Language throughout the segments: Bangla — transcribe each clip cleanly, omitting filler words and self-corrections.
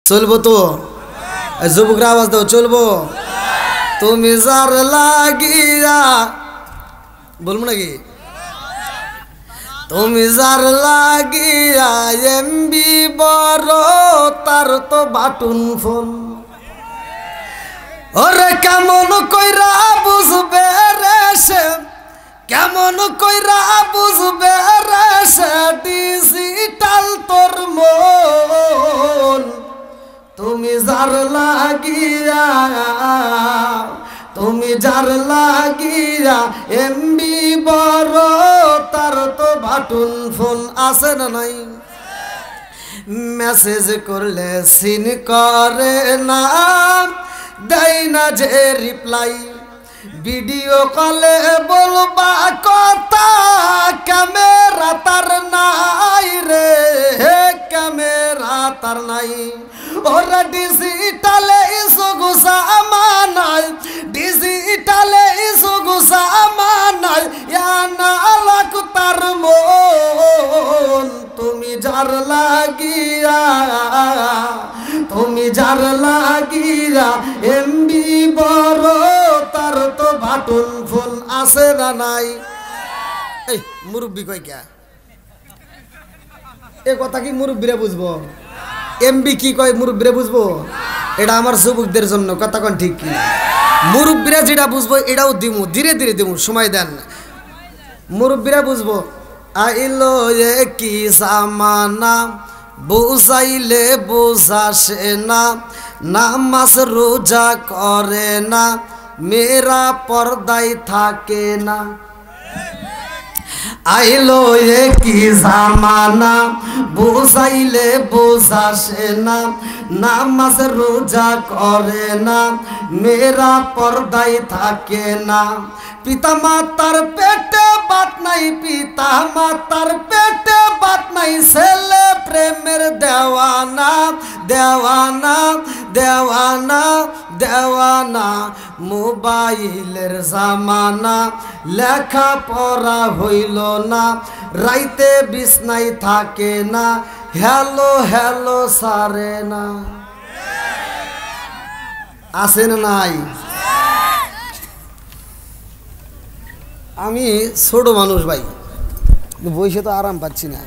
চলবো তো? যুবকরা আওয়াজ দাও, চলবো? তুমি যার লাগিয়া, বলবো নাকি? তুমি যার লাগিয়া এমবি বড়, তার তো বাটুন ফোন। ওরে কেমন কইরা বুঝবে রে সে, কেমন কইরা বুঝবে রে সে ডিজিটাল তোর মন। তুমি যার লাগিয়া, তুমি যার লাগিয়া এমবি বড়, তার তো বাটুন ফোন আছে না নাই? মেসেজ করলে সিন করে না, দেয় না যে রিপ্লাই। ভিডিও কলে বলবা কথা, ক্যামেরা তার নাই রে, ক্যামেরা তার নাই। ওরা ডিজিটালে ইসগুসা আমানাই, ডিজিটালে ইসগুসা আমানাই, না লাখ তার মন। তুমি যার লাগিয়া, তুমি যার লাগিয়া এমবি বড়, তার তো বাটুন ফোন আছে না নাই? এই মুরব্বী কই কে? এ কথা কি মুরব্বীরা বুঝবো? এমবি কি কয় মুরব্বীরা বুঝবো? এটা আমার যুবকদের জন্য, কথা কোন ঠিক কি? মুরব্বীরা যেটা বুঝবো এটাও দিমু, ধীরে ধীরে দিমু, সময় দেন। মুরব্বীরা বুঝবো। আইলো এ কি জামানা, বুঝাইলে বুঝাসে না, নামাজ রোজা করে না, মেয়েরা পর্দায় থাকে না। আইলো এ কি জামানা, বুঝাইলে বুঝাসে না, নামাজ রোজা করে না, মেয়েরা পর্দায় থাকে না। পিতা মাতার পেটে বাত নাই, পিতা মাতার পেটে বাত নাই, ছেলে প্রেমের দেওয়ানা, দেওয়ানা, দেওয়ানা, দেওয়ানা। মোবাইলের জামানা, লেখা পড়া হইল না, রাইতে বিছনাই থাকে না, হ্যালো হ্যালো সারে না। আছে না নাই? আমি ছোট মানুষ ভাই, বসে তো আরাম পাচ্ছি না।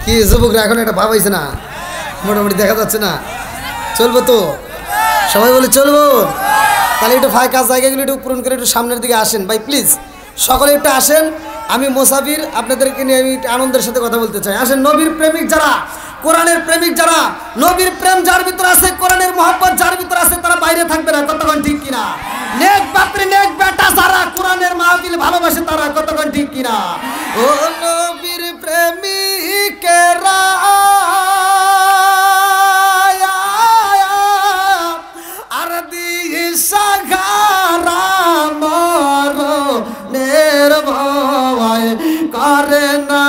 কি যুবকরা এখন এটা ভাবাইছে না? মোটামুটি দেখা যাচ্ছে না? চলবো তো? সবাই বলে চলবো? তাহলে একটু ফাঁকা জায়গাগুলো একটু পূরণ করে একটু সামনের দিকে আসেন ভাই, প্লিজ সকলে একটু আসেন। আমি মোসাফির, আপনাদেরকে নিয়ে আমি আনন্দের সাথে কথা বলতে চাই। আসেন। নবীর প্রেমিক যারা, কোরআনের প্রেমিক যারা, নবীর প্রেম যার ভিতরে আছে, কোরআনের মহব্বত যার ভিতরে আছে, তারা বাইরে থাকবে না, কতক্ষণ ঠিক কিনা? নেক পাত্রী নেক বেটা যারা কোরআনের মাহফিল ভালোবাসে, তারা কতক্ষণ ঠিক কিনা? ও নবীর প্রেমিকেরা আর দিশা ঘারা মরণের ভয় করে না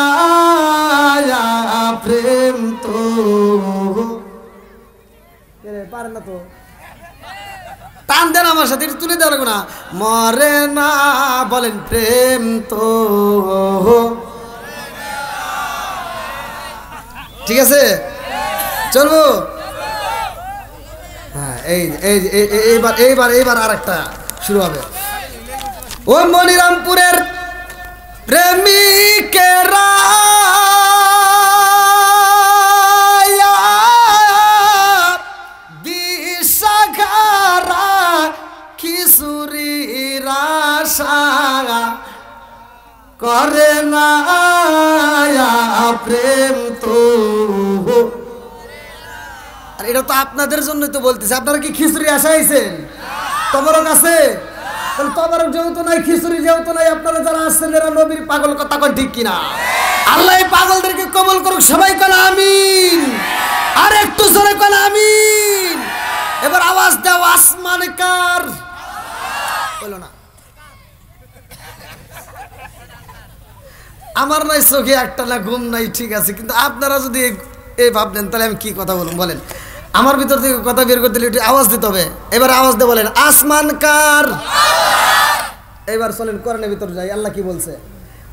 প্রেম তো পারে না তো, টান দেন আমার সাথে, তুলে দেওয়া লাগবে না। মরে না বলেন প্রেম তো, ঠিক আছে? চলবো? হ্যাঁ, এইবার এইবার এইবার আর একটা শুরু হবে। ও মনিরামপুরের প্রেমিকেরা দিশাঘারা কিশোরীর আশা করে না প্রেম তো। আর এটা তো আপনাদের জন্যই তো বলতেছে। আপনারা কি খিচুড়ি আশা আইছেন? তবরক আছে? তাহলে তবরক যেহেতু নাই, খিচুড়ি যেহেতু নাই, আপনারা যারা আসছেন এরা নবীর পাগল, কথা কন ঠিক কিনা? আল্লাহ এই পাগলদেরকে কবুল করুক, সবাই কন আমিন। আর একটু জোরে কন আমিন। এবার আওয়াজ দাও, আসমান কার? বলো না। আমার নাই চোখে একটা না ঘুম নাই, ঠিক আছে, কিন্তু আপনারা যদি এই ভাবলেন তাহলে আমি কি কথা বলুন বলেন? আমার ভিতর থেকে কথা বের করতে হলে একটু আওয়াজ দিতে হবে। এবার আওয়াজ দিয়ে বলেন, আসমান কার? এবার চলেন কোরআনের ভিতর যাই। আল্লাহ কি বলছে?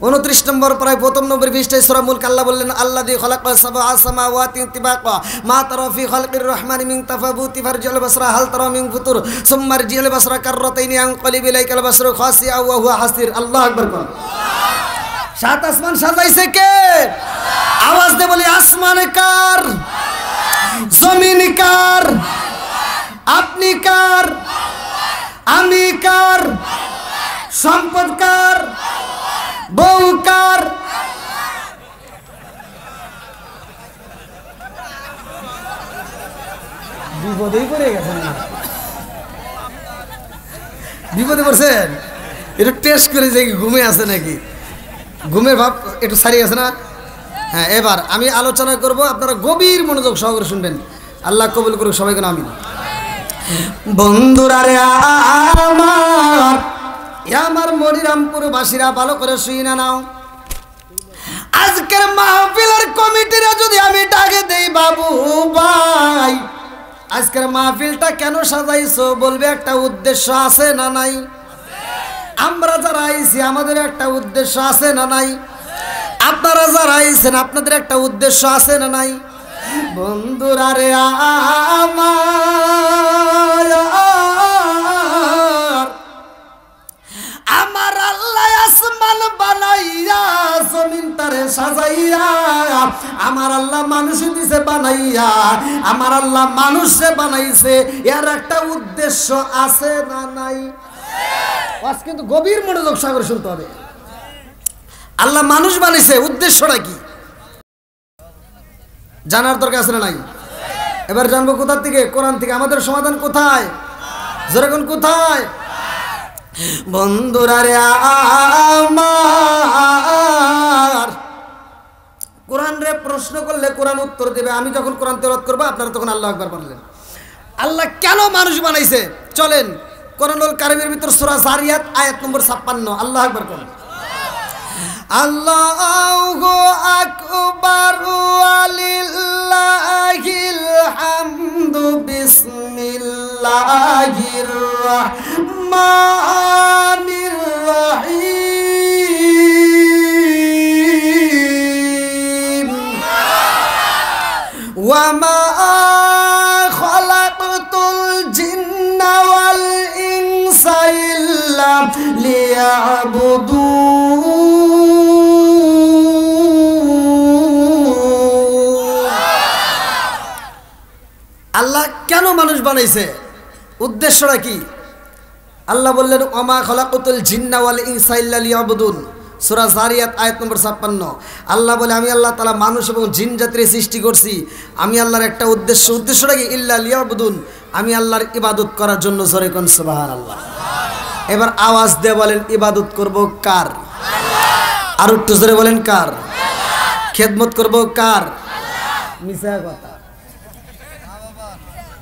29 নম্বর প্রায় প্রথম নবীর পৃষ্ঠায় সূরা মুলক আল্লাহ বললেন আল্লাযী খালাকা সাবআ সামাওয়াতি তিবাকা মা তারা ফি খালকির রহমানি মিন তাফাবুতি ফারজিল বাসরা হাল তারা মিন ফুতুর সুম্মা রজিল বাসরা কাররাতাইনি আনকালিব ইলাইকাল বাসরু খাসিআ ওয়া হুয়া হাসির। আল্লাহু আকবার। কোন সাত আসমান সাজাইছে কে? আওয়াজ দে বলি আসমান কার, জমিন কার, আপনি কার, আমি কার, সম্পদ কার, বউ কার? বিপদেই পড়ে গেছেন, বিপদে পড়ছেন। একটু টেস্ট করে যে ঘুমে আছে নাকি, ঘুমের ভাব একটু সারিয়ে আছে না? হ্যাঁ, এবার আমি আলোচনা করব, আপনারা গভীর মনোযোগ সহকারে শুনবেন। আল্লাহ কবুল করুক সবাইকে, আমিন। বন্ধুরা রে আমার, আমার মনিরামপুর বাসীরা ভালো করে শুই না নাও। আজকের মাহফিলের কমিটিরা যদি আমি ডাকে দেই, বাবু ভাই আজকের মাহফিলটা কেন সাজাইছো, বলবে একটা উদ্দেশ্য আছে না নাই? আমরা যারা আইছি আমাদের একটা উদ্দেশ্য আছে না নাই? আপনারা যারা আইছেন আপনাদের একটা উদ্দেশ্য আছে না নাই? বন্ধুরা রে আমার আল্লাহ আসমান বানাইয়া জমিন তারে সাজাইয়া, আমার আল্লাহ মানুষ দিছে বানাইয়া, আমার আল্লাহ মানুষে বানাইছে, এর একটা উদ্দেশ্য আছে না নাই? আজ কিন্তু গভীর মনোযোগ সাগর শুনতে হবে। আল্লাহ মানুষ বানাইছে, উদ্দেশ্যটা কি জানার দরকার আছে না নাই? এবার জানবো কোথা থেকে? কোরআন থেকে। আমাদের সমাধান কোথায়? যেরকম কোথায়? বন্ধুরা রে আমার, কোরআন রে প্রশ্ন করলে কোরআন উত্তর দেবে। আমি যখন কোরআন তেলাওয়াত করব আপনারা তখন আল্লাহু আকবার বললেন। আল্লাহ কেন মানুষ বানাইছে চলেন কোরআনুল কারীমের ভিতর সূরা যারিয়াত আয়াত নম্বর 56। আল্লাহু আকবার বলেন। আল্লাহু আকবার ওয়ালিল্লাহিল হামদু বিসমিল্লাহির রাহমানির রহিম ওয়া মা খালাকতুল জিন্না ওয়াল ইনসা ইল্লা লিয়াবুদুন। আল্লাহ কেন মানুষ বানাইছে, উদ্দেশ্যটা কি? আল্লাহ বললেন ওমা খলাকুতুল জিন্না ওয়াল ইনসা ইল্লা লিয়াবুদুন, সূরা যারিয়াত আয়াত নম্বর 56। আল্লাহ বলে আমি আল্লাহ তাআলা মানুষ এবং জিন জাতির সৃষ্টি করছি, আমি আল্লাহর একটা উদ্দেশ্য। উদ্দেশ্যটা কি? ইল্লা লিয়াবুদুন, আমি আল্লাহর ইবাদত করার জন্য। জোরে কোন সুবহানাল্লাহ। এবার আওয়াজ দিয়ে বলেন ইবাদত করব কার? আর একটু জোরে বলেন কার? খেদমত করব কার? মিছা কথা।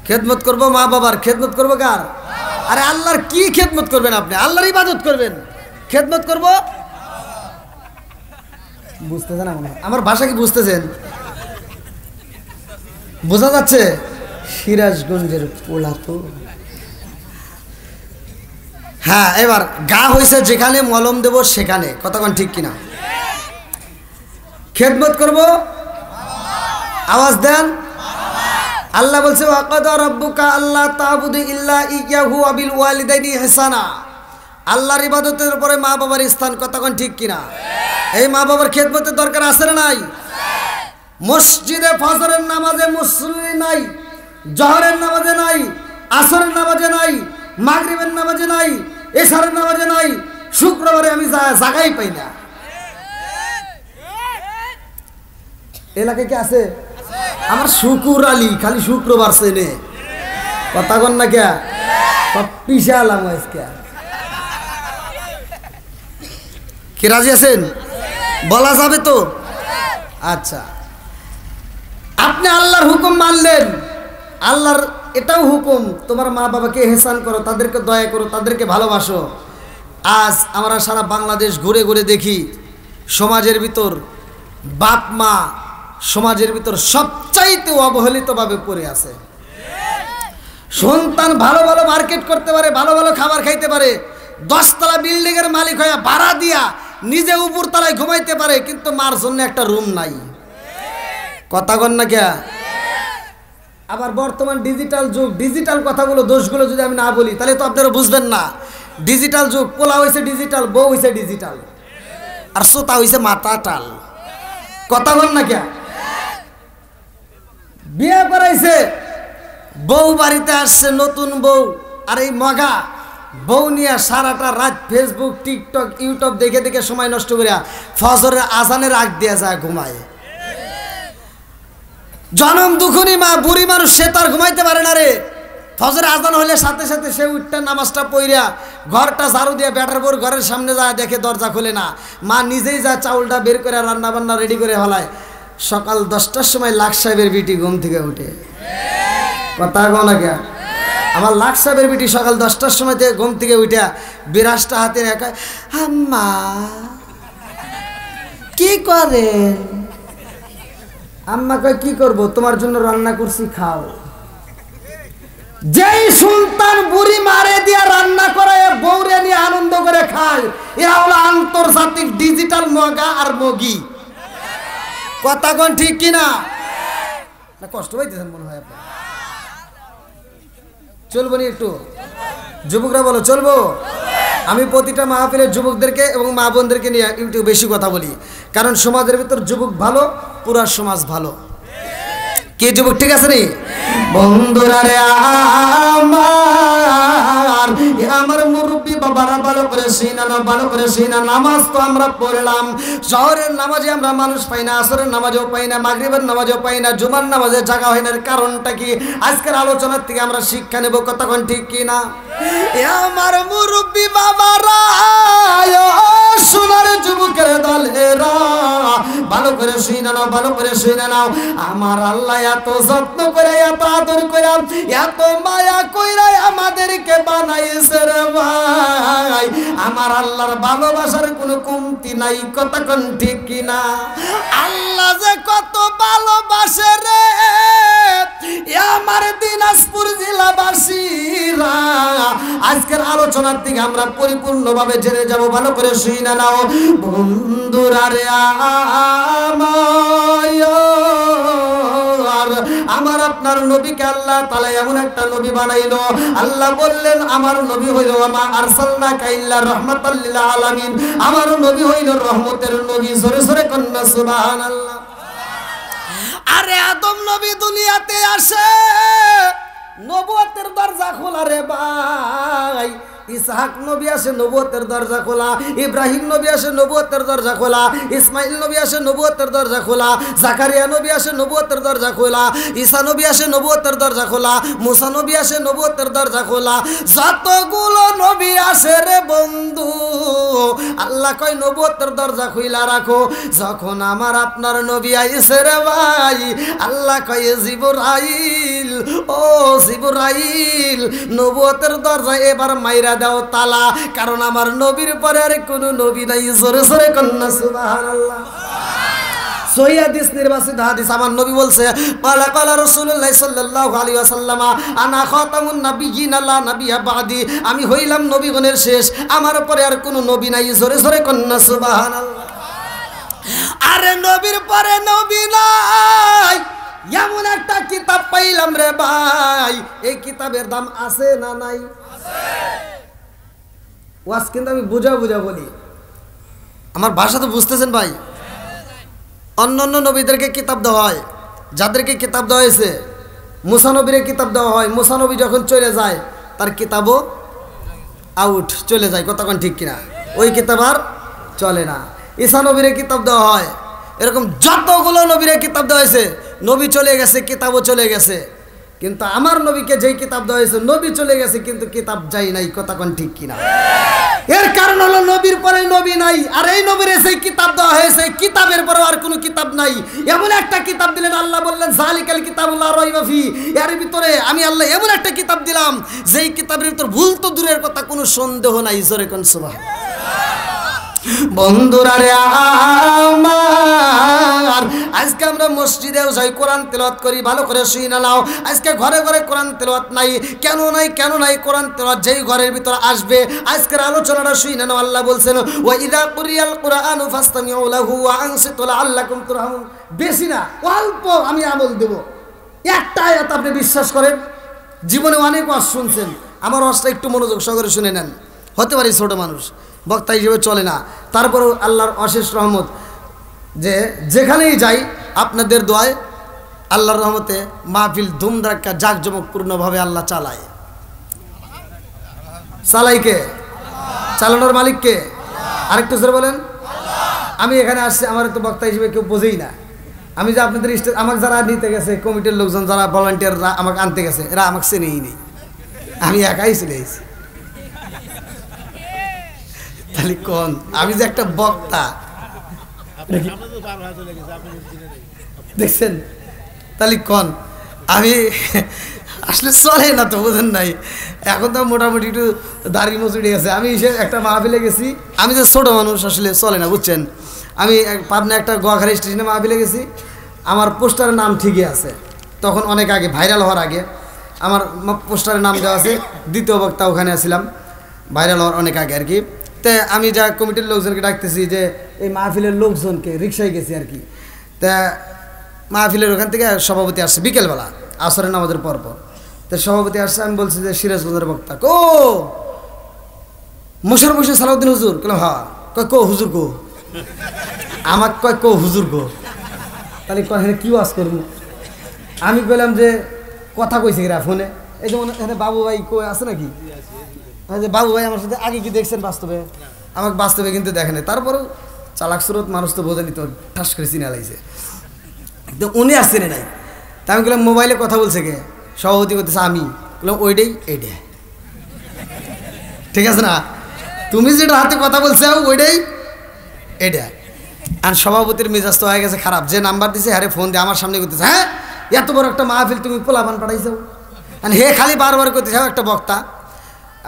খেদমত করব মা বাবার। খেদমত করব কার? আরে আল্লাহর কি খেদমত করবেন আপনি? আল্লাহর ইবাদত করবেন। খেদমত করব, বুঝতেছেন? আমার ভাষা কি বুঝতেছেন? বোঝা যাচ্ছে? সিরাজগঞ্জের পোলা তো। হ্যাঁ, এবার গা হয়েছে যেখানে মলম দেব সেখানে। কতক্ষণ ঠিক কিনা? খেদমত করব, আওয়াজ দেন। আল্লাহ বলছে ওয়াকাদা রাব্বুকা আল্লা তা'বুদু ইল্লা ইয়াহু ওয়া বিল ওয়ালিদাইনি ইহসানা। আল্লাহর ইবাদতের উপরে মা বাবার স্থান। কতক্ষণ ঠিক কিনা? এই মা বাবার খেদমতের দরকার আছে না নাই? মসজিদে ফজরের নামাজে মুসল্লি নাই, জহরের নামাজে নাই, আসরের নামাজে নাই, মাগরিবের নামাজে নাই, এশারের নামাজে নাই। শুক্রবারে আমি জায়গাই পাই না। এলাকায় কি আছে? আমার শুকুর আলী খালি শুক্রবার সেনে কথা কন না কে সব পিছে আলাম আজকে। কি রাজি আছেন? বলা যাবে তো? আচ্ছা, আপনি আল্লাহর হুকুম মানলেন। আল্লাহর এটাও হুকুম তোমার মা বাবাকে ইহসান করো, তাদেরকে দয়া করো, তাদেরকে ভালোবাসো। আজ আমরা সারা বাংলাদেশ ঘুরে ঘুরে দেখি সমাজের ভিতর বাপ মা সমাজের ভিতর সবচাইতে অবহেলিতভাবে পড়ে আছে। সন্তান ভালো ভালো মার্কেট করতে পারে, ভালো ভালো খাবার খাইতে পারে, 10 তলা বিল্ডিং এর মালিক হয়ে ভাড়া দিয়া নিজে উপর তলায় ঘুমাইতে পারে, কিন্তু মার জন্য একটা রুম নাই। কথা কন না কে? আবার বর্তমান ডিজিটাল যুগ, ডিজিটাল কথাগুলো দোষগুলো যদি আমি না বলি তাহলে তো আপনারা বুঝবেন না। ডিজিটাল যুগ, পোলা হয়েছে ডিজিটাল, বউ হয়েছে ডিজিটাল, আর শ্রোতা হয়েছে মাথা টাল। কথা বল না কে? বিয়ে করাইছে, বউ বাড়িতে আসছে নতুন বউ, আর এই মগা বউ নিয়ে সারাটা রাত ফেসবুক, টিকটক, ইউটিউব দেখে দেখে সময় নষ্ট করিয়া ফজরের আজানের আগ দিয়ে যায় ঘুমায়। জনম দুখুনি মা, বুড়ি মানুষ, সে তার ঘুমাইতে পারে না রে। ফজর আজান হলে সাথে সাথে সে উঠটা নামাজটা পইরা ঘরটা ঝাড়ু দিয়ে ব্যাটার পর ঘরের সামনে যায়, দেখে দরজা খোলে না। মা নিজেই যায় চাউলটা বের করে রান্না বান্না রেডি করে হলায়। সকাল 10টার সময় লাখ সাহেবের বিটি ঘুম থেকে উঠে। কথা কও না কে? আমার লাখ সাহেবের বিটি সকাল 10টার সময় থেকে ঘুম থেকে উঠে বিরাজটা হাতে রেখে, আম্মা কি করেন? আম্মা কয় কি করব, তোমার জন্য রান্না করছি, খাও। যেই সুলতান বুড়ি মারে দিয়া রান্না করে বউরে নিয়ে আনন্দ করে খায়, এরা হলো আন্তর্জাতিক ডিজিটাল মগা আর মগি। কথা কোন ঠিক কিনা? না কষ্ট পাইতেছেন মনে হয় আপনার? চলবো নি একটু? যুবকরা বলো চলবো? আমি প্রতিটা মাহফিলের যুবকদেরকে এবং মা বোনদেরকে নিয়ে একটু বেশি কথা বলি, কারণ সমাজের ভিতর যুবক ভালো, পুরা সমাজ ভালো। কি যুবক ঠিক আছে নি? বন্ধুরা রে আমার মুরব্বী বাবারা ভালো করে সিনা, ভালো করে সিনা। নামাজ তো আমরা পড়লাম, শহরের নামাজে আমরা মানুষ পাই না, আসরের নামাজও পাই না, মাগরিবের নামাজও পাই না, জুমার নামাজে জায়গা হয় না। কারণটা কি? আজকের আলোচনার থেকে আমরা শিক্ষা নেব। কতক্ষণ ঠিক কিনা? আমার মুরব্বী বাবারা, সোনার যুবকের দলেরা, ভালো করে শুনে নাও, ভালো করে শুনে নাও। আমার আল্লাহ এত যত্ন করে, এত আদর করে, এত মায়া কইরা আমাদেরকে বানাইছে রে ভাই। আমার আল্লাহর ভালোবাসার কোনো কমতি নাই। কতক্ষণ ঠিক কিনা? আল্লাহ যে কত ভালোবাসে রে আমার দিনাজপুর জেলাবাসীরা। আজকের আলোচনার দিকে আমরা পরিপূর্ণভাবে জেনে যাব। ভালো করে শুনে নাও বন্ধুরা রে আমার আপনার নবীকে আল্লাহ তাআলা এমন একটা নবী বানাইলো। আল্লাহ বললেন আমার নবী হইল মা আরসালনাকা ইল্লা রাহমাতাল লিল আলামিন। আমার নবী হইল রহমতের নবী। জোরে জোরে কন্যা সুবহানাল্লাহ। আরে আদম নবী দুনিয়াতে আসে, নবুয়তের দরজা খোলা রে ভাই। ইসহাক নবী আসে, নবুয়তের দরজা খোলা। ইব্রাহিম নবী আসে, নবুয়তের দরজা খোলা। ইসমাইল নবী আসে, নবুয়তের দরজা খোলা। জাকারিয়া নবী আসে, নবুয়তের দরজা খোলা। ঈসা নবী আসে, নবুয়তের দরজা খোলা। মুসা নবী আসে, নবুয়তের দরজা খোলা। যতগুলো নবী আসে রে বন্ধু, আল্লাহ কয় নবুয়তের দরজা খুইলা রাখো। যখন আমার আপনার নবী আইছে রে ভাই, আল্লাহ কয় জিবরাইল, ও জিবরাইল, নবুয়তের দরজা এবার মাইরা দাও তালা, কারণ আমার নবীর পরে আর কোনো নবী নাই। জোরে জোরে কন্যা সুবহানাল্লাহ। সহিহ হাদিস, নির্বাচিত হাদিস। আমার নবী বলছে, ক্বালা ক্বালা রাসূলুল্লাহ সাল্লাল্লাহু আলাইহি ওয়াসাল্লাম, আনা খাতামুন নাবিয়্যিন লা নাবিয়্যা বাদি। আমি হইলাম নবীগণের শেষ, আমার পরে আর কোনো নবী নাই। জোরে জোরে কন্যা সুবহানাল্লাহ। আরে নবীর পরে নবী নাই, এমন একটা কিতাব পাইলাম রে ভাই। এই কিতাবের দাম আছে না নাই? ওয়াজ কিন্তু আমি বুঝা বুঝা বলি, আমার ভাষা তো বুঝতেছেন ভাই। অন্য অন্য নবীদেরকে কিতাব দেওয়া হয়, যাদেরকে কিতাব দেওয়া হয়েছে, মুসা নবীরে কিতাব দেওয়া হয়। মুসা নবী যখন চলে যায় তার কিতাবও আউট, চলে যায়। কতক্ষণ ঠিক কিনা? ওই কিতাব আর চলে না। ঈসা নবীরে কিতাব দেওয়া হয়। এরকম যতগুলো নবীরে কিতাব দেওয়া হয়েছে, নবী চলে গেছে, কিতাবও চলে গেছে। কিন্তু আমার নবীকে যেই কিতাব দেওয়া হয়েছে, নবী চলে গেছে কিন্তু কিতাব যাই নাই। কতক্ষণ ঠিক কিনা? এর কারণ হলো নবীর পরে নবী নাই, আর এই নবীর সেই কিতাব দেওয়া হয়েছে, কিতাবের পরে আর কোনো কিতাব নাই। এমন একটা কিতাব দিলেন, আল্লাহ বললেন যালিকাল কিতাবুল লা রাইবা ফি। এর ভিতরে আমি আল্লাহ এমন একটা কিতাব দিলাম, যেই কিতাবের ভিতর ভুল তো দূরের কথা, কোনো সন্দেহ নাই। জোরে কোন সুবহানাল্লাহ। বন্ধুরা রে আমার, আজকে আমরা মসজিদেও যাই, কোরআন তেলাওয়াত করি, ভালো করে শুনে নাও। আজকে ঘরে ঘরে কোরআন তেলাওয়াত নাই। কেন নাই? কেন নাই? কোরআন তেলাওয়াত যেই ঘরের ভিতর আসবে, আজকের আলোচনাটা শুনে নাও। আল্লাহ বলছেন ওয়া ইযা কুরিয়াল কুরআনু ফাসতামিউ লাহু ওয়া আনসিতু লাআল্লাকুম তুরহামুন। বেশি না, অল্প আমি আমল দেব। একটা আয়াত আপনি বিশ্বাস করেন, জীবনে অনেক ওয়াজ শুনছেন, আমার ওয়াজটা একটু মনোযোগ সহকারে শুনে নেন। হতে পারি ছোট মানুষ, বক্তা হিসেবে চলে না, তারপরেও আল্লাহর অশেষ রহমত যে যেখানেই যাই আপনাদের দোয়ায় আল্লাহর রহমতে মাহফিল ধুমধাক্কা জাঁকজমকপূর্ণভাবে আল্লাহ চালায়। চালাইকে? চালানোর মালিককে? আরেকটু জোরে বলেন। আমি এখানে আসছি, আমার তো বক্তা হিসেবে কেউ বোঝেই না। আমি যে আপনাদের আমাকে যারা নিতে গেছে, কমিটির লোকজন যারা ভলান্টিয়াররা আমাকে আনতে গেছে, এরা আমাকে চেনেই নেই, আমি একাই চলে এসেছি। তাহলে কোন আমি যে একটা বক্তা দেখছেন, তাহলে কোন আমি আসলে চলে না তো, বোঝেন নাই। এখন তো মোটামুটি একটু দাড়ি মচুড়ে গেছে। আমি এসে একটা মাহফিলে গেছি, আমি যে ছোটো মানুষ আসলে চলে না, বুঝছেন। আমি পাবনা একটা গোয়াখালী স্টেশনে মাহফিলে গেছি, আমার পোস্টারের নাম ঠিকই আছে, তখন অনেক আগে, ভাইরাল হওয়ার আগে আমার পোস্টারের নাম দেওয়া আছে। দ্বিতীয় বক্তা ওখানে আসছিলাম, ভাইরাল হওয়ার অনেক আগে আর কি। তা আমি যা কমিটির লোকজনকে ডাকতেছি যে এই মাহফিলের লোকজনকে, রিক্সায় গেছি আর কি। তা মাহফিলের ওখান থেকে সভাপতি আসছে বিকেলবেলা, আসরের নামাজের পরপর। তো সভাপতি আসছে, আমি বলছি যে সিরাজগঞ্জের বক্তা কো, মোশাররফ হোসেন সালাউদ্দিন হুজুর? বললাম হ্যাঁ। কয় কো হুজুর কো? আমাকে কয় কো হুজুর কো? তাহলে কয় হ্যাঁ কি ওয়াজ করবো? আমি বললাম যে কথা কইছে কিরা ফোনে, এই যেমন এখানে বাবু ভাই কই আছে নাকি? বাবু ভাই আমার সাথে আগে কি দেখছেন বাস্তবে? আমাকে বাস্তবে কিন্তু দেখে নাই। তারপরেও চালাক সুরত মানুষ তো বোঝেনি, তো ঠাস করে চিনে লাইছে, একদম উনি আর চিনে নাই। তা আমি বললাম মোবাইলে কথা বলছে কে? সভাপতি করতেছে আমি। বললাম ওইটাই, এইটা ঠিক আছে না, তুমি যেটা হাতে কথা বলছো ওইটাই এইটা। আর সভাপতির মেজাজ তো হয়ে গেছে খারাপ, যে নাম্বার দিছে হ্যাঁ ফোন দিয়ে আমার সামনে করতেছে, হ্যাঁ এত বড় একটা মাহফিল তুমি পোলাপান পাঠাইছো। আর হে খালি বারবার করতেছে একটা বক্তা,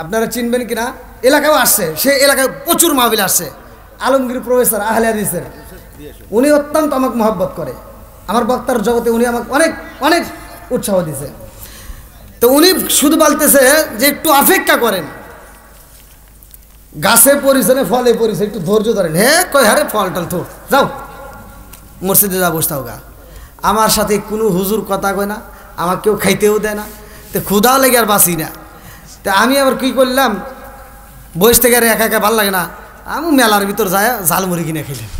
আপনারা চিনবেন কিনা, এলাকাও আসছে, সে এলাকায় প্রচুর মাহফিল আসছে, আলমগীর প্রফেসর আহলে হাদিসের, উনি অত্যন্ত আমাকে মহব্বত করে, আমার বক্তার জগতে উনি আমাকে অনেক অনেক উৎসাহ দিছে। তো উনি শুধু বলতেছে যে একটু অপেক্ষা করেন, গাছে পরিছে না ফলে পরিছে, একটু ধৈর্য ধরেন। হ্যাঁ কয় হ্যাঁ ফল টল তো যাও মসজিদে যা বসতাও গা। আমার সাথে কোনো হুজুর কথা কয় না, আমাকে কেউ খাইতেও দেয় না, তো ক্ষুধাও লেগে আর বাঁচি না। তা আমি আবার কী করলাম, বয়স থেকে আর একা একা ভালো লাগে না, আমি মেলার ভিতর যায় ঝালমুড়ি কিনে খেলাম,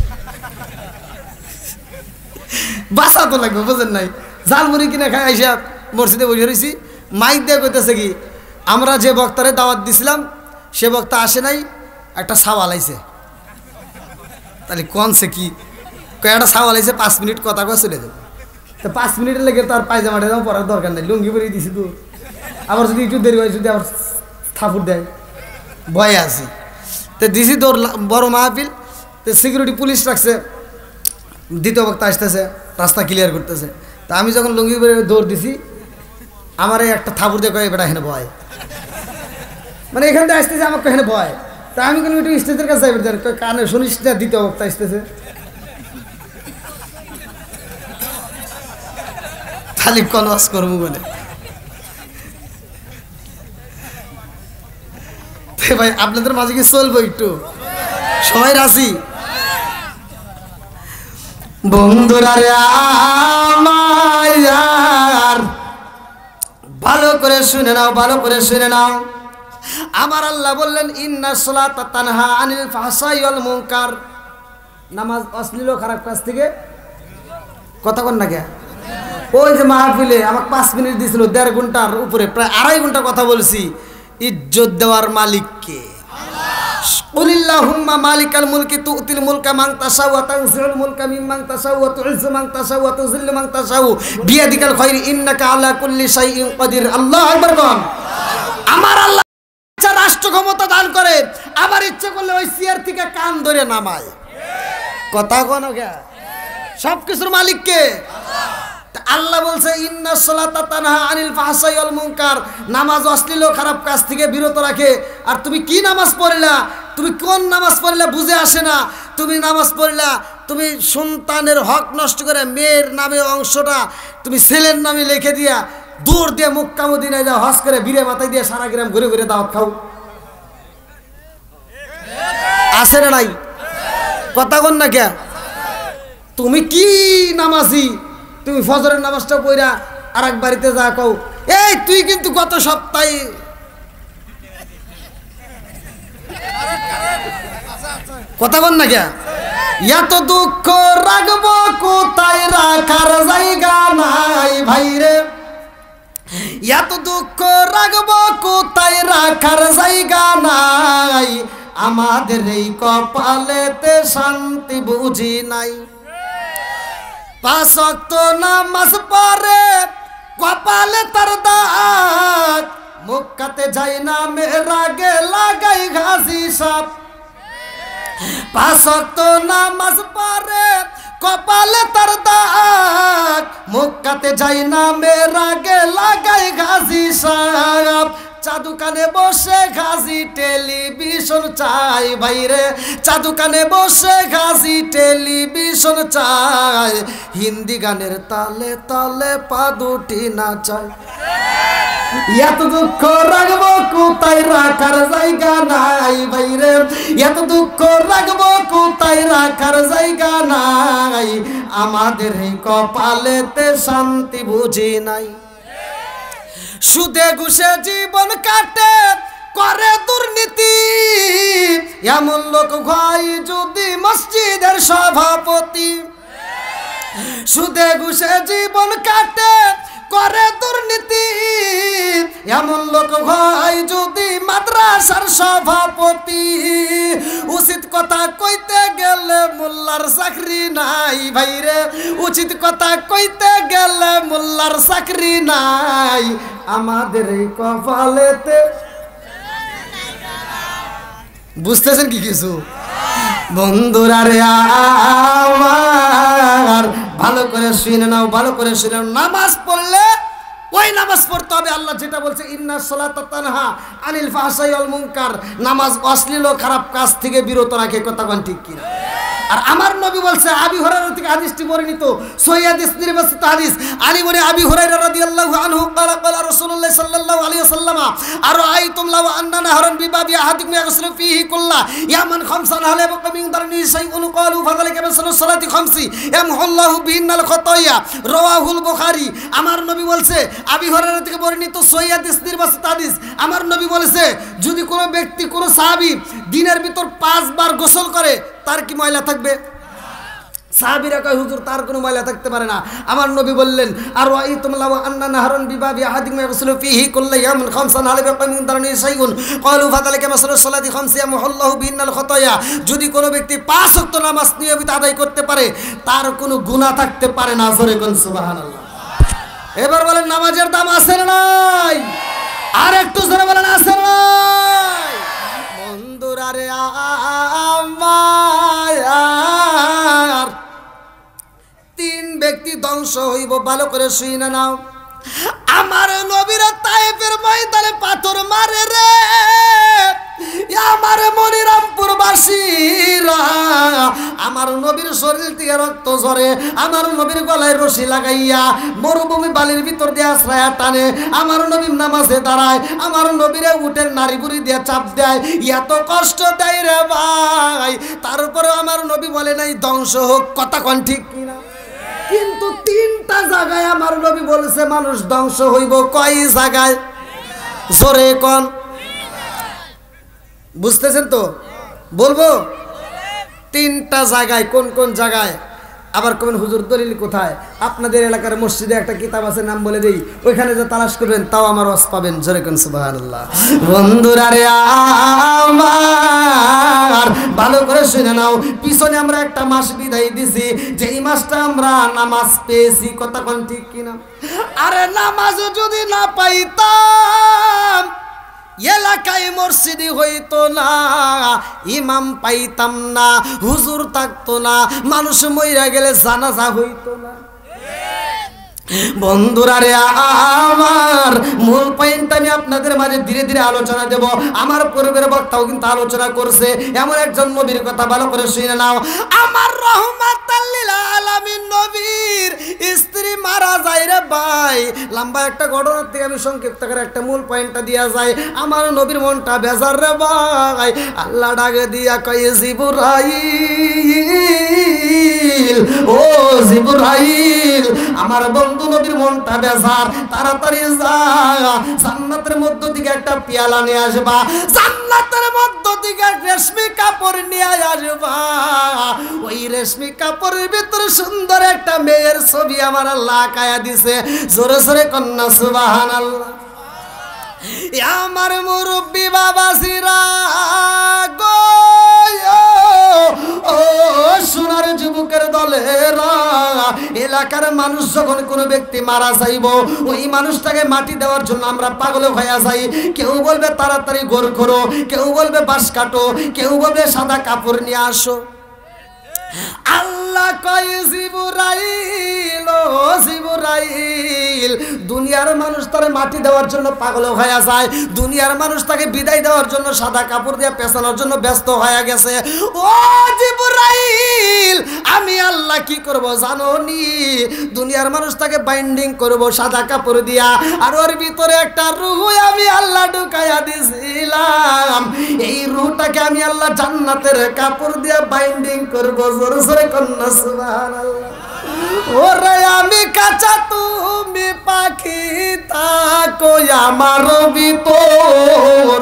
বাঁচা তো লাগবে, বোঝেন নাই। ঝালমুড়ি কিনে খাই আইসা মসজিদে বসে রয়েছি, মাইক দিয়ে কইতেছে কি, আমরা যে বক্তারে দাওয়াত দিছিলাম সে বক্তা আসে নাই, একটা সাওয়াল আইছে। তাহলে কনছে কি, একটা সাওয়াল আইছে, 5 মিনিট কথা কয়ে চলে যাবে। তো 5 মিনিটের লেগে তার পায়জামাটা যাও পড়ার দরকার নেই, লুঙ্গি পরে দিছি তো, আবার যদি একটু দেরি হয় যদি আবার থাপুর দেয়, ভয়ে আছি। তো দিছি তোর বড় মাহফিল, তো সিকিউরিটি পুলিশ রাখছে, দ্বিতীয় বক্তা আসতেছে, রাস্তা ক্লিয়ার করতেছে। তা আমি যখন লুঙ্গি পরে দৌড় দিছি, আমার একটা থাপুর দিয়ে কয়ে বেটা এখানে ভয়, মানে এখান থেকে আসতেছে আমাকে এখানে ভয়। তা আমি কোনো একটু স্টেজের কাছে যাই, কানে শুনিস না দ্বিতীয় বক্তা আসতেছে, খালি কনওয়াজ করবো বলে। ভাই আপনাদের মাঝে কি চলবো একটু সময় রাশি? বন্ধুরা রে আমার, ভালো করে শুনে নাও, ভালো করে শুনে নাও। আমার আল্লাহ বললেন ইন্নাস সালাতা তানহা আনিল ফাহশাই ওয়াল মুনকার, নামাজ অশ্লীল ও খারাপ কাজ থেকে কথা কন না কে। ওই যে মাহফিলে আমাকে 5 মিনিট দিয়েছিল, 1.5 ঘন্টার উপরে, প্রায় 2.5 ঘন্টা কথা বলছি। ইজ্জত দেওয়ার মালিককে, কুলিল্লাহুম্মা মালিকাল মুলকি তুতিল মুলকা মান তাশাউ ওয়া তানজিউল মুলকা মিম্মান তাশাউ ওয়া তুইজ্জু মান তাশাউ ওয়া তুযিল্লু মান তাশাউ বিয়াদিকাল খায়র ইন্নাকা আলা কুল্লি শাইইন কাদির। আল্লাহু আকবার বল। আমার আল্লাহ ইচ্ছা রাষ্ট্র ক্ষমতা দান করে, আবার ইচ্ছা করলে ওই চেয়ার থেকে কান ধরে নামায়। কথা কোন কে? সবকিছুর মালিক কে? আল্লাহ বলছে ইন্নাস সালাতা তানহা আনিল ফাহশাই ওয়াল মুনকার, নামাজ অশ্লীল ও খারাপ কাজ থেকে বিরত রাখে। আর তুমি কি নামাজ পড়লা? তুমি কোন নামাজ পড়লে বুঝে আসে না, তুমি নামাজ পড়লা, তুমি সন্তানের হক নষ্ট করে মেয়ের নামে অংশটা তুমি ছেলের নামে লিখে দিয়া দূর দিয়ে মক্কা মদিনায় যাও, হজ করে ভিড়ে মাথায় দিয়ে সারা গ্রাম ঘুরে ঘুরে দাওয়াত খাও। আছে না নাই? কথা কন না কে? তুমি কি নামাজি, তুমি ফজরের নামাজটা পড়া আর এক বাড়িতে যা কও, এই তুই কিন্তু গত সপ্তাহে কথা বল না কে? এত দুঃখ রাখবো কোথায়, রাখার জায়গা নাই ভাইরে, এত দুঃখ রাখবো কোথায়, রাখার জায়গা নাই, আমাদের এই কপালেতে শান্তি বুঝি নাই। 5 ওয়াক্ত নামাজ পড়ে কপালে তার দাগ, মক্কাতে যাই না মেরাগে লাগাই ঘাসি সাপ। 5 ওয়াক্ত নামাজ পড়ে কপালে তার দাগ, মক্কাতে যাই না মেরাগে লাগাই ঘাসি সাপ। চা দোকানে বসে ঘাসি টেলিভিশন চাই ভাইরে, চা দোকানে বসে ঘাসি টেলিভিশন চাই, হিন্দি গানের তালে তালে পা দুটি নাচাই। এত দুঃখ রাখবো কোথায়, রাখার জায়গা নাই ভাইরে, এত দুঃখ রাখবো কোথায়, রাখার জায়গা নাই, আমাদের এই কপালেতে শান্তি বুঝি নাই। সুদে ঘুষে জীবন কাটে করে দুর্নীতি, এমন লোক হয় যদি মসজিদের সভাপতি। সুদে ঘুষে জীবন কাটে করে দুর্নীতি, এমন লোক হয় যদি মাদ্রাসার সভাপতি। উচিত কথা কইতে গেলে মোল্লার চাকরি নাই ভাইরে, উচিত কথা কইতে গেলে মোল্লার চাকরি নাই, আমাদের এই কপালেতে। বুঝতেছেন কি কিছু বন্ধুরা রে আমার, ভালো করে শুনে নাও, ভালো করে শুনে নাও। নামাজ পড়লে ওই নামাজ পড়তে হবে আল্লাহ যেটা বলছে, ইন্নাস সালাতা তানহা আনিল ফাহশাই ওয়াল মুনকার, নামাজ অশ্লীল ও খারাপ কাজ থেকে বিরত রাখে। কথা কোন ঠিক কিনা? আর আমার নবী বলছে, আবি হুরায়রা থেকে হাদিসটি বর্ণিত, সহিহ হাদিস, নির্বাচিত হাদিস। আলী বলে আবি হুরায়রা রাদিয়াল্লাহু আনহু ক্বালা ক্বালা রাসূলুল্লাহ সাল্লাল্লাহু আলাইহি ওয়াসাল্লাম, আরাআইতুম লাউ আন্না নাহরান বিবাবি আহাদিকুম ইয়াগসিলু ফীহি কুল্লা ইয়ামান খামসান হাল ইয়াবকা মিন দারনি শাইউন ক্বালু ফাযালিকা মিসলু সালাতি খামসি ইয়ামহুল্লাহু বিহিন্নাল খাতায়া, রাওয়াহুল বুখারী। আমার নবী বলছে, আবি হুরায়রা থেকে বর্ণিত, সহিহ হাদিস, নির্বাচিত হাদিস। আমার নবী বলেছে, যদি কোনো ব্যক্তি, কোনো সাহাবী দিনের ভিতর 5 বার গোসল করে, তার কি ময়লা থাকবে? সাহাবীরা কয়, হুজুর তার কোনো ময়লা থাকতে পারে না। আমার নবী বললেন, আর ওয়াইতুম লাউ আন্না নাহরান বিবাবি আহাদিকুম ইয়াগসিলু ফীহি কুল্লা ইয়ামিন খামসান হাল ইয়াবকা মিন দারনি শাইউন ক্বালু ফাযালিকা মাসালু সালাতি খামসি ইয়ামহুল্লাহু বিহিন্নাল খাতায়া। যদি কোনো ব্যক্তি 5 ওয়াক্ত নামাজ নিয়মিত আদায় করতে পারে, তার কোনো গুনাহ থাকতে পারে না। জোরে কোন সুবহানাল্লাহ। এবার বলেন, নামাজের দাম আছে না নাই? আর একটু জোরে বলেন, আছে না নাই? বন্ধুরা রে আমার, 3 ব্যক্তি ধ্বংস হইব, ভালো করে শুনে নাও। আমার নবীরা তায়েফের ময়দানে পাথর মারে রে, আমার মনিরামপুর বাসীরা, আমার নবীর শরীর থেকে রক্ত ঝরে, আমার নবীর গলায় রশি লাগাইয়া মরুভূমি বালির ভিতর দিয়ে আশ্রয় টানে, আমার নবী নামাজে দাঁড়ায়, আমার নবীরে উটের নাড়ি বুড়ি দিয়ে চাপ দেয়, এত কষ্ট দেয় রে ভাই, তারপরে আমার নবী বলে নাই ধ্বংস হোক। কথা কোন ঠিক কিনা? কিন্তু 3টা জায়গায় আমার নবী বলেছে মানুষ ধ্বংস হইব। কয় জায়গায়? জোরে কোন? বুঝতেছেন তো? বলবো 3টা জায়গায়। কোন কোন জায়গায়? আবার কবেন হুজুর দলিল কোথায়? আপনাদের এলাকার মসজিদে একটা কিতাব আছে, নাম বলে দেই, ওইখানে যে তালাশ করবেন তাও আমার ওয়াজ পাবেন। জোরে কোন সুবহানাল্লাহ। বন্ধুরা রে আমার, ভালো করে শুনে নাও। পিছনে আমরা একটা মাস বিদায় দিছি, যেই মাসটা আমরা নামাজ পেয়েছি। কথা কোন ঠিক কিনা? আরে নামাজ যদি না পাইতাম, এলাকায় মসজিদই হইতো না, ইমাম পাইতাম না, হুজুর থাকতো না, মানুষ মইরা গেলে জানাজা হইতো না। বন্ধুরা রে আমার, মূল পয়েন্ট আমি আপনাদের মাঝে ধীরে ধীরে আলোচনা দেব। আমার পূর্বের বক্তাও কিন্তু আলোচনা করছে এমন একজন নবীর কথা, ভালো করে শুনে নাও। আমার রহমাতাল লিল আলামিন নবীর স্ত্রী মারা যায় রে ভাই। লম্বা একটা ঘটনার থেকে আমি সংক্ষিপ্ত করে একটা মূল পয়েন্টটা দিয়া যায়। আমার নবীর মনটা বেজার রে ভাই। আল্লাহ ডাকে দিয়া কয় জিবরাইল, ও জিবরাইল, আমার বন্ধু নবীর মনটা বেজার, তাড়াতাড়ি যা জান্নাতের মধ্য থেকে একটা পেয়ালা নিয়ে আসবা, জান্নাতের মধ্য থেকে রেশমি কাপড় নিয়ে আসবা। ওই রেশমি কাপড়ের ভিতরে সুন্দর একটা মেয়ের ছবি আমার আল্লাহ আঁকায়া দিছে। জোরে জোরে কন্যা সুবহানাল্লাহ। আমার মুরব্বী বাবাজিরা গো, ও সোনার যুবকের দলেরা, এলাকার মানুষ যখন কোনো ব্যক্তি মারা যাইব, ওই মানুষটাকে মাটি দেওয়ার জন্য আমরা পাগল হয়ে যাই। কেউ বলবে তাড়াতাড়ি গোর করো, কেউ বলবে বাঁশ কাটো, কেউ বলবে সাদা কাপড় নিয়ে আসো। আল্লাহ কয় জিবরাইল, ও জিবরাইল, দুনিয়ার মানুষ তারে মাটি দেওয়ার জন্য পাগল হয়ে যায়, দুনিয়ার মানুষ তাকে বিদায় দেওয়ার জন্য সাদা কাপড় দিয়ে পেছানোর জন্য ব্যস্ত হয়ে গেছে। ও জিবরাইল, আমি আল্লাহ কি করব জানো নি? দুনিয়ার মানুষ তাকে বাইন্ডিং করব সাদা কাপড় দিয়া, আর ওর ভিতরে একটা রূহ আমি আল্লাহ ঢুকাইয়া দিছিলাম। এই রূহটাকে আমি আল্লাহ জান্নাতের কাপড় দিয়ে বাইন্ডিং করব। জোরে জোরে কন্যা সুবহানাল্লাহ। ওরে আমি কাঁচা তুমি পাখি, তাকো আমার ভিতর।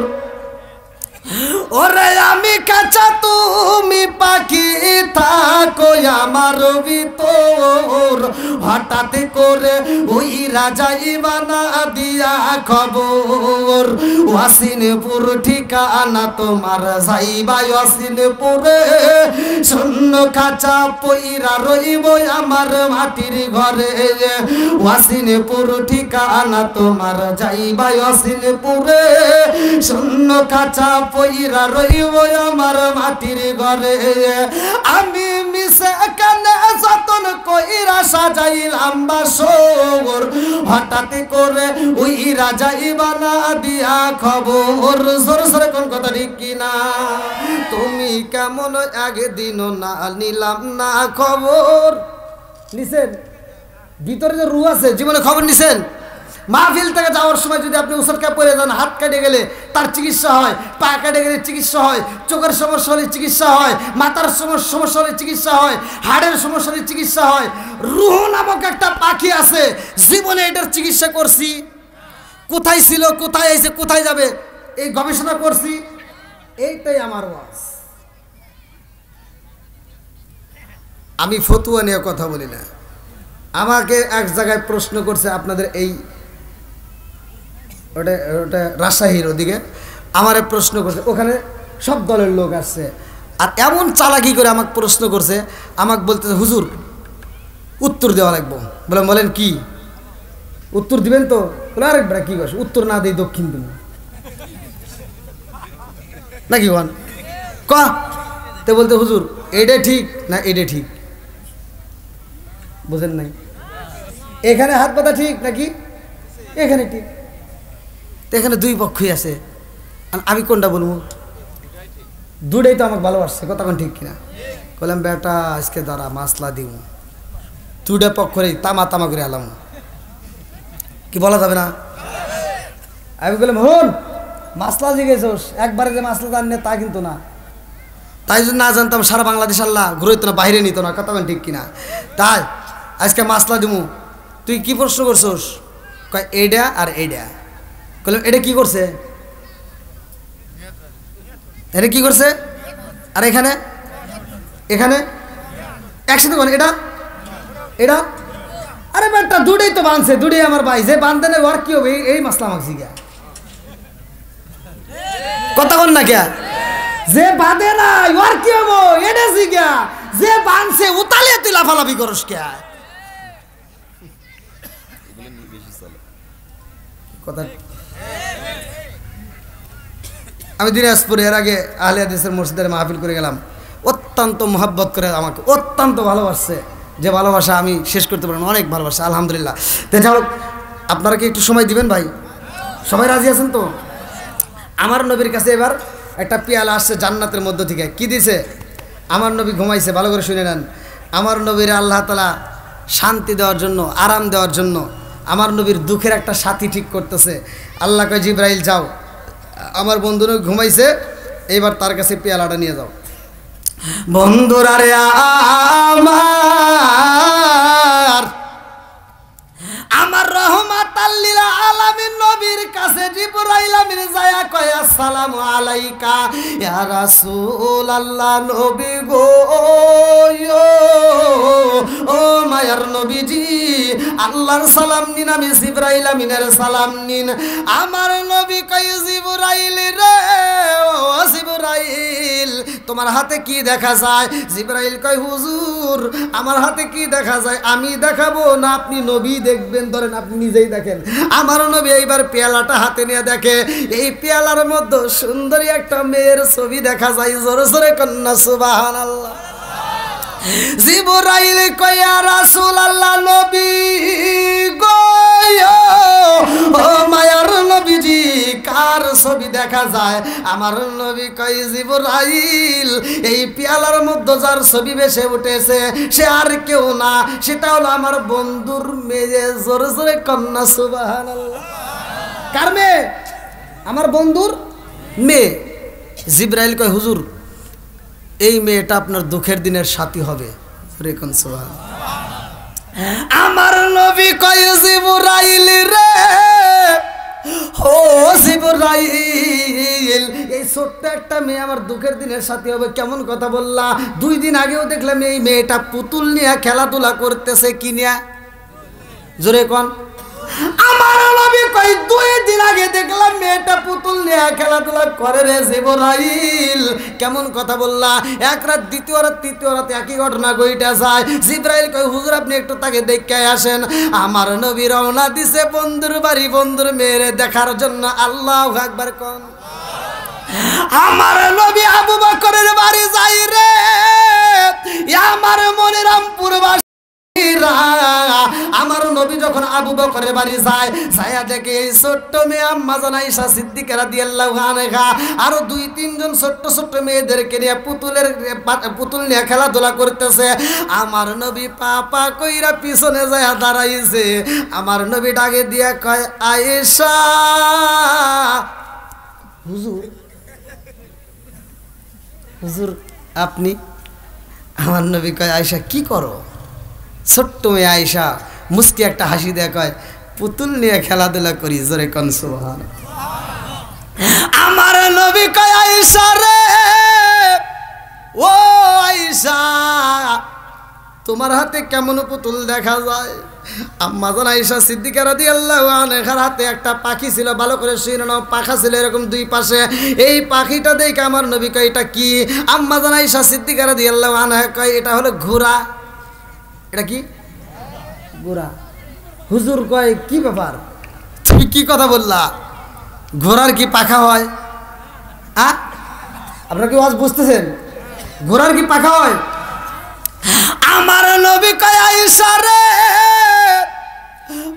ওরে আমি কাঁচা তুমি পাখি, থাকো আমার ভিতর। হঠাৎ করে ওই রাজা ইবানা দিয়া খবর, ওয়াসিনপুর ঠিকানা তোমার, যাইবা ওয়াসিনপুরে। শূন্য কাঁচা পইরা রইব আমার মাটির ঘরে। ওয়াসিনপুর ঠিকানা তোমার, যাইবা ওয়াসিনপুরে। শূন্য কাঁচা পইরা রইব আমার মাটির ঘরে। আমি মিশে কানে যতন কইরা সাজাইলাম বাসর, হঠাৎ করে ওই রাজা ইবানা দিয়া খবর। জোর সরে কোন কথা ঠিক কিনা? তুমি কেমন একদিনও না নিলাম না খবর। নিছেন ভিতরে যে রু আছে, জীবনে খবর নিছেন? মাহফিল থেকে যাওয়ার সময় যদি আপনি উসরকা পড়ে যান, হাত কেটে গেলে তার চিকিৎসা হয়, পা কেটে গেলে চিকিৎসা হয়, চোখের সমস্যা হলে চিকিৎসা হয়, মাথার সমস্যা হলে চিকিৎসা হয়, হাড়ের সমস্যা হলে চিকিৎসা হয়। রুহ নামক একটা পাখি আছে, জীবনে এটার চিকিৎসা করছি। কোথায় ছিল, কোথায় এসে, কোথায় যাবে, এই গবেষণা করছি। এইটাই আমার ওয়াজ। আমি ফতুয়া নিয়ে কথা বলি না। আমাকে এক জায়গায় প্রশ্ন করছে, আপনাদের এই ওটা ওটা রাজশাহীর ওদিকে আমারে প্রশ্ন করছে, ওখানে সব দলের লোক আসছে, আর এমন চালাকি করে আমাকে প্রশ্ন করছে। আমাকে বলতেছে হুজুর উত্তর দেওয়া লাগবো। বলেন কি উত্তর দিবেন? তো বলে আরেক বেড়া কী করছে, উত্তর না দিই দক্ষিণ দিব নাকি বল কে বলতে হুজুর এটাই ঠিক না এটাই ঠিক, বুঝেন নাই? এখানে হাত পাতা ঠিক নাকি এখানে ঠিক? তো এখানে দুই পক্ষই আছে, আমি কোনটা বলবো? দুটাই তো আমাকে ভালোবাসছে, কতক্ষণ ঠিক কিনা? বললাম বেটা আজকে দাঁড়া মাসলা দিব, দুটা পক্ষরেই তামা তামা করে আলাম, কি বলা যাবে না? আমি বললাম হন মাসলা জিজ্ঞেস, একবারে যে মাসলা জানি না তা কিন্তু না। তাই যদি না জানতাম সারা বাংলাদেশ আল্লাহ ঘুরইতো না, বাইরে নিত না, কতক্ষণ ঠিক কিনা? তাই আজকে মাসলা দিমু। তুই কি প্রশ্ন করছোস? কয় এইডা আর এইডা। বললাম এটা কি করছে, এটা কি করছে? আর এখানে এখানে একসাথে বল এটা এটা, আরে বেটা দুটাই তো বাঁধছে, দুটাই আমার ভাই, যে বাঁধতে না ওর কি হবে? এই মাসলা মাখছি গা, কথা বল না কে? যে বাঁধে নাই ওর কি হবো? এটা জিগা, যে বাঁধছে উতালে তুই লাফালাফি করস কে? কথা আমি দিনাজপুরে এর আগে আহলে হাদিসের মসজিদের মাহফিল করে গেলাম, অত্যন্ত মোহাব্বত করে আমাকে অত্যন্ত ভালোবাসছে। যে ভালোবাসা আমি শেষ করতে পারবো না, অনেক ভালোবাসা আলহামদুলিল্লাহ। তো যাই হোক, আপনারা কি একটু সময় দিবেন ভাই? সবাই রাজি আছেন তো? আমার নবীর কাছে এবার একটা পেয়ালা আসছে জান্নাতের মধ্য থেকে। কি দিছে? আমার নবী ঘুমাইছে, ভালো করে শুনে নেন। আমার নবীর আল্লাহ তাআলা শান্তি দেওয়ার জন্য, আরাম দেওয়ার জন্য আমার নবীর দুঃখের একটা সাথী ঠিক করতেছে। আল্লাহ কয় জিবরাইল যাও, আমার বন্ধু ঘুমাইছে, এইবার তার কাছে পেয়ালাটা নিয়ে যাও। বন্ধুরা রে আমার রহমাতাল লিল আলামিন নবীর কাছে জিবরাইল আমিন যায়া কয় আসসালামু আলাইকা ইয়া রাসূলুল্লাহ। নবী গো, ও মায়ার নবীজি, আল্লাহর সালাম নিন, আমি জিবরাইল আমিনের সালাম নিন। আমার নবী কয় জিবরাইল রে, ও জিবরাইল তোমার হাতে কি দেখা যায়? জিবরাইল কয় হুজুর আমার হাতে কি দেখা যায় আমি দেখাবো না, আপনি নবী দেখবেন, ধরেন আপনি নিজেই দেখেন। আমার নবী এইবার পেয়ালাটা হাতে নিয়ে দেখে, এই পেয়ালার মধ্যে সুন্দরী একটা মেয়ের ছবি দেখা যায়। জোরে জোরে কন্যা সুবহানাল্লাহ। জিবরাইল কয় ইয়া রাসূলুল্লাহ, নবী গো, ও মায়ার নবীজি কার ছবি দেখা যায়? আমার নবী কয় জিবরাইল এই পেয়ালার মধ্যে যার ছবি ভেসে উঠেছে সে আর কেউ না, সেটা হলো আমার বন্ধুর মেয়ে। জোরে জোরে কন্যা সুবহানাল্লাহ। কার মেয়ে? আমার বন্ধুর মেয়ে। জিবরাইল কয় হুজুর এই মেয়েটা আপনার দুঃখের দিনের সাথী হবে। জোরে কোন সুবহানাল্লাহ। আমার নবী কয় জিবরাইল রে, ও জিবরাইল এই ছোট্ট একটা মেয়ে আমার দুঃখের দিনের সাথী হবে, কেমন কথা বললা? 2 দিন আগেও দেখলাম এই মেয়েটা পুতুল নিয়ে খেলাধুলা করতেছে। কি নিয়ে? জোরে কোন। আমার নবী কই 2 দিন আগে দেখলাম মেয়েটা পুতুল নিয়ে খেলাধুলা করে রে জিবরাইল, কেমন কথা বললা? এক রাত, দ্বিতীয় রাত, তৃতীয় রাত একই ঘটনা ঘটে যায়। জিবরাইল কই হুজুর আপনি একটু তাকে দেখে আসেন। আমার নবী রওনা দিছে বন্ধুর বাড়ি, বন্ধুর মেয়েরে দেখার জন্য। আল্লাহু আকবার কোন। আমার নবী আবু বকরের বাড়ি যাই রে, আমার মনে রামপুর বাসী। আমার নবী যখন আবু বকরের বাড়ি যায়, ছায়া দেখে এই ছোট্ট মেয়ে আম্মা জান আয়েশা সিদ্দিকা রাদিয়াল্লাহু আনহা আরো 2-3 জন ছোট্ট ছোট্ট মেয়েদেরকে নিয়ে পুতুল নিয়ে খেলাধুলা করতেছে। আমার নবী পাপা কইরা পিছনে যায় দাঁড়াইছে। আমার নবী ডাকে দিয়া কয় আয়েশা। হুজুর, হুজুর আপনি? আমার নবী কয় আয়েশা কি করো? ছোট্ট মেয়ে আয়েশা মুস্কি একটা হাসি দেয়া কয় পুতুল নিয়ে খেলাধুলা করি। জোরে কোন সুবহানাল্লাহ। আমার নবী কয় আয়েশা রে, ও আয়েশা তোমার হাতে কেমন পুতুল দেখা যায়? আম্মা জান আয়েশা সিদ্দিকা রাদিয়াল্লাহু আনহার হাতে একটা পাখি ছিল, ভালো করে শুনে নাও, পাখা ছিল এরকম 2 পাশে। এই পাখিটা দেখে আমার নবী কয় এটা কি? আম্মা জান আয়েশা সিদ্দিকা রাদিয়াল্লাহু আনহা কয় এটা হলো ঘোড়া। এটা কি? ঘোড়া। হুজুর কয় কি ব্যাপার, তুমি কি কথা বললা? ঘোড়ার কি পাখা হয়? আপনারা কি আজ বুঝতেছেন? ঘোড়ার কি পাখা হয়? আমার নবী কয় আয়েশা রে,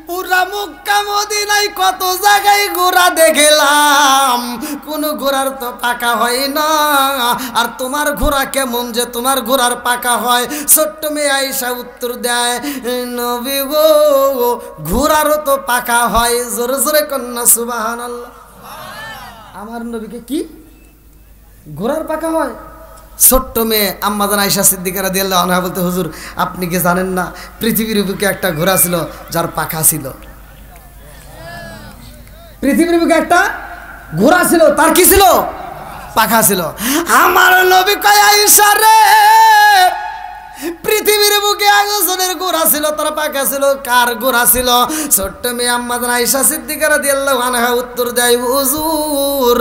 পুরা মক্কা মদিনায় কত জায়গায় ঘোড়া দেখলাম, কোন ঘোড়ার তো পাকা হয় না। আর তোমার ঘোড়া কেমন যে তোমার ঘোড়ার পাকা হয়? ছোট্ট মেয়ে আয়েশা উত্তর দেয় নবী গো ঘোড়ারও তো পাকা হয়। জোরে জোরে কন্যা সুবহানাল্লাহ। আমার নবীকে কি ঘোড়ার পাকা হয়? ছোট্ট মেয়ে আম্মা জান আয়েশা সিদ্দিকা রাদিয়াল্লাহু আনহা বলতে হুজুর আপনি কি জানেন না পৃথিবীর বুকে একটা ঘোড়া ছিল যার পাখা ছিল? পৃথিবীর বুকে একটা ঘোড়া ছিল, তার কি ছিল? পাখা ছিল। আমার নবী কয় আয়েশা রে, পৃথিবীর বুকে একজনের ঘোড়া ছিল, তার পাখা ছিল। কার ঘোড়া ছিল? ছোট্ট মেয়ে আম্মা জান আয়েশা সিদ্দিকা রাদিয়াল্লাহু আনহা উত্তর দেয় হুজুর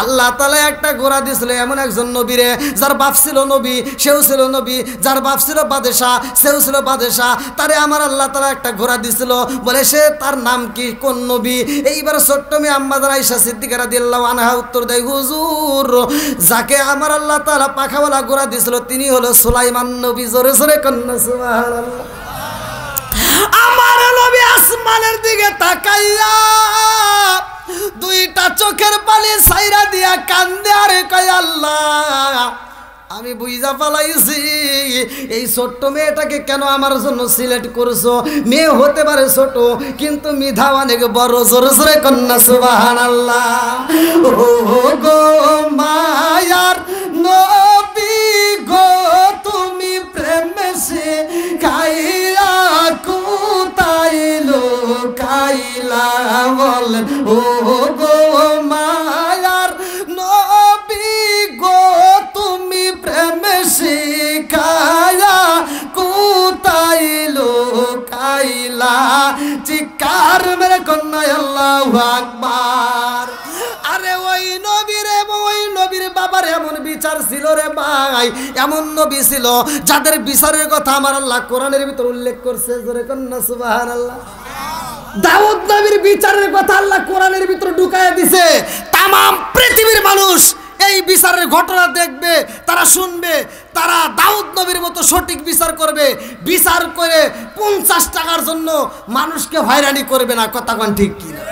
আল্লাহ তাআলা একটা ঘোড়া দিয়েছিল এমন একজন নবীরে, যার বাপ ছিল নবী, সেও ছিল নবী, যার বাপ ছিল বাদশা, সেও ছিল বাদশা, তারে আমার আল্লাহ তাআলা একটা ঘোড়া দিয়েছিল। বলে সে তার নাম কি, কোন নবী? এইবার ছোট্ট মেয়ে আম্মা জান আয়েশা সিদ্দিকা রাদিয়াল্লাহু আনহা উত্তর দেয় হুজুর যাকে আমার আল্লাহ তাআলা পাখাওয়ালা ঘোড়া দিয়েছিল তিনি হলো সুলাইমান নবী। জোরে জোরে কন্যা সুবহানাল্লাহ। আমার নবী আসমানের দিকে তাকাইয়া দুইটা চোখের পানি ছাইরা দিয়া কান্দে আর কয় আল্লাহ আমি বুঝা পালাইছি এই ছোট্ট মেয়েটাকে কেন আমার জন্য সিলেক্ট করছো। মেয়ে হতে পারে ছোট কিন্তু মিধা অনেক বড়। জোরে জোরে কন্যা সুবহানাল্লাহ। ও গো মায়ার নবী গো তুমি প্রেমে সে খাইয়া কোথায় লুকাইলা বলেন। ও গো মায়ার নবী গো তুমি প্রেমে শিখায়া কোথায় লুকাইলা। চিৎকার মেরে কন্যা আল্লাহু আকবার। আরে ওই নবীর এবং ওই নবীর বাবার এমন বিচার ছিল রে ভাই, এমন নবী ছিল যাদের বিচারের কথা আমার আল্লাহ কোরআনের ভিতর উল্লেখ করছে। জোরে কন্যা সুবহানাল্লাহ। দাউদ নবীর বিচারের কথা আল্লাহ কোরআনের ভিতর ঢুকায়া দিছে। তাম পৃথিবীর মানুষ এই বিচারের ঘটনা দেখবে, তারা শুনবে, তারা দাউদ নবীর মতো সঠিক বিচার করবে। বিচার করে 50 টাকার জন্য মানুষকে হয়রানি করবে না। কথা কোন ঠিক কি না?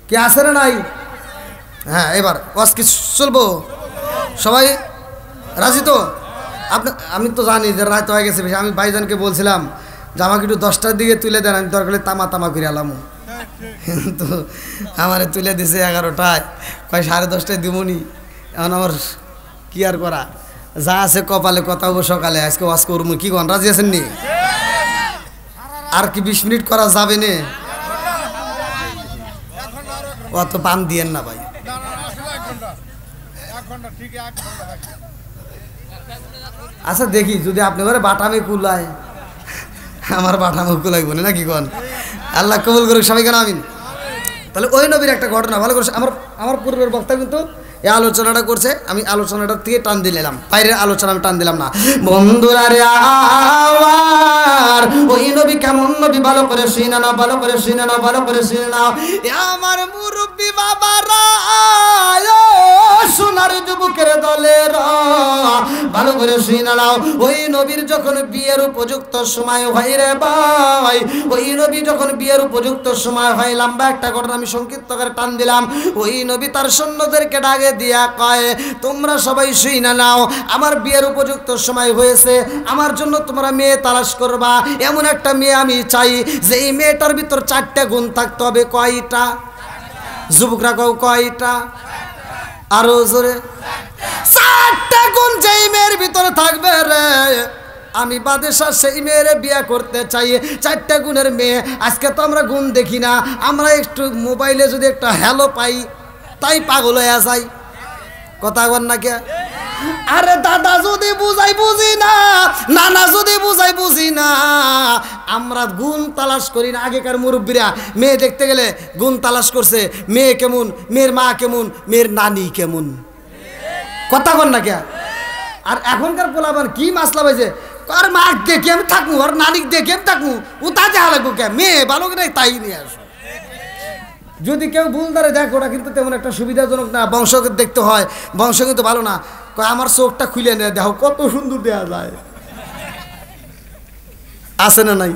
কি আছে না নাই? হ্যাঁ, এবার ওয়াজ কি চলবো? সবাই রাজি তো? আমি তো জানি যে রাত হয়ে গেছে বেশি। আমি ভাইজানকে বলছিলাম যে আমাকে একটু 10টার দিকে তুলে দেন, আমি দরকার হলে তামা তামা করে আলামো। কিন্তু আমারে তুলে দিছে 11টায়, কয় 10:30টায় দিবনি। এখন আমার কি আর করা, যা আছে কপালে, কথা হবো সকালে। আজকে ওয়াজ করবো, কি কন রাজি আছেন নি? আর কি 20 মিনিট করা যাবে না? অত পান দিয়েন না ভাই। আচ্ছা দেখি যদি আপনি ঘরে বাটামে কুলায়, আমার বাটামে কুলাই বলে না, কি কন? আল্লাহ কবুল করুক সবাই, কেন আমিন। তাহলে ওই নবীর একটা ঘটনা ভালো করে আমার পূর্বের বক্তা কিন্তু এই আলোচনাটা করছে, আমি আলোচনাটা থেকে টান দিলাম, বাইরের আলোচনা আমি টান দিলাম না। বন্ধুরা রে আমার ওই নবী কেমন নবী ভালো করে শুনে নাও, ভালো করে শুনে নাও, ভালো করে শুনে নাও। আমার মুরব্বী বাবারা, সোনার যুবকের দলের ভালো করে শুনে নাও। ওই নবীর যখন বিয়ের উপযুক্ত সময় হয় রে ভাই, ওই নবী যখন বিয়ের উপযুক্ত সময় হয়, লম্বা একটা ঘটনা আমি সংক্ষিপ্ত করে টান দিলাম। ওই নবী তার সৈন্যদেরকে ডাকে দিয়া কয় তোমরা সবাই শুনে নাও, আমার বিয়ের উপযুক্ত সময় হয়েছে, আমার জন্য তোমরা মেয়ে তালাশ করবা। এমন একটা মেয়ে আমি চাই যে এই মেয়েটার ভিতর 4টা গুণ থাকতে হবে। কয়টা? যুবকরা কও কয়টা? আরো জোরে। 4টা গুণ যেই মেয়ের ভিতরে থাকবে রে, আমি বাদশাহ সেই মেয়ের বিয়ে করতে চাই। 4টা গুণের মেয়ে। আজকে তো আমরা গুণ দেখি না, আমরা একটু মোবাইলে যদি একটা হ্যালো পাই তাই পাগল হয়ে যাই। কথা বল না কে? আরে দাদা যদি বুঝাই বুঝি না, নানা যদি বুঝাই বুঝি না, আমরা গুণ তালাশ করি না। আগেকার মুরব্বীরা মেয়ে দেখতে গেলে গুণ তালাশ করছে, মেয়ে কেমন, মেয়ের মা কেমন, মেয়ের নানি কেমন। কথা বল না কে? আর এখনকার পোলাপান কি মাসলা হয়েছে, আর মা দেখে আমি থাকবো, আর নানিক দেখে আমি থাকবো, ও তা দেখা লাগবো কে? মেয়ে ভালো করে তাই নিয়ে আসো। যদি কেউ ভুল ধরে দেখ, ওটা কিন্তু তেমন একটা সুবিধাজনক না। বংশ দেখতে হয়, বংশ কিন্তু ভালো না। কয় আমার চোখটা খুলে নেয়, দেখো কত সুন্দর দেওয়া যায়। আছে না নাই?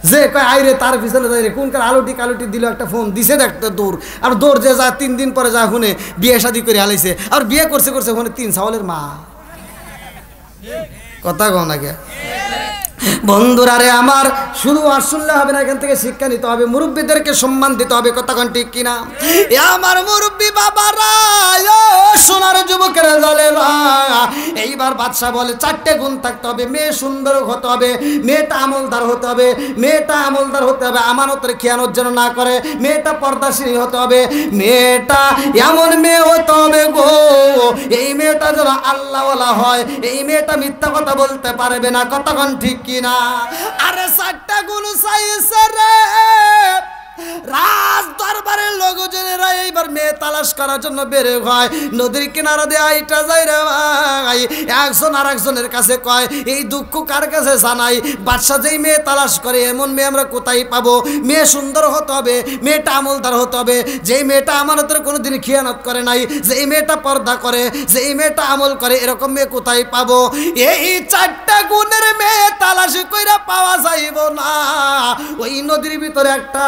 যে কয় আইরে তার পিছনে যাই রে, কোনকার আলোটি কালোটি দিল, একটা ফোন দিছে দেখতে দৌড়। আর দৌড় যে যায় 3 দিন পরে যায় শুনে বিয়ে শাদি করে হালাইছে, আর বিয়ে করছে করছে ওখানে 3 ছাওয়ালের মা। কথা কও না কে? বন্ধুরা রে আমার, শুধু আর শুনলে হবে না, এখান থেকে শিক্ষা নিতে হবে, মুরব্বীদেরকে সম্মান দিতে হবে। কথা কোন ঠিক কিনা? আমার মুরব্বী বাবারা, সোনার যুবকের দলে, এইবার বাদশা বলে 4টে গুণ থাকতে হবে। মেয়ে সুন্দর হতে হবে, মেয়েটা আমলদার হতে হবে, মেয়েটা আমলদার হতে হবে, আমানতের খেয়ানত যেন না করে, মেয়েটা পর্দাশীল হতে হবে, মেয়েটা এমন মেয়ে হতে হবে গো, এই মেয়েটা যেন আল্লাহওয়ালা হয়, এই মেয়েটা মিথ্যা কথা বলতে পারবে না। কথা কোন ঠিক কিনা? আরে 4টা গুণ চাইছে রে, রাজ দরবারের লোকজনেরা এইবার মেয়ে তালাশ করার জন্য বেরে হয়। নদীর কিনারা দিয়ে আইটা যায় রে ভাই। একজন আর একজনের কাছে কয় এই দুঃখ কার কাছে জানাই, বাদশা যেই মেয়ে তালাশ করে এমন মেয়ে আমরা কোথায় পাবো? মেয়ে সুন্দর হতে হবে, মেয়েটা আমলদার হতে হবে, যেই মেয়েটা আমানতের কোনোদিন খিয়ানত করে নাই, যেই মেয়েটা পর্দা করে, যেই মেয়েটা আমল করে, এরকম মেয়ে কোথায় পাবো? এই চারটা গুণের মেয়ে তালাশ কইরা পাওয়া যাইব না। ওই নদীর ভিতরে একটা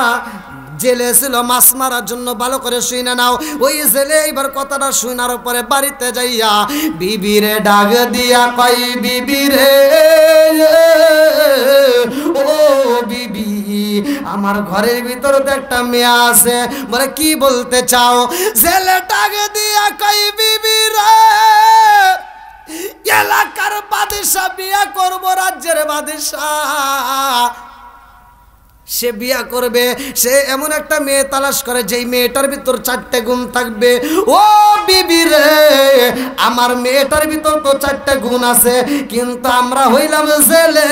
জেলে ছিল মাছ মারার জন্য, ভালো করে শুনে নাও। ওই জেলে এইবার কথাটা শুনার পরে বাড়িতে যাইয়া বিবিরে ডাক দিয়া কই, বিবিরে ও বিবি, আমার ঘরের ভিতরে তো একটা মেয়ে আছে। বলে কি বলতে চাও? জেলে ডাক দিয়া কই, বিবিরে এলাকার বাদশা বিয়া করবো, রাজ্যের বাদশা সে বিয়া করবে। সে এমন একটা মেয়ে তালাশ করে যেই মেয়েটার ভিতর চারটে গুণ থাকবে। ও বিবি রে, আমার মেয়েটার ভিতর তো চারটে গুণ আছে, কিন্তু আমরা হইলাম জেলে।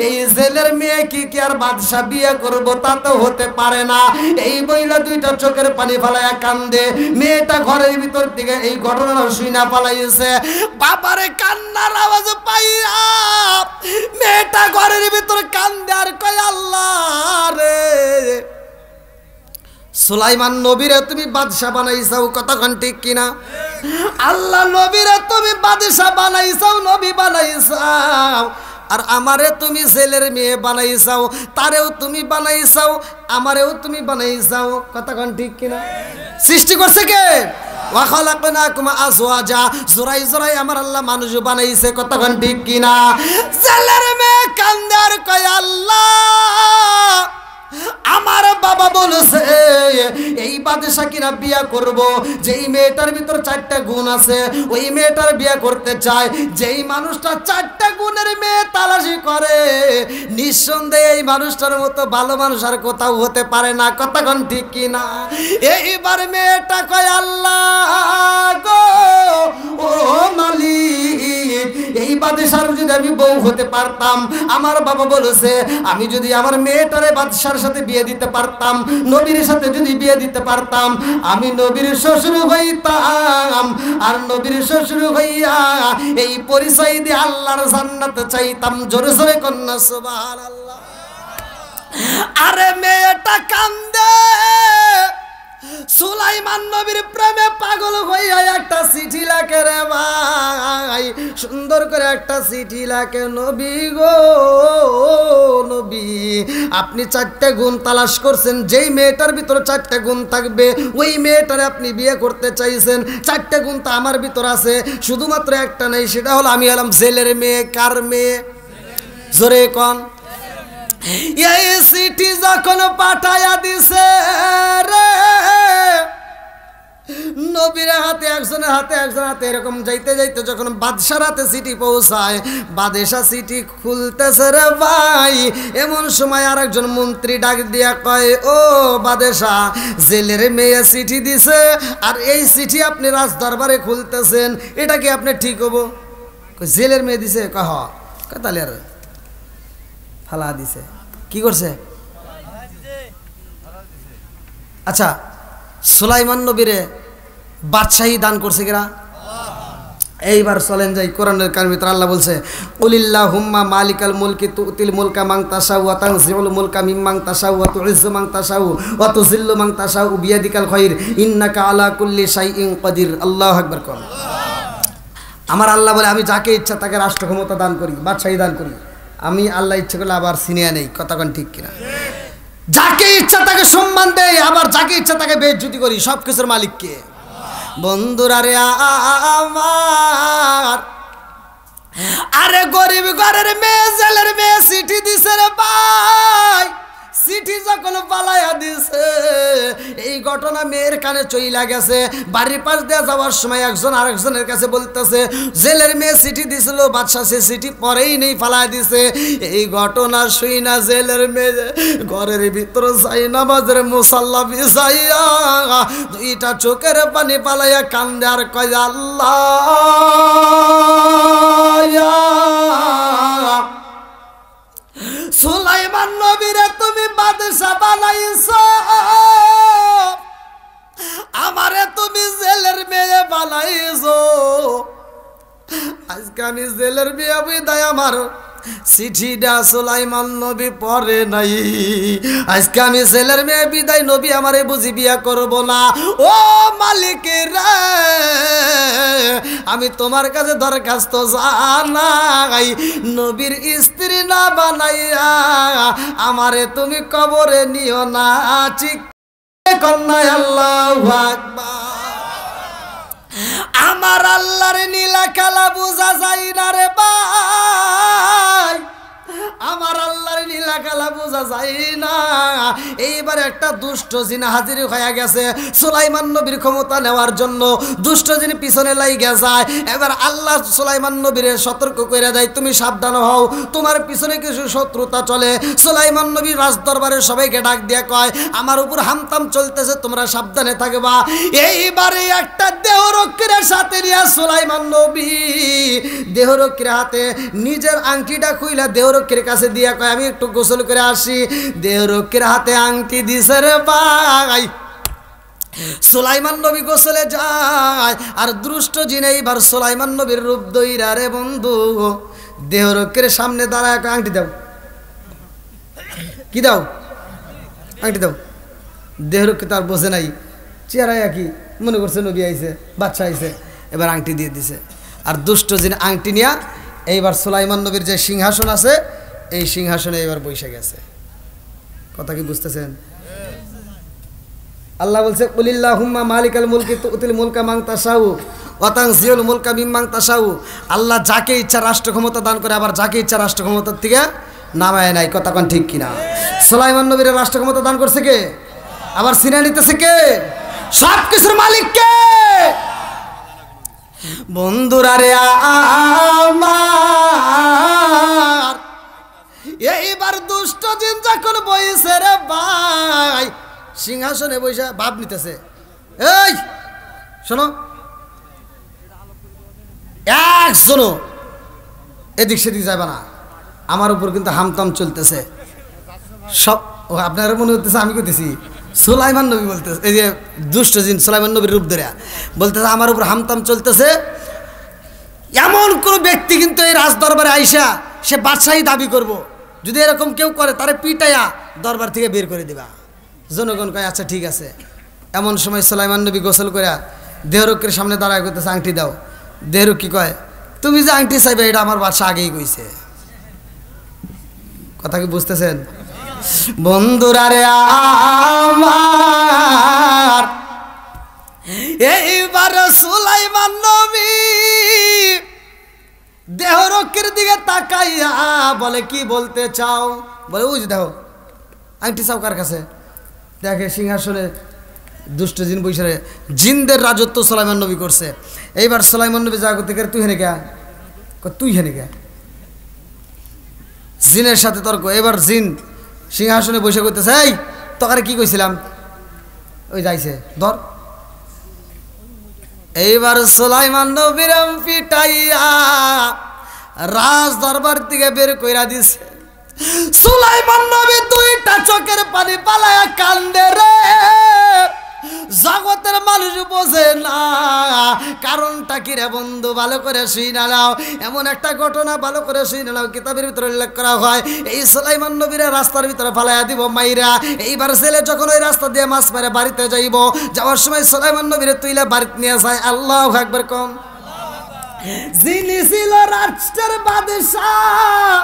এই জেলের মেয়ে কি আর বাদশা বিয়ে করব? তা তো হতে পারে না। এই বইলা দুইটা চোখের পানি ফালাইয়া কান্দে। মেয়েটা ঘরের ভিতর থেকে এই ঘটনা শুইনা পালাইছে। বাবারে কান্নার আওয়াজ পাইয়া মেয়েটা ঘরের ভিতর কান্দে আর কয়, আল্লাহ রে, সুলাইমান নবীরে তুমি বাদশা বানাইছাও, কতক্ষণ ঠিক কিনা? আল্লাহ নবীরে তুমি বাদশা বানাইছাও, নবী বানাইছাও, আর আমারে তুমি ছেলের মেয়ে বানাইছাও, তারেও তুমি বানাইছাও, আমারেও তুমি বানাইছাও, কতক্ষণ ঠিক কিনা? সৃষ্টি করছে কে? ওয়া খালাকনাকুম আজওয়াজা, জোরাই জোরাই আমার আল্লাহ মানুষ বানাইছে, কতক্ষণ ঠিক কিনা? ছেলের মেয়ে কান্দে আর কয়, আল্লাহ আমার বাবা বলেছে এই বাদশা কিনা বিয়া করব, যেই মেয়েটার ভিতর চারটা গুণ আছে ওই মেয়েটার বিয়া করতে চায়। যেই মানুষটা চারটা গুণের মেয়ে তালাশি করে, নিঃসন্দেহে এই মানুষটার মতো ভালো মানুষ আর কোথাও হতে পারে না, কতক্ষণ ঠিক কিনা? এইবার মেয়েটা কয়, আল্লাহ গো ও মালিক, এই বাদশার যদি আমি বউ হতে পারতাম, আমার বাবা বলেছে আমি যদি আমার মেয়েটারে বাদশার সাথে বিয়ে দিতে পারতাম, নবীর সাথে যদি বিয়ে দিতে পারতাম, আমি নবীর শ্বশুর হইতাম, আর নবীর শ্বশুর হইয়া এই পরিচয় দিয়ে আল্লাহর জান্নাত চাইতাম। জোরে জোরে কন্যা সুবহানাল্লাহ। আরে মেয়েটা কান্দে। সুলাইমান নবীর প্রেমে পাগল হইয়া একটা চিঠি লেখে রে ভাই, সুন্দর করে একটা চিঠি লেখে, নবী গো নবী, আপনি চারটে গুণ তালাশ করছেন, যেই মেয়েটার ভিতরে চারটে গুণ থাকবে ওই মেয়েটারে আপনি বিয়ে করতে চাইছেন। চারটে গুণ তো আমার ভিতর আছে, শুধুমাত্র একটা নেই, সেটা হলো আমি হলাম জেলের মেয়ে। কার মেয়ে? জোরে কন। এই চিঠি যখন পাঠাইয়া দিছে রে নবীর হাতে, একজনের হাতে একজনের হাতে, এরকম যাইতে যাইতে যখন বাদশার হাতে চিঠি পৌঁছায়, বাদশা চিঠি খুলতেছে রে ভাই, এমন সময় আর একজন মন্ত্রী ডাক দিয়া কয়, ও বাদশা, জেলের মেয়ে চিঠি দিছে, আর এই চিঠি আপনি রাজ দরবারে খুলতেছেন, এটা কি আপনি ঠিক হবো? জেলের মেয়ে দিছে? কহ তাহলে আর ফালা দিছে। কি করছে? আচ্ছা, সুলাইমান নবীরে বাদশাহী দান করছে কিনা? এইবার চলেন যাই কোরআনের কার ভিতরে আল্লাহ বলছে, কুলিল্লাহুম্মা মালিকাল মুলকি তুতিল মুলকা মান তাশাউ ওয়া তানজিউল মুলকা মিম্মান তাশাউ ওয়া তুইজ্জু মান তাশাউ ওয়া তুযিল্লু মান তাশাউ বিয়াদিকাল খায়র ইন্নাকা আলা কুল্লি শাইইন কাদির। আল্লাহু আকবার। কোন আমার আল্লাহ বলে, আমি যাকে ইচ্ছা তাকে রাষ্ট্র ক্ষমতা দান করি, বাদশাহী দান করি। আমি আল্লাহ ইচ্ছা করলে আবার সিনিয়া নেই, কতক্ষণ ঠিক কিনা? যাকে ইচ্ছা তাকে সম্মান দেয়, আবার যাকে ইচ্ছা তাকে বেইজ্জতি করি। সব কিছুর মালিক কে? বন্ধুরা রে আমার, আরে গরিব ঘরের মেয়ে, জেলের মেয়ে চিঠি দিছে রে ভাই। চিঠি যখন পালাইয়া দিছে, এই ঘটনা মেয়ের কানে চইলা গেছে। বাড়ির পাশ দিয়ে যাওয়ার সময় একজন আরেকজনের কাছে বলতেছে, জেলের মেয়ে চিঠি দিছিল, বাদশা সে চিঠি পরেই নেই, ফালাই দিছে। এই ঘটনা শুই না জেলের মেয়ে ঘরের ভিতর যাই নামাজের মুসাল্লা বিছাইয়া দুইটা চোখের পানি পালাইয়া কান্দে আর কয়, আল্লাহ সুলাইমান নবীরে তুমি বাদশা বানাইছো, আমারে তুমি জেলের মেয়ে বানাইছো। আজকে আমি জেলের মেয়ে বিদায় আমার চিঠিটা সুলাইমান নবী পড়ে নাই। আজকে আমি জেলের মেয়ে বিদায় নবী আমারে বুঝি বিয়া করব না। ও মালিক রে, আমি তোমার কাছে দরখাস্ত জানাই, নবীর স্ত্রী না বানাইয়া আমারে তুমি কবরে নিও না। ঠিক কন্যা আল্লাহু আকবার। আমার আল্লাহর নীলা কালা বুঝা যায় না রে ভাই, আমার আল্লাহর নীলা কালা বোঝা যায় না। এইবার একটা দুষ্ট জিন হাজির হয়ে গেছে সুলাইমান নবীর ক্ষমতা নেওয়ার জন্য। দুষ্ট জিন পিছনে লাইগা যায়। এবার আল্লাহ সুলাইমান নবীরে সতর্ক করে দেয়, তুমি সাবধান হও, তোমার পিছনে কিছু শত্রুতা চলে। সুলাইমান নবী রাজ দরবারে সবাইকে ডাক দিয়ে কয়, আমার উপর হামতাম চলতেছে, তোমরা সাবধানে থাকবা। এইবারে একটা দেহরক্ষীর সাথে নিয়ে সুলাইমান নবী দেহরক্ষীর হাতে নিজের আংটিটা খুইলা দেহরক্ষীর কাছে দিয়া কয়, আমি একটু গোসল করে আসি। দেহরক্ষীর হাতে আংটি দিছে রে ভাই। সুলাইমান নবী গোসলে যায়, আর দুষ্ট জিন এইবার সুলাইমান নবীর রূপ দইরা রে বন্ধু দেহরক্ষীর সামনে দাঁড়ায়, আংটি দাও। কি দাও? আংটি দাও। দেহরক্ষী তার বোঝে নাই, চেহারায় কি মনে করছে নবী আইছে, বাচ্চা আইছে, এবার আংটি দিয়ে দিছে। আর দুষ্ট জিন আংটি নিয়া এইবার সুলাইমান নবীর যে সিংহাসন আছে এই সিংহাসনে এবার বসে গেছে। কথা কি বুঝতেছেন? আল্লাহ বলছে, কুলিল্লাহুম্মা মালিকাল মুলকি তুতিল মুলকা মান তাশাউ ওয়া তানজিউল মুলকা মিম্মান তাশাউ। আল্লাহ যাকে ইচ্ছা রাষ্ট্র ক্ষমতা দান করে, আবার যাকে ইচ্ছা রাষ্ট্র ক্ষমতার থেকে নামায় নাই। কথা কোন ঠিক কিনা? সুলাইমান নবীর রাষ্ট্র ক্ষমতা দান করছে কে? আবার সিনা নিতেছে কে? সব কিছুর মালিক কে? বন্ধুরা রে আমার, এইবার দুষ্ট জিন যখন বইছে রে ভাই সিংহাসনে বইসা ভাব নিতেছে, এই শোনো, এক শোনো, এদিক সেদিক যাবে না, আমার উপর কিন্তু হামতাম চলতেছে সব। আপনারা মনে হতেছে আমি কইতেছি, সুলাইমান নবী বলতেছে, এই যে দুষ্ট জিন সুলাইমান নবীর রূপ ধরে বলতেছে আমার উপর হামতাম চলতেছে। এমন কোন ব্যক্তি কিন্তু এই রাজ দরবারে আইসা সে বাদশাহী দাবি করব, যদি এরকম কেউ করে তারে পিটাইয়া দরবার থেকে বের করে দিবা। জনগণ কয় আচ্ছা ঠিক আছে। এমন সময় সুলাইমান নবী গোসল করে দেহরক্ষীর সামনে দাঁড়ায় করতেছে, আংটি দাও। দেহরক্ষী কয়, তুমি যে আংটি চাইবে এটা আমার বাদশা আগেই কইছে। কথা কি বুঝতেছেন বন্ধুরা রে আমার? এইবার সুলাইমান নবী দেহরক্ষীর দিকে তাকাইয়া বলে, কি বলতে চাও? বলে, ওই যে দেখো আংটি চাও কার কাছে? দেখে সিংহাসনে দুষ্ট জিন বৈশারে, জিনদের রাজত্ব সুলাইমান নবী করছে। এইবার সুলাইমান নবী যা করতে তুই হেনে কে? তুই হেনে কে? জিনের সাথে তর্ক। এবার জিন সিংহাসনে বসে করতেছে, এই তোকারে কি কইছিলাম? ওই যাইছে ধর। এইবার সুলাইমান নবীর পিটাইয়া রাজ দরবার থেকে বের কইরা দিছে। সুলাইমান নবী দুইটা চোখের পানি পালায়া কান্দে রে। জগতের মানুষ বোঝে না কারণটা কি রে বন্ধু, ভালো করে শুনে নাও। এমন একটা ঘটনা ভালো করে শুনে নাও, কিতাবের ভিতরে উল্লেখ করা হয়, এই সুলাইমান নবীর রাস্তার ভিতরে ফালাইয়া দিব মাইরা। এইবার ছেলে যখন ওই রাস্তা দিয়ে মাছ মারে বাড়িতে যাইব, যাওয়ার সময় সুলাইমান নবীর তুইলা বাড়িতে নিয়ে যায়। আল্লাহু আকবার কম। যিনি ছিল রাষ্ট্রের বাদশাহ,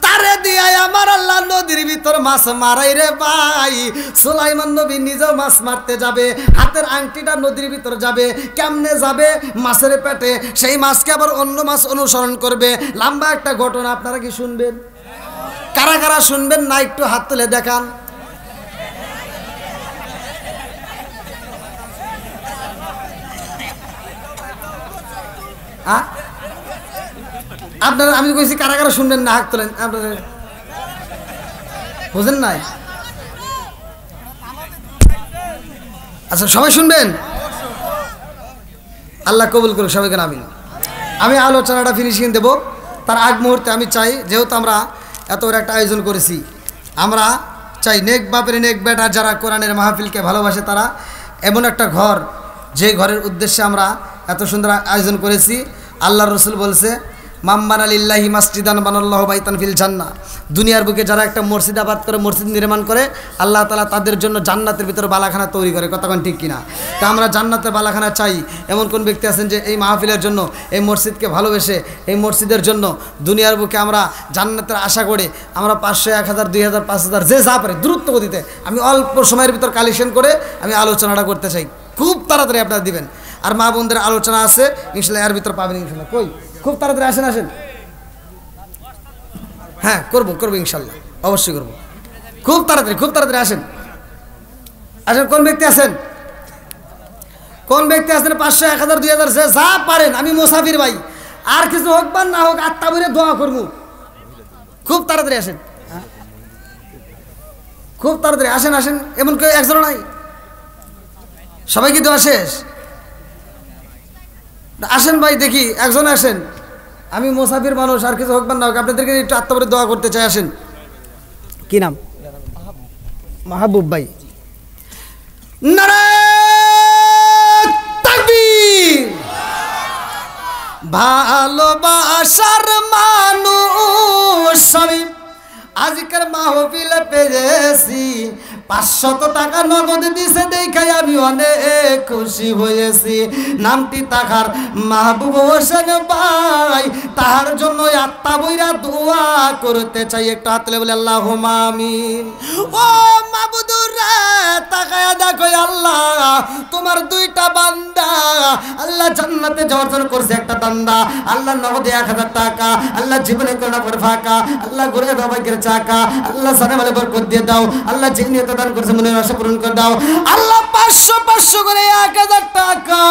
তারে দিয়া আমার আল্লাহ নদীর ভিতর মাছ মারাই রে ভাই। সুলাইমান নবী নিজেও মাছ মারতে যাবে, হাতের আংটিটা নদীর ভিতর যাবে। কেমনে যাবে? মাছের পেটে। সেই মাছকে আবার অন্য মাছ অনুসরণ করবে। লম্বা একটা ঘটনা, আপনারা কি শুনবেন? কারা কারা শুনবেন না একটু হাত তুলে দেখান। আপনারা, আমি কইছি কারা কারা শুনবেন না হাত তোলেন। আপনারা বুঝেন নাই? আচ্ছা সবাই শুনবেন, আল্লাহ কবুল করুক সবাইকে। আমিন। আমি আলোচনাটা ফিনিশিং দেব, তার আগ মুহূর্তে আমি চাই, যেহেতু আমরা এত বড় একটা আয়োজন করেছি। আমরা চাই নেক বাপের নেক বেটা যারা কোরআনের মাহফিলকে ভালোবাসে তারা এমন একটা ঘর, যে ঘরের উদ্দেশ্যে আমরা এত সুন্দর আয়োজন করেছি। আল্লাহর রসুল বলছে, মাম্বানা লিল্লাহি মাসজিদান বানাল্লাহু বাইতান ফিল জান্নাহ। দুনিয়ার বুকে যারা একটা মসজিদ আবাদ করে, মসজিদ নির্মাণ করে, আল্লাহ তাআলা তাদের জন্য জান্নাতের ভিতরে বালাখানা তৈরি করে। কতক্ষণ ঠিক কিনা? তা আমরা জান্নাতের বালাখানা চাই। এমন কোন ব্যক্তি আছেন যে এই মাহফিলের জন্য, এই মসজিদকে ভালোবেসে, এই মসজিদের জন্য দুনিয়ার বুকে আমরা জান্নাতের আশা করে আমরা 500, 1000, 2000, 5000 যে যা পারে দ্রুত গতিতে আমি অল্প সময়ের ভিতর কালেকশন করে আমি আলোচনাটা করতে চাই। খুব তাড়াতাড়ি আপনারা দিবেন। আর মা বোনদের আলোচনা আছে ইনশাল্লাহ, এর ভিতর পাবেন ইনশাল্লাহ। কই খুব তাড়াতাড়ি আসেন। হ্যাঁ, করবো ইনশাল্লাহ, অবশ্যই করবো। খুব তাড়াতাড়ি আসেন। কোন ব্যক্তি আছেন 500, 1000, 2000 যে যা পারেন। আমি মুসাফির ভাই, আর কিছু হোক বা না হোক আত্মা বলে দোয়া করবো। খুব তাড়াতাড়ি আসেন, খুব তাড়াতাড়ি আসেন। এমন কেউ একজন নাই, সবাই কি দোয়া শেষ? আসেন ভাই, দেখি একজন আসেন। আমি মুসাফির মানুষ, আর কিছু হোক বা না হোক আপনাদেরকে একটু আত্মা বলে দোয়া করতে চাই। আসেন। কি নাম? মাহবুব ভাই। নারায়ে তাকবীর। ভালোবাসার মানুষ আমি আজকের মাহফিলে পেয়েছি। 500 টাকা নগদ দিছে দেখাই আমি অনেক খুশি হয়েছি। নামটি তাহার মাহবুব হোসেন ভাই, তাহার জন্য আত্মা বইরা দোয়া করতে চাই। একটু হাত তুলে বলে আল্লাহুম্মা আমিন। ও মাবুদুর রে, তাকায়া দেখো আল্লাহ, তোমার 2টা বান্দা আল্লাহ জান্নাতে যাওয়ার জন্য করছে একটা বান্দা। আল্লাহ নগদে 1000 টাকা, আল্লাহ জীবনে করোনা করে ফাঁকা, আল্লাহ ঘুরে দাও ভাগ্যের চাকা, আল্লাহ সানে বলে বরকত দিয়ে দাও, আল্লাহ যে নিয়ত দান করছে মনের আশা পূরণ করে দাও। আল্লাহ 500 করে 1000 টাকা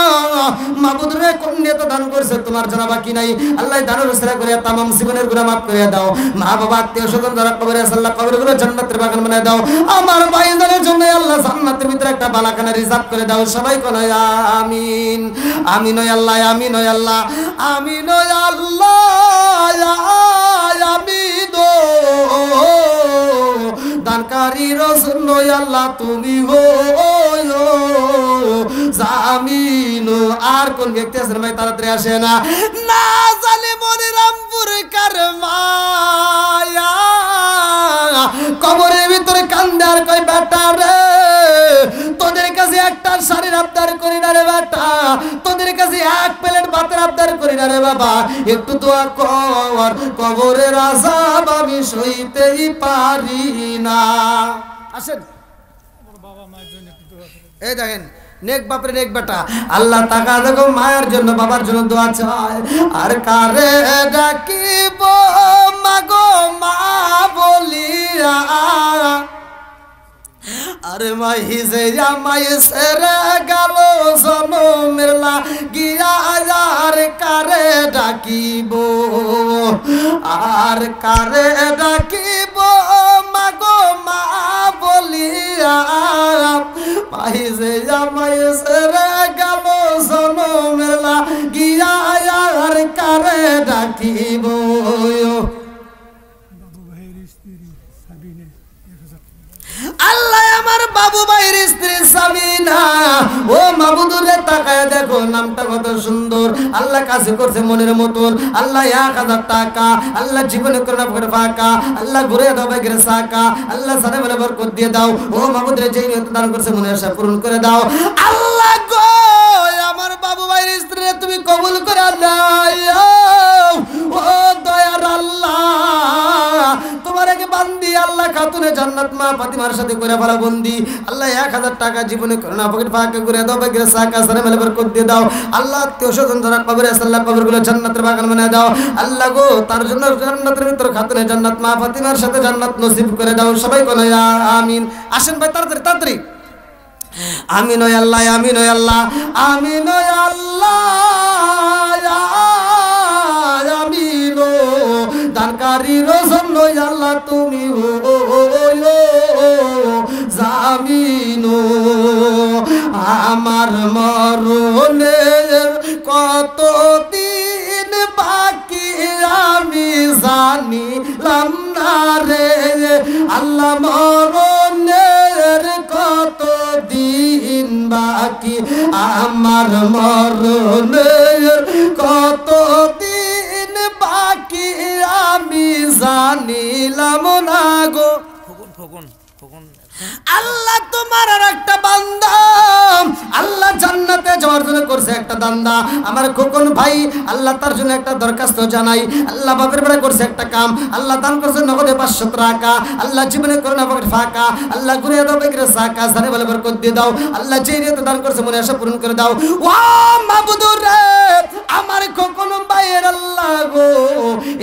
মাবুদ রে কোন নিয়ত দান করছে তোমার জানা বাকি নাই। আল্লাহ দানের উসরা করে তামাম জীবনের গুনাহ মাফ করে দাও। মা বাবা আত্মীয় স্বজন যারা কবরে আছে আল্লাহ কবরগুলো জান্নাতের বাগান বানায় দাও। আমার ভাইদের জন্য আল্লাহ জান্নাতের ভিতরে একটা বালাখানা রিজার্ভ করে দাও। সবাই বলে আমিন। আমিন ও আল্লাহ, আমিন ও আল্লাহ, আমিন ও আল্লাহ, আমিন ও দানকারী রাসূল আল্লাহ তুমি হো জামিন। আর কোন ব্যক্তি আছেন ভাই তাড়াতাড়ি আসে না? না জানি মনে রামপুর কারমায়া কবরের ভিতরে কান্দে আর কই বেটা রে, তোদের কাছে একটা শাড়ির আবদার করি না রে বেটা, তোদের কাছে 1 প্লেট ভাতের আবদার করি না রে বাবা, একটু দোয়া কর, কবরের আযাব আমি সইতেই পারি না। আসেন এই দেখেন নেক বাপরে নেক বেটা। আল্লাহ তাকা দেখো মায়ের জন্য বাবার জন্য দোয়া চায়। আর কারে ডাকিব মাগো মা বলিয়া, আরে মাহি যে আমায় সেরে গেল জনমের লাগিয়া, আর কারে ডাকিব, আর কারে ডাকিব মাগো মা বলিয়া, মাহি যে আমায় সেরে গেল জনমের লাগিয়া, আর কারে ডাকিব। আল্লাহ আমার বাবু ভাইয়ের স্ত্রী সাবিনা, ও মাবুদুরে তাকায় দেখো নামটা কত সুন্দর। আল্লাহ কাছে করছে মনের মতন। আল্লাহ 1000 টাকা, আল্লাহ জীবনে করোনা করে ফাঁকা, আল্লাহ ঘুরে দাও ভাগ্যের চাকা, আল্লাহ সানে বলে বরকত দিয়ে দাও। ও মাবুদুরে যেই নিয়ত দান করছে মনের আশা পূরণ করে দাও। আল্লাহ গো আমার বাবু ভাইয়ের স্ত্রী তুমি কবুল করে দাও। ও দয়ার আল্লাহ, তোমার আগে বান্দি আল্লাহ খাতুনে জান্নাত মা ফাতিমার সাথে করে ফেলা বন্দি। আল্লাহ 1000 টাকা জীবনে করোনা পকেট ফাঁকা করে দাও, ভাগ্যের চাকা সানে মেলে বরকত দিয়ে দাও। আল্লাহ আত্মীয় স্বজন যারা কবরে আছে আল্লাহ কবরগুলো জান্নাতের বাগান বানিয়ে দাও। আল্লাহ গো তার জন্য জান্নাতের ভিতর খাতুনে জান্নাত মা ফাতিমার সাথে জান্নাত নসিব করে দাও। সবাই বলে আমিন। আসেন ভাই তাড়াতাড়ি। আমিন ও আল্লাহ, আমিন ও আল্লাহ, আমিন ও আল্লাহ, আমিন ও দানকারী রসুল আল্লাহ তুমি হইলো জামিন। আমার মরণের কতদিন বাকি আমি জানিলাম না, আল্লাহ মরণের কত দিন বাকি আমার মরণের কত দিন বাকি আমি জানিলাম না গো আল্লাহ তোমার আর একটা বান্দা আল্লাহ জান্নাতে যাওয়ার জন্য করছে একটা দান্দা আমার খোকন ভাই আল্লাহ তার জন্য একটা দরখাস্ত জানাই আল্লাহ বাপের বেড়া করছে একটা কাম আল্লাহ দান করছে নগদে 500 টাকা আল্লাহ জীবনে করে না পকেট ফাঁকা আল্লাহ ঘুরিয়ে দাও বেগরে সাকা সারে বলে বরকত দিয়ে দাও আল্লাহ যে নিয়তে দান করছে মনে আশা পূরণ করে দাও ও মাবুদুর রে আমার খোকন ভাইয়ের আল্লাহ গো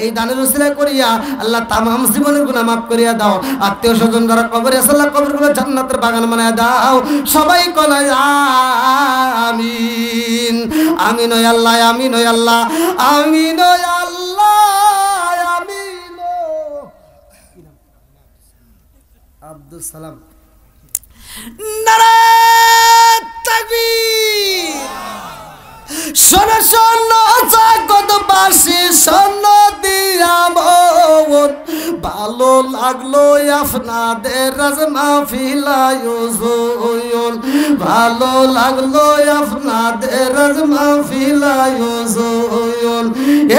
এই দানের উসিলা করিয়া আল্লাহ তামাম জীবনের গুনাহ maaf করিয়া দাও আত্মীয় স্বজন যারা কবরে আছে আল্লাহ কবরগুলো জান্নাতের বাগান বানায় দাও সবাই কয় আমিন আমিন ও আল্লাহ আমিন ও আল্লাহ আমিন ও আল্লাহ আমিন আব্দুল সালাম নারে তাকবীর শোনো শোনো জগৎবাসী শোনো দিয়া মন ভালো লাগলো আপনাদের রাজ মাহফিল আয়োজন ভালো লাগলো আপনাদের রাজ মাহফিল আয়োজন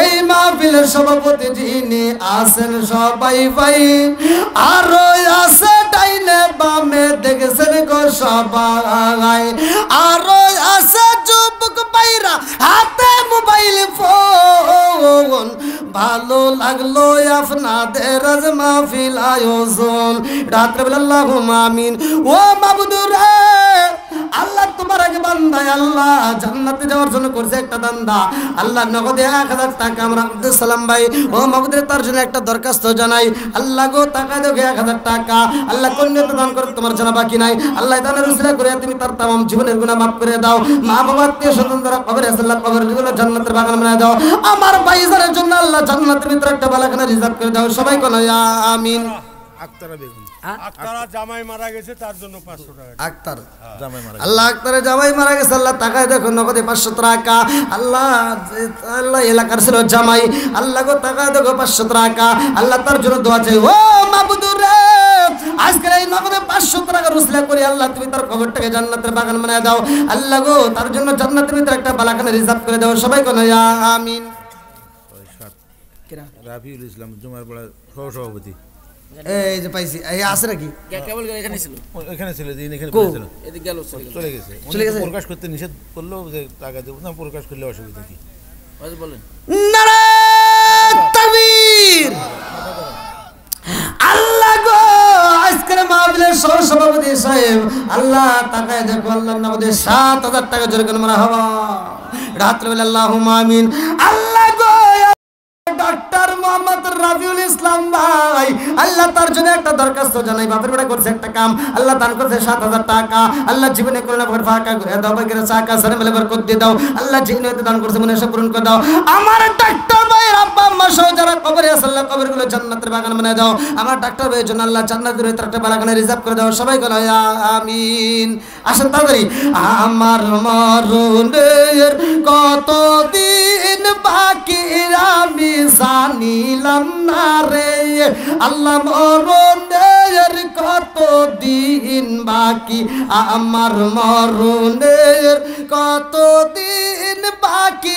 এই মাহফিলের সভাপতি যিনি আছেন সবাই ভাই আরো আছে ডাইনে বামে দেখছেন গো সবাই আরো আছে যুবক ভাইরা হাতে মোবাইল ফোন ভালো লাগলো আপনাদের রাজ মাহফিল আয়োজন রাত্রেবেলা আল্লাহুম্মা আমিন ও মাবুদুর আল্লাহ তোমার আগে বান্দা আল্লাহ জান্নাতে যাওয়ার জন্য করছে একটা দান্দা আল্লাহ নগদে 1000 টাকা আমরা আব্দুল সালাম ভাই ও মাবুদুর তার জন্য একটা দরখাস্ত জানাই আল্লাহ গো টাকা দাও 1000 টাকা আল্লাহ কন্যাতে দান করে তোমার জানা বাকি নাই আল্লাহ দানের উসিলা করে তুমি তার तमाम জীবনের গুনাহ maaf করে দাও মা বাবা আত্মীয় স্বজন যারা কবরে আছে আল্লাহ কবরগুলো জান্নাতের বাগান বানায় দাও আমার ভাইজানের জন্য আল্লাহ জান্নাতের ভিতরে একটা বালাখানা রিজার্ভ করে দাও সবাই কোন আমিন আক্তারা বেগম আক্তারা জামাই মারা গেছে তার জন্য 500 টাকা আক্তার জামাই মারা আল্লাহ আক্তারের জামাই মারা গেছে আল্লাহ টাকায় দেখো নগদে 500 টাকা আল্লাহ আল্লাহ এলাকার ছিল জামাই আল্লাহ গো টাকায় দেখো 500 টাকা আল্লাহ তার জন্য দোয়া চাই ও মাবুদুর রে আজকের এই নগদে 500 টাকা রুসলা করে আল্লাহ তুমি তার কবরটাকে জান্নাতের বাগান বানায় দাও আল্লাহ গো তার জন্য জান্নাতের ভিতরে একটা বালাখানা রিজার্ভ করে দাও সবাই কোন আমিন রাফিউল ইসলাম জুমার পড়া সভাপতি এই যে পাইছি এই আছে নাকি কেবল এখানে ছিল দিন এখানে ছিল এদিকে গেল চলে গেছে প্রকাশ করতে নিষেধ করলো যে টাকা দেব না প্রকাশ করলে অসুবিধা কি বলেন নারে তাকবীর আল্লাহ গো আজকের মাহফিলের সভাপতি সাহেব আল্লাহ টাকায় দেখো আল্লাহর নামে 7000 টাকা জোরে করে মারহাবা রাত্রিবেলা আল্লাহুম্মা আমিন আল্লাহ গো ডক্টর মোহাম্মদ রাফিউল ইসলাম ভাই আল্লাহ তার জন্য একটা দরখাস্ত জানাই বাপের বেটা করছে একটা কাম আল্লাহ দান করছে 7000 টাকা আল্লাহ জীবনে করোনা ভর ফাঁকা ঘুরে দাও বগেরে চাকা সারে মেলে বরকত দিয়ে দাও আল্লাহ জীবনে দান করছে মনে আশা পূরণ করে দাও আমার ডাক্তার ভাই আব্বা আম্মা সহ যারা কবরে আছে আল্লাহ কবরগুলো জান্নাতের বাগান বানায় দাও আমার ডাক্তার ভাইয়ের জন্য আল্লাহ জান্নাতের ভিতরে একটা বাগানে রিজার্ভ করে দাও সবাই বলো আমিন আসেন তাড়াতাড়ি আমার মরণের কতদিন বাকি আমি জানিলাম না রে আল্লাহ মরণের কত দিন বাকি আমার মরণের কত দিন বাকি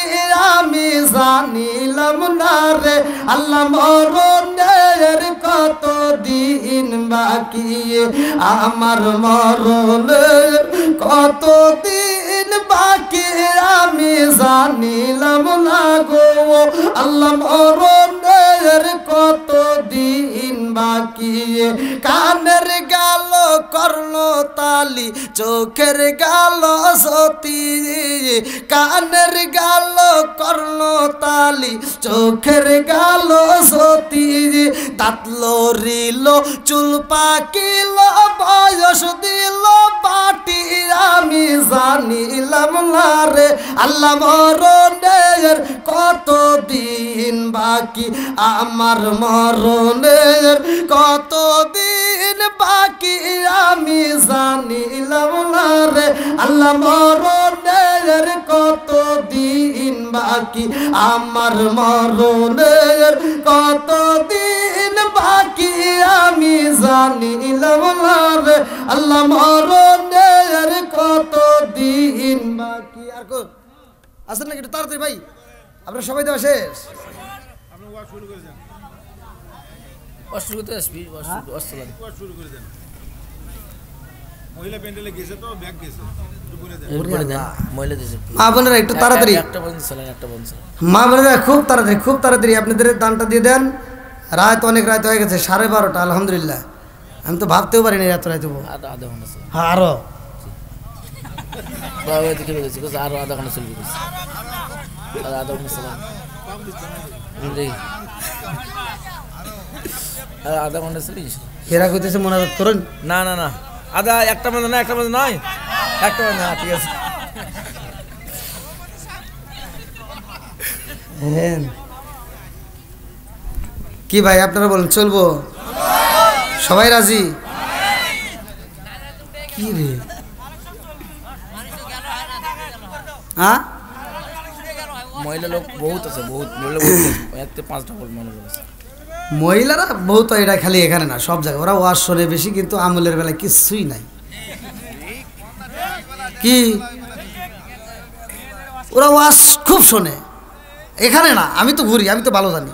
আমি জানিলাম না রে আল্লাহ মরণের কত দিন বাকি আমার মরণের কত দিন বাকি আমি জানিলাম না গো আল্লাহ মরণের কত দিন বাকি কানের গাল করলো তালি চোখের গাল সতী কানের গাল করলো তালি চোখের গাল সতী দাঁত লড়িল চুল পাকিল বয়স দিল বাটি আমি জানিলাম না রে আল্লাহ মরণের কত দিন বাকি আমার মরণের কত দিন বাকি আমি জানিলাম না রে আল্লাহ মরণের কত দিন বাকি আমার মরণের কত দিন বাকি আমি জানি আল্লাহ মরণের কত দিন বাকি। আর আসেন নাকি একটু তাড়াতাড়ি ভাই, আপনারা সবাই দেওয়া শেষ। মা বোনেরা একটু তাড়াতাড়ি, মা বোনেরা খুব তাড়াতাড়ি, খুব তাড়াতাড়ি আপনাদের দানটা দিয়ে দেন। রাত অনেক রাত হয়ে গেছে, 12:30, আলহামদুলিল্লাহ। আমি তো ভাবতেও পারিনি এত রাত হবো। হ্যাঁ আরো আরো আধা ঘন্টা চলবে, আধা ঘন্টা আধা ঘন্টা চলে এরা কইতেছে মোনাজাত করুন। না না না, আধা একটা মধ্যে না, একটা মধ্যে নয়, একটা মধ্যে না, ঠিক আছে। কি ভাই আপনারা বলেন চলবো? সবাই রাজি? কি রে হ্যাঁ, মহিলা লোক বহুত আছে, বহুত মহিলা, 5টা মানুষ আছে। মহিলারা বহুত, এটা খালি এখানে না, সব জায়গায় ওরা ওয়াজ শোনে বেশি, কিন্তু আমলের বেলায় কিছুই নাই। কি ওরা ওয়াজ খুব শোনে, এখানে না। আমি তো ঘুরি, আমি তো ভালো জানি।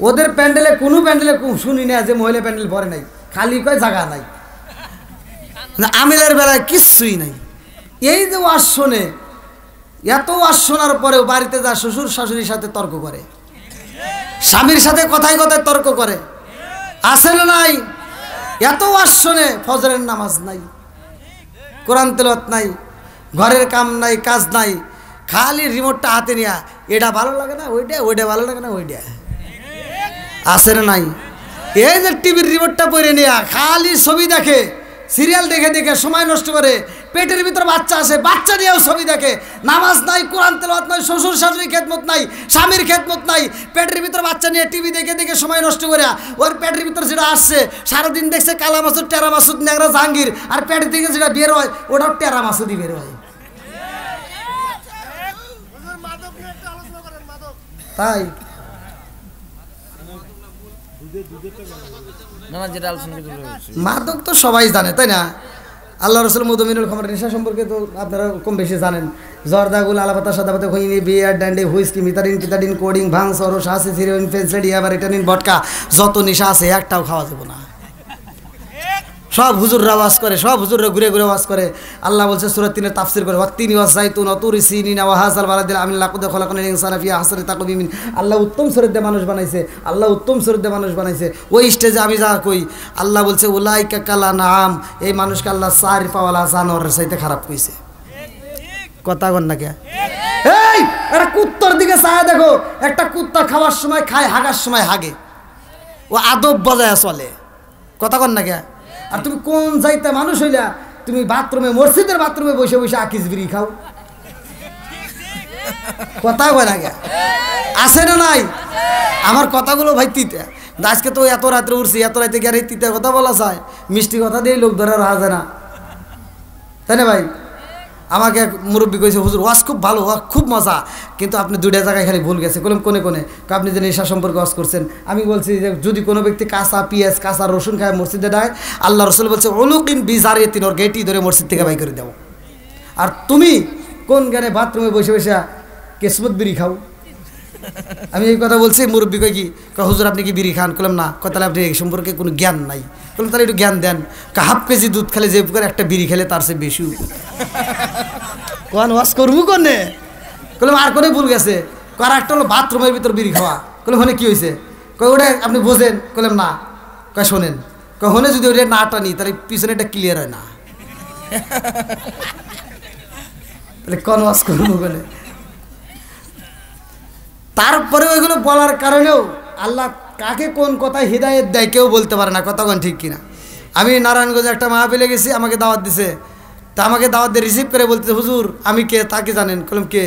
ওদের প্যান্ডেলে কোনো প্যান্ডেলে শুনি না যে মহিলা প্যান্ডেল ভরে নাই, খালি কয় জায়গা নাই। আমিলের বেলায় কিচ্ছুই নাই। এই যে ওয়াজ শোনে, এত ওয়াজ শোনার পরেও বাড়িতে যা শ্বশুর শাশুড়ির সাথে তর্ক করে, স্বামীর সাথে কথায় কথায় তর্ক করে, আছে না নাই? এত ওয়াজ শোনে, ফজরের নামাজ নাই, কোরআন তেলাওয়াত নাই, ঘরের কাম নাই, কাজ নাই, খালি রিমোটটা হাতে নিয়া এটা ভালো লাগে না ওইটা, ওইটা ভালো লাগে না ওইটা, আছে না নাই? এই যে টিভির রিমোটটা পরে নিয়া খালি ছবি দেখে, সিরিয়াল দেখে দেখে সময় নষ্ট করে, পেটের ভিতরে বাচ্চা আসে, বাচ্চা নিয়েও ছবি দেখে, নামাজ নাই, কোরআন তেলাওয়াত নাই, শ্বশুর শাশুড়ির খেদমত নাই, স্বামীর খেদমত নাই, পেটের ভিতরে বাচ্চা নিয়ে টিভি দেখে দেখে সময় নষ্ট করে, ওর পেটের ভিতরে যেটা আসছে সারাদিন দেখছে কালা মাসুদ, টেরা মাসুদ, ন্যাংরা জাহাঙ্গীর, আর পেটের দিকে যেটা বের হয় ওটাও টেরা মাসুদই বের হয়। তাই মাদক তো সবাই জানে, তাই না? আল্লাহ রসুল মুদমিনুল খামর, নেশা সম্পর্কে তো আপনারা কম বেশি জানেন। জর্দাগুল, আলাপাতা, সাদাপাতা, খৈনি, বিয়ার, ড্যান্ডে, হুইস্কি, মিতারিন, কিতারিন, কোডিং, ভাং, সরস, হাসি, হিরোইন, ফেন্সলেড, ইয়াবার, ইটানিন, বটকা, যত নেশা আছে একটাও খাওয়া যাবে না। সব হুজুররা ওয়াজ করে, সব হুজুররা ঘুরে ঘুরে ওয়াজ করে। আল্লাহ বলছে সূরা 3 তাফসীর করে, ওয়াত্তিনি ওয়াযাইতুন ওয়া তুরি সিনিন ওয়া হাযাল বালাদিল আমিন লাকাদ খালাকনাল ইনসানা ফি আহসানি তাকওয়িম। আল্লাহ উত্তম সুরত দিয়ে মানুষ বানাইছে, আল্লাহ উত্তম সুরত দিয়ে মানুষ বানাইছে। ওই স্টেজে আমি যা কই, আল্লাহ বলছে উলাইকা কালা নাম, এই মানুষকে আল্লাহ চারি পাওয়ালা জানোয়ারের চাইতে খারাপ কইছে। কথা কন না কে? এই একটা কুত্তার দিকে চায় দেখো, একটা কুত্তা খাওয়ার সময় খায়, হাগার সময় হাগে, ও আদব বজায় চলে। কথা কন না কে? আর তুমি কোন যাইতে মানুষ হইলা, তুমি বাথরুমে, মসজিদের বাথরুমে বসে বসে আকিস বিড়ি খাও। কথা কয় না কে? আছে না নাই? আমার কথাগুলো ভাই তিতে, আজকে তো এত রাত্রে উঠছি, এত রাতে গিয়ে তিতে কথা বলা যায়, মিষ্টি কথা দিয়ে লোক ধরে রাখা যায় না, তাই না ভাই? আমাকে এক মুরব্বী কইছে, হুজুর ওয়াজ খুব ভালো, খুব মজা, কিন্তু আপনি 2টা জায়গায় খালি ভুল গেছে। বললাম কোনে কোনে? আপনি যে নেশা সম্পর্কে ওয়াজ করছেন। আমি বলছি যে যদি কোনো ব্যক্তি কাঁচা পেঁয়াজ, কাঁচা রসুন খায় মসজিদে দেয়, আল্লাহ রসুল বলছে উলুকিন বিজারিয়াতিন, ওর গেটি ধরে মসজিদ থেকে বাই করে দাও। আর তুমি কোন জ্ঞানে বাথরুমে বসে বসে কেসমত বিড়ি খাও? আমি এই কথা বলছি, মুরব্বী কই কি, হুজুর আপনি কি বিড়ি খান? বললাম না। তাহলে আপনি এই সম্পর্কে কোনো জ্ঞান নাই। বললাম তাহলে একটু জ্ঞান দেন। হাফ কেজি দুধ খেলে যে করে একটা বিড়ি খেলে তার চেয়ে বেশি কোন ওয়াজ করবো কোনে? বললাম আর কোনে ভুল গেছে? আর একটা হলো বাথরুমের ভিতর বিড়ি খাওয়া। বললাম ওখানে কী হয়েছে? কয় ওটা আপনি বোঝেন? বললাম না। কয় শোনেন, কয় হনে যদি ওটা না টানি তাহলে পিছনে এটা ক্লিয়ার হয় না। তাহলে কোন ওয়াজ করবো কোনে? তারপরে ওইগুলো বলার কারণেও আল্লাহ কাকে কোন কথায় হিদায়ত দেয় কেউ বলতে পারে না। কথা কোন ঠিক কিনা? আমি নারায়ণগঞ্জে একটা মাহফিলে গেছি, আমাকে দাওয়াত দিছে। তা আমাকে দাওয়াত দিয়ে রিসিভ করে বলতেছে, হুজুর আমি কে? তাকে জানেন? বললাম কে?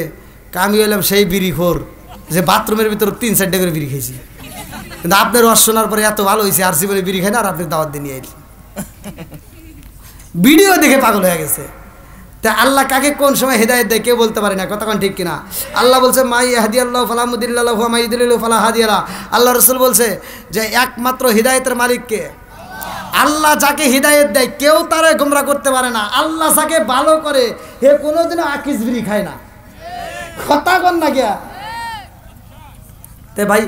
আমি হইলাম সেই বিড়িখোর যে বাথরুমের ভিতরে 3-4টা করে বিড়ি খেয়েছি। কিন্তু আপনার ওয়াজ শোনার পরে এত ভালো হয়েছে, আর জীবনে বিড়ি খাই না, আর আপনি দাওয়াত দিয়ে নিয়ে এলি। ভিডিও দেখে পাগল হয়ে গেছে। তা আল্লাহ কাকে কোন সময় হেদায়েত দেয় কেউ বলতে পারে না। কথা কোন ঠিক কিনা? আল্লাহ বলছে মাই ইয়াহদিয়াল্লাহু ফালা মুদিল্লা লাহু ওয়া মাই ইউদ্লিলহু ফালা হাদিয়া লাহু। আল্লাহ রাসূল বলছে যে একমাত্র হিদায়েতের মালিক কে? আল্লাহ যাকে হিদায়েত দেয় কেউ তারে গোমরা করতে পারে না। আল্লাহ যাকে ভালো করে হে কোনোদিনও আকিস বিড়ি খায় না। কথা কন না গিয়া তে ভাই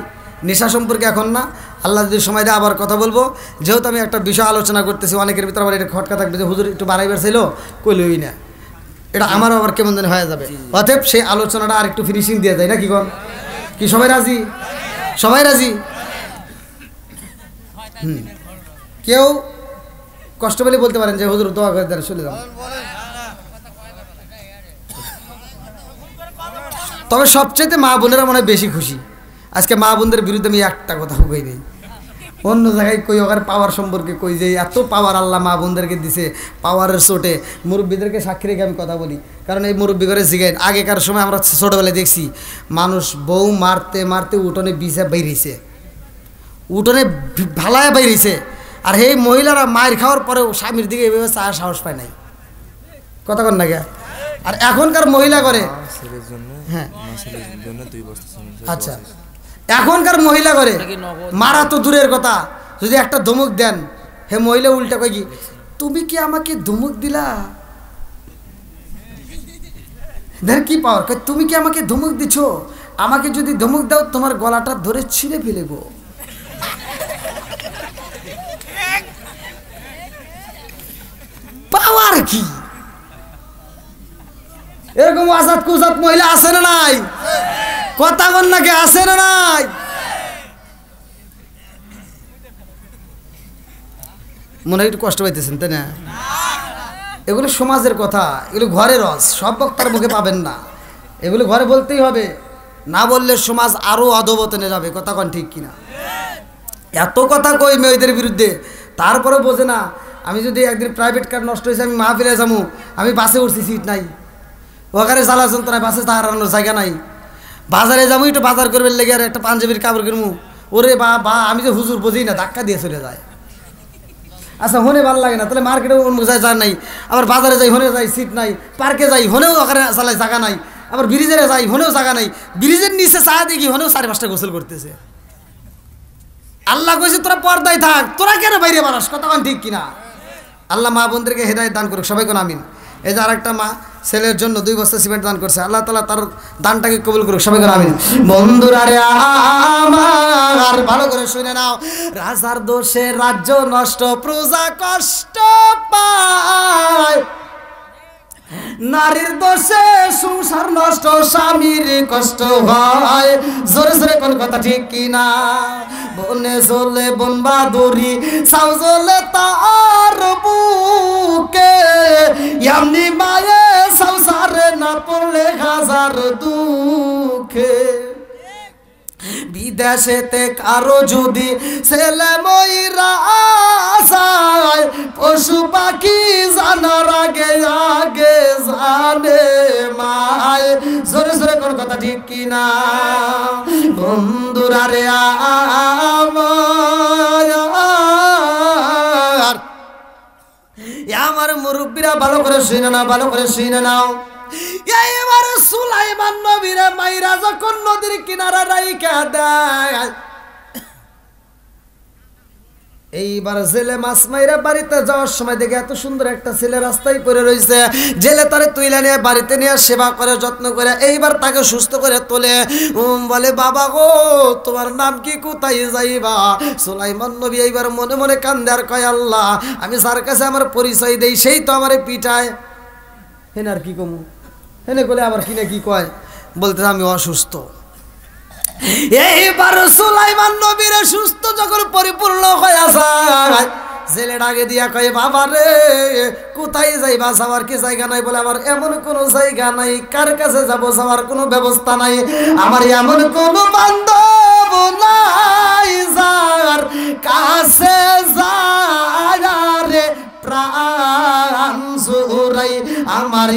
নেশা সম্পর্কে এখন না, আল্লাহ যদি সময় দেয় আবার কথা বলবো। যেহেতু আমি একটা বিষয় আলোচনা করতেছি, অনেকের ভিতরে আবার এটা খটকা থাকবে যে হুজুর একটু বাড়াইবার ছিল, কইলই না, এটা আমারও আবার কেমন যেন হয়ে যাবে। অতএব সেই আলোচনাটা আর একটু ফিনিশিং দিয়ে যায় না, কি কন? কি সবাই রাজি? সবাই রাজি? কেউ কষ্ট পেলে বলতে পারেন যে হুজুর দোয়া করে দেন, চলে যান। তবে সবচেয়ে মা বোনেরা মনে হয় বেশি খুশি। আজকে মা বোনদের বিরুদ্ধে আমি একটা কথা কই নেই, অন্য জায়গায় কই ওখানে পাওয়ার সম্পর্কে কই যে এত পাওয়ার আল্লাহ মা বোনদেরকে দিছে। পাওয়ারের চোটে মুরব্বীদেরকে সাক্ষী রেখে আমি কথা বলি, কারণ এই মুরব্বী করে জিগাই। আগেকার সময় আমরা ছোটোবেলায় দেখছি মানুষ বউ মারতে মারতে উঠোনে বিছে বেরিয়েছে, উঠোনে ভালায় বেরিয়েছে, আর এই মহিলারা মায়ের খাওয়ার পরেও স্বামীর দিকে এভাবে চাওয়ার সাহস পায় নাই। কথা কন না গে? আর এখনকার মহিলা করে, হ্যাঁ আচ্ছা, এখনকার মহিলা করে মারা তো দূরের কথা, যদি একটা ধমক দেন হে মহিলা উল্টা কয় কি, তুমি কি আমাকে ধমক দিলা? দেখ কি পাওয়ার, তুমি কি আমাকে ধমক দিছ? আমাকে যদি ধমক দাও তোমার গলাটা ধরে ছিঁড়ে ফেলেব। পাওয়ার কি? এরকম আজাদ কুজাত মহিলা আছে না নাই? কথা বল নাকি, আছে না নাই? মনে হয় একটু কষ্ট পাইতেছেন তাই না? এগুলো সমাজের কথা, এগুলো ঘরের রস, সব বক্তার মুখে পাবেন না। এগুলো ঘরে বলতেই হবে, না বললে সমাজ আরো অধোপতনে যাবে। কথা কন ঠিক কিনা? এত কথা কই মেয়েদের বিরুদ্ধে, তারপরে বোঝে না। আমি যদি একদিন প্রাইভেট কার নষ্ট হয়েছে, আমি মাহফিলে যাবো, আমি বাসে উঠছি, সিট নাই, ওখানে জ্বালা যন্ত্রণায় বাসে দাঁড়ানোর জায়গা নাই। বাজারে যাবো, একটু বাজার করবে লেগে আর একটা পাঞ্জাবির কাপড় কিনবো, ওরে বা বা আমি যে হুজুর বুঝি না, ধাক্কা দিয়ে চলে যায়। আচ্ছা হনে ভালো লাগে না, তাহলে মার্কেটে যায় যা নাই, আবার বাজারে যাই হনে যাই সিট নাই, পার্কে যাই হনেও ওখানে চালাই জায়গা নাই, আবার ব্রিজে যাই হনেও জায়গা নাই, ব্রিজের নিচে চা দেখি হনেও 4-5টা গোসল করতেছে। আল্লাহ কইছে তোরা পর্দায় থাক, তোরা কেন বাইরে বাড়াস? কথা ঠিক কিনা? আল্লাহ মা বোনদেরকে হেদায়েত দান করুক, সবাই কোন আমিন। এই যে আরেকটা মা ছেলের জন্য 2 বস্তা সিমেন্ট দান করছে, আল্লাহ তাআলা তার দানটাকে কবুল করুক, সবাই কোন আমিন। বন্ধুরা রে আমার ভালো করে শুনে নাও, রাজার দোষে রাজ্য নষ্ট, প্রজা কষ্ট পায়, নারীর দোষে সংসার নষ্ট, স্বামীর কষ্ট হয়। জোরে জোরে কোন কথা ঠিক কিনা? বনে চলে বন বাদুরি, সাউ জ্বলে তার বুকে, এমনি মায়ে সংসারে না পড়লে হাজার দুঃখে। বিদেশেতে কারো যদি ছেলে ময়রা যায়, পশু পাখি জানার আগে আগে জানে মায়। জোরে জোরে কোন কথা ঠিক কিনা? বন্ধুরা রে আমার মুরব্বীরা ভালো করে শুনে নাও, ভালো করে শুনে নাও। এইবার সুলাইমান নবীরে মাইরা যখন নদীর কিনারা রাইখা দেয়, এইবার জেলে মাছ মাইরা বাড়িতে যাওয়ার সময় দেখে এত সুন্দর একটা ছেলে রাস্তায় পড়ে রয়েছে। জেলে তারে তুইলা নিয়ে বাড়িতে নিয়ে সেবা করে, যত্ন করে, এইবার তাকে সুস্থ করে তোলে। বলে বাবা গো তোমার নাম কি, কোথায় যাইবা? সুলাইমান নবী এইবার মনে মনে কান্দে আর কয়, আল্লাহ আমি যার কাছে আমার পরিচয় দেই সেই তো আমারে পিটায়। হেন আর কি কমু, হেনে বলে আবার কিনে কি কয়, বলতে আমি অসুস্থ। এইবার সুলাইমান নবীর সুস্থ যখন পরিপূর্ণ হয়ে যায়, জেলে ডাকে দিয়া কয়, বাবা রে কোথায় যাইবা? যাওয়ার কি জায়গা নাই? বলে আমার এমন কোনো জায়গা নাই, কার কাছে যাবো যাওয়ার কোনো ব্যবস্থা নাই, আমার এমন কোনো বান্ধব নাই যার কাছে যায় রে প্রাণ জুড়াই, আমার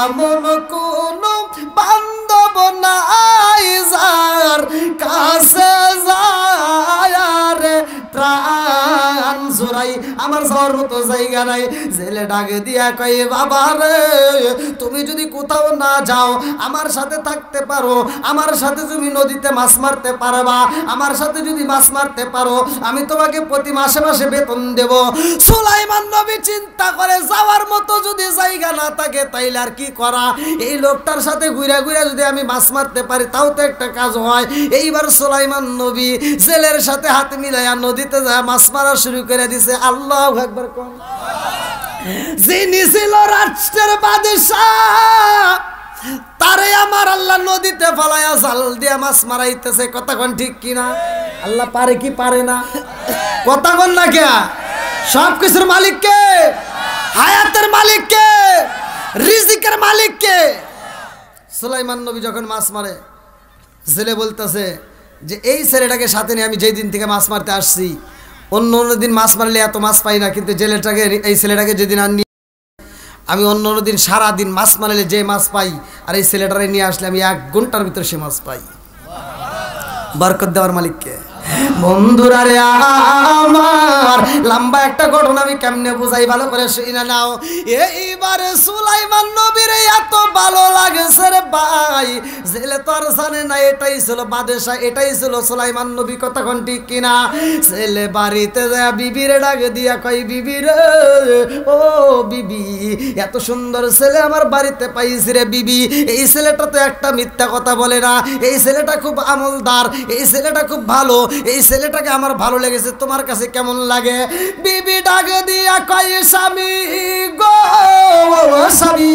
এমন কোনো বান্ধব নাই যার কাছে যায় রে প্রাণ জোড়াই, আমার যাওয়ার মতো জায়গা নাই। জেলে ডাক দিয়া কয় বাবা রে, তুমি যদি কোথাও না যাও, আমার সাথে থাকতে পারো, আমার সাথে তুমি নদীতে মাছ মারতে পারবা, আমার সাথে যদি মাছ মারতে পারো, আমি তোমাকে প্রতি মাসে মাসে বেতন দেব। সুলাইমান নবী চিন্তা করে যাওয়ার মতো যদি জায়গা না থাকে তাইলে আর কি করা, এই লোকটার সাথে ঘুরে ঘুরে যদি আমি মাছ মারতে পারি তাও তো একটা কাজ হয়। এইবার সুলাইমান নবী জেলের সাথে হাত মিলাইয়া নদীতে যায় মাছ মারা শুরু করে দিছে। আল্লাহু আকবার কোন। যিনি ছিল রাষ্ট্রের বাদশাহ, তারে আমার আল্লাহ নদীতে ফালাইয়া জাল দিয়া মাছ মারাইতেছে। কথা কোন ঠিক কিনা? আল্লাহ পারে কি পারে না? কথা কোন না কে? সব কিছুর মালিক কে? হায়াতের মালিক কে? রিজিকের মালিক কে? সুলাইমান নবী যখন মাছ মারে, ছেলে বলতেছে যে এই ছেলেটাকে সাথে নিয়ে আমি যেই দিন থেকে মাছ মারতে আসছি, অন্য অন্য দিন মাছ মারলে এত মাছ পাই না, কিন্তু জেলেটাকে এই ছেলেটাকে যেদিন আনি আমি অন্য অন্য দিন সারাদিন মাছ মারলে যে মাছ পাই, আর এই ছেলেটারে নিয়ে আসলে আমি 1 ঘন্টার ভিতরে সে মাছ পাই। বরকত দেওয়ার মালিককে। বন্ধুরা রে আমার, লম্বা একটা ঘটনা আমি কেমনে বুঝাই ভালো করে শুনে নাও। এইবারে সুলাইমান নবীর এত ভালো লাগছে রে ভাই, জেলে তো আর জানে না এটাই ছিল বাদশা, এটাই ছিল সুলাইমান নবী। কথা কোন ঠিক কিনা? ছেলে বাড়িতে যায় বিবিরে ডাক দিয়া কই বিবি রে, ও বিবি, এত সুন্দর ছেলে আমার বাড়িতে পাইছি রে বিবি। এই ছেলেটা তো একটা মিথ্যা কথা বলে না, এই ছেলেটা খুব আমলদার, এই ছেলেটা খুব ভালো, এই ছেলেটাকে আমার ভালো লেগেছে, তোমার কাছে কেমন লাগে? বিবি ডাক দিয়া কয় স্বামী গো স্বামী,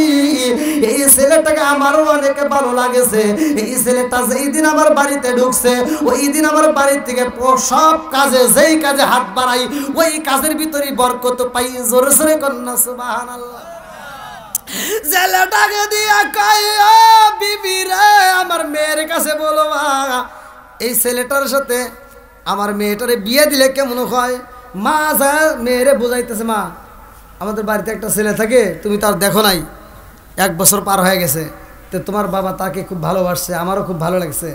এই ছেলেটাকে আমারও অনেক ভালো লাগেছে। এই ছেলেটা যেই দিন আমার বাড়িতে ঢুকছে, ওই দিন আমার বাড়ির থেকে সব কাজে, যেই কাজে হাত বাড়াই ওই কাজের ভিতরে বরকত পাই। জোরে জোরে কন্যা সুবহানাল্লাহ। ছেলেটাকে দিয়া কয় ও বিবি রে, আমার মেয়ের কাছে বলো এই ছেলেটার সাথে আমার মেয়েটারে বিয়ে দিলে কেমন হয়? মা যা মেয়েরে বোঝাইতেছে, মা আমাদের বাড়িতে একটা ছেলে থাকে, তুমি তার দেখো নাই, 1 বছর পার হয়ে গেছে, তো তোমার বাবা তাকে খুব ভালোবাসছে, আমারও খুব ভালো লাগছে,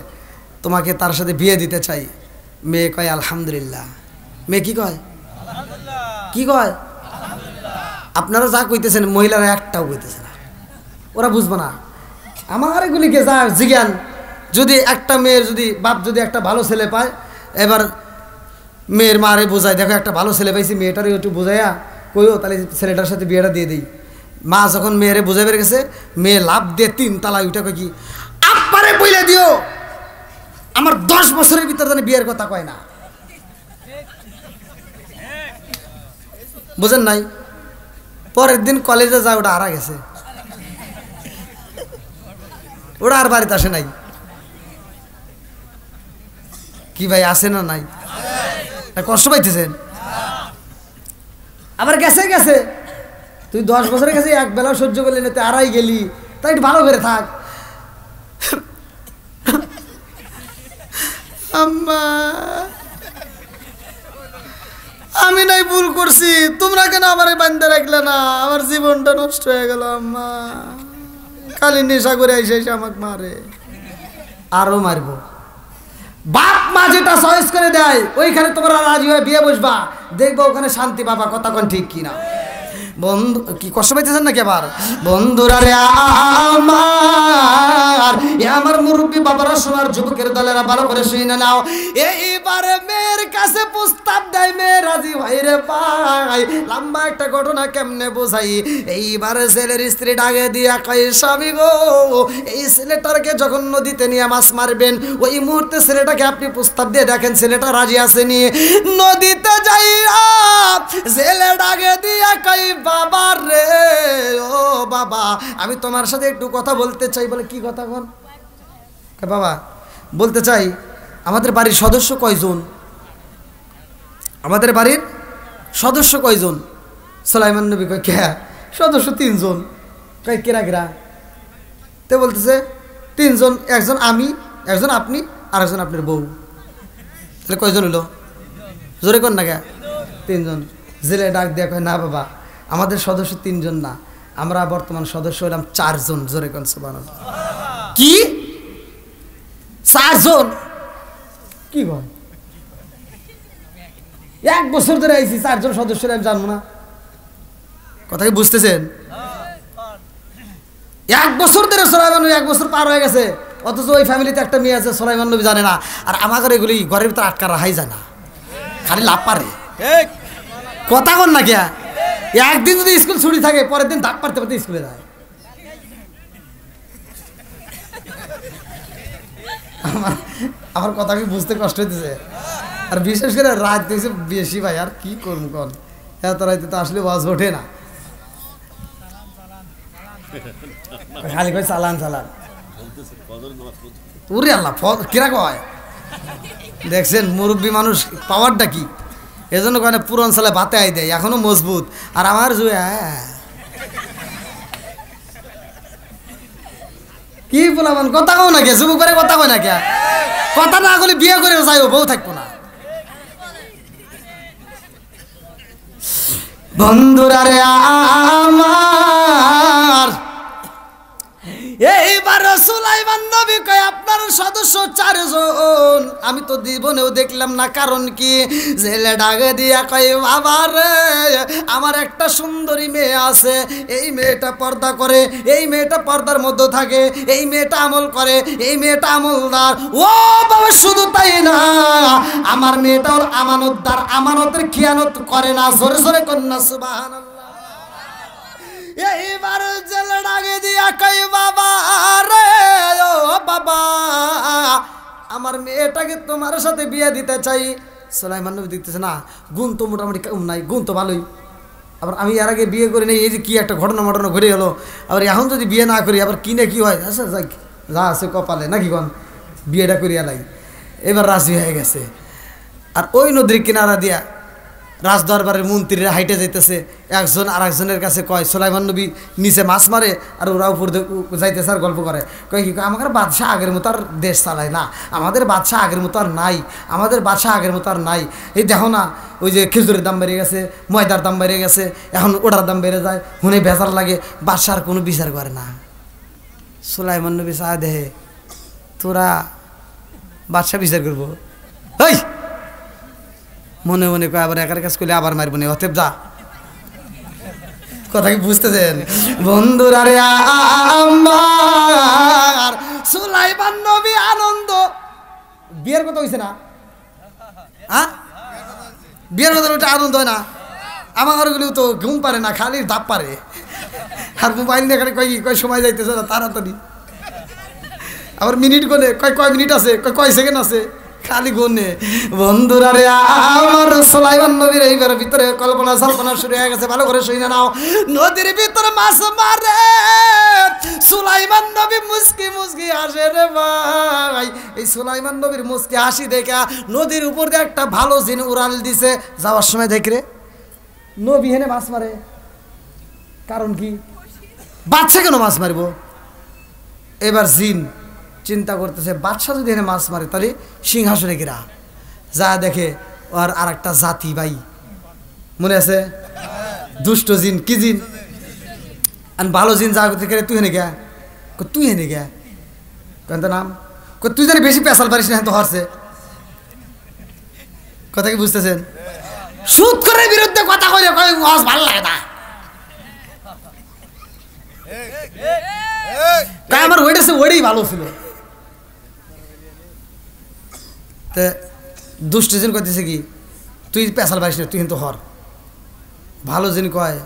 তোমাকে তার সাথে বিয়ে দিতে চাই। মেয়ে কয় আলহামদুলিল্লাহ। মেয়ে কি কয়? কি কয়? আপনারা যা কইতেছেন মহিলারা একটাও কইতেছে না, ওরা বুঝবো না। আমার এগুলিকে যা জিজ্ঞান, যদি একটা মেয়ের যদি বাপ যদি একটা ভালো ছেলে পায়, এবার মেয়ের মারে বোঝায়, দেখো একটা ভালো ছেলে পাইছি, মেয়েটারে একটু বোঝাইয়া কইও তাহলে ছেলেটার সাথে বিয়েটা দিয়ে দিই। মা যখন মেয়েরে বোঝাই বের গেছে, মেয়ে লাভ দিয়ে 3 তালায় উঠে কই কি আব্বারে বইলে দিও আমার 10 বছরের ভিতর যেন বিয়ের কথা কয় না। বুঝেন নাই? পরের দিন কলেজে যায়, ওটা হারা গেছে, ওরা আর বাড়িতে আসে নাই। কি ভাই আসে না নাই? কষ্ট পাইতেছেন? আবার গেছে গেছে, তুই 10 বছরের কাছে এক বেলা সহ্য করলি না, তুই আড়াই গেলি, তাই একটু ভালো করে থাক। আম্মা আমি নাই ভুল করছি, তোমরা কেন আমার বান্ধা রাখলে না? আমার জীবনটা নষ্ট হয়ে গেল আম্মা, খালি নেশা করে এসে আমাকে মারে, আরো মারবো। বাপ মা যেটা চয়েস করে দেয় ওইখানে তোমরা রাজি হয়ে বিয়ে বসবা, দেখবো ওখানে শান্তি পাবা। কথা কোন ঠিক কিনা? বন্ধু কি কষ্ট পাইতেছেন নাকি আবার? বন্ধুরা রে আমার মুরব্বী বাবারা, সোনার যুবকের দলেরা ভালো করে শুনে নাও। এইবারে মেয়ের কাছে প্রস্তাব দেয়, মেয়ে রাজি ভাই রে ভাই। লম্বা একটা ঘটনা কেমনে বোঝাই। এইবারে ছেলের স্ত্রী ডাকে দিয়া কয় স্বামী গো, এই ছেলেটাকে যখন নদীতে নিয়ে মাছ মারবেন, ওই মুহূর্তে ছেলেটাকে আপনি প্রস্তাব দিয়ে দেখেন ছেলেটা রাজি আছে নি। নদীতে যাইয়া ছেলে ডাকে দিয়া কয় বাবা রে, ও বাবা আমি তোমার সাথে একটু কথা বলতে চাই। বলে কি কথা বল? বাবা বলতে চাই, আমাদের বাড়ির সদস্য কয়জন? আমাদের বাড়ির সদস্য কয়জন? সুলাইমান নবী কয় কে সদস্য? 3 জন। কয় কেরা কেরা? তে বলতেছে 3 জন, একজন আমি, একজন আপনি, আর একজন আপনার বউ। তাহলে কয়জন হলো? জোরে কর না কে? 3 জন। জেলে ডাক দেয়া কয় না বাবা, আমাদের সদস্য 3 জন না, আমরা বর্তমান সদস্য হলাম 4 জন। জোরে কোন সুবহানাল্লাহ। কি 4 জন? কি বল? 1 বছর ধরে আইছি, 4 জন সদস্যরা আমি জানবো না? কথা কি বুঝতেছেন? 1 বছর ধরে সুলাইমান নবী, 1 বছর পার হয়ে গেছে, অথচ ওই ফ্যামিলিতে একটা মেয়ে আছে সুলাইমান নবী জানে না। আর আমাদের এগুলি ঘরের ভিতরে আটকা রাখাই যায় না, খালি লাভ পারে। কথা কন না কে? একদিন যদি স্কুল ছুটি থাকে, পরের দিন দাগ পারতে পারতে স্কুলে যায়। আমার কথা কি বুঝতে কষ্ট হইতেছে? আর বিশেষ করে রাত হয়েছে বেশি ভাই, আর কি করবো কন? এত রাইতে তো আসলে বাস ওঠে না, খালি কয় চালান চালান। ওরে আল্লাহ, কিরা কয় দেখছেন? মুরব্বী মানুষ পাওয়ারটা কি? এজন্য কয় পুরন সালে ভাতে আই দেয়, এখনো মজবুত। আর আমার জুয়ে কি বলাবেন? কথা কও না কে? যুবক করে কথা কয় না কে? কথা না বলে বিয়ে করে যাইও, বউ থাকবো না। বন্ধুরা রে আমার, এইবার সুলাইমান নবী কয় আপনার সদস্য 4 জন। আমি তো জীবনেও দেখলাম না, কারণ কি? জেলে ডাকে দিয়া কয় বাবা রে, আমার একটা সুন্দরী মেয়ে আছে, এই মেয়েটা পর্দা করে, এই মেয়েটা পর্দার মধ্যে থাকে, এই মেয়েটা আমল করে, এই মেয়েটা আমলদার। ও বাবা, শুধু তাই না, আমার মেয়েটা ওর আমানতদার, আমানতের খিয়ানত করে না। জোরে জোরে কন্যা সুবহানাল্লাহ। এইবার জেলে ডাকে দিয়া কয় বাবা রে, ও বাবা, আমার মেয়েটাকে তোমার সাথে বিয়ে দিতে চাই। সুলাইমান নবী দেখতেছে না, গুণ তো মোটামুটি কম নাই, গুণ তো ভালোই। আবার আমি এর আগে বিয়ে করি নাই, এই যে কি একটা ঘটনা ঘটে গেলো, আবার এখন যদি বিয়ে না করি আবার কি না কি হয়। আচ্ছা যাক, যা আছে কপালে নাকি কন, বিয়েটা করিয়া লাই। এবার রাজি হয়ে গেছে। আর ওই নদীর কিনারা দিয়া রাজদরবারের মন্ত্রীরা হাইটে যাইতেছে, একজন আর একজনের কাছে কয় সুলাইমান নবী নিচে মাছ মারে আর ওরা উপর যাইতেছে আর গল্প করে। কয় কি, আমাদের বাদশাহ আগের মতো আর দেশ চালায় না, আমাদের বাদশাহ আগের মতো আর নাই, আমাদের বাদশাহ আগের মতো আর নাই। এই দেখো না, ওই যে খেজুরের দাম বেড়ে গেছে, ময়দার দাম বেড়ে গেছে, এখন ওটার দাম বেড়ে যায়, হুনে বেজার লাগে, বাদশাহ আর কোনো বিচার করে না। সুলাইমান নবী চায় দেহে, তোরা বাদশাহ বিচার করবো? এই মনে মনে কয় আবার একার কাজ করলে আবার মারবো না, অতএব যা। কথা কি বুঝতেছেন বন্ধুরা রে আমার? সুলাইমান নবী আনন্দ। বিয়ের কথা হইছে না? হ্যাঁ, বিয়ের কথা ওটা আনন্দ হয় না? আমার ঘরগুলো তো ঘুম পারে না, খালি দাপ পারে। আর মোবাইল নিয়ে এখানে কয় সময় যাইতেছে না তাড়াতাড়ি। আবার মিনিট গনে কয় মিনিট আছে, কয় সেকেন্ড আছে, খালি গুনে। বন্ধুরা রে আমার, সুলাইমান নবীর এইবার ভিতরে কল্পনা সল্পনা শুরু হয়ে গেছে। ভালো করে শুনে নাও। নদীর ভিতরে মাছ মারে সুলাইমান নবী মুস্কি মুস্কি হাসে রে ভাই। এই সুলাইমান নবীর মুস্কি হাসি দেখা নদীর উপর দিয়ে একটা ভালো জিন উড়াল দিছে। যাওয়ার সময় দেখরে নবী হেনে মাছ মারে, কারণ কি? বাচ্চা কেন মাছ মারব? এবার জিন চিন্তা করতেছে, বাদশাহ যদি এনে মাছ মারে তাহলে সিংহাসনে গিরা যা দেখে আর একটা জাতি ভাই, মনে আছে? দুষ্ট জিন, কি জিন? আর ভালো জিন যা করতে তুই হেনে গা, তুই হেনে গা কেন নাম, তুই জানি বেশি পেশাল পারিস না, তো হরছে। কথা কি বুঝতেছেন? সুদ করে বিরুদ্ধে কথা কই ভালো লাগে না। তাই আমার ওইটাই ভালো ছিল। দুষ্ট জিন কইতেছে কি, তুই পেশাল পারিস না, তুই কিন্তু হর। ভালো জিন কয়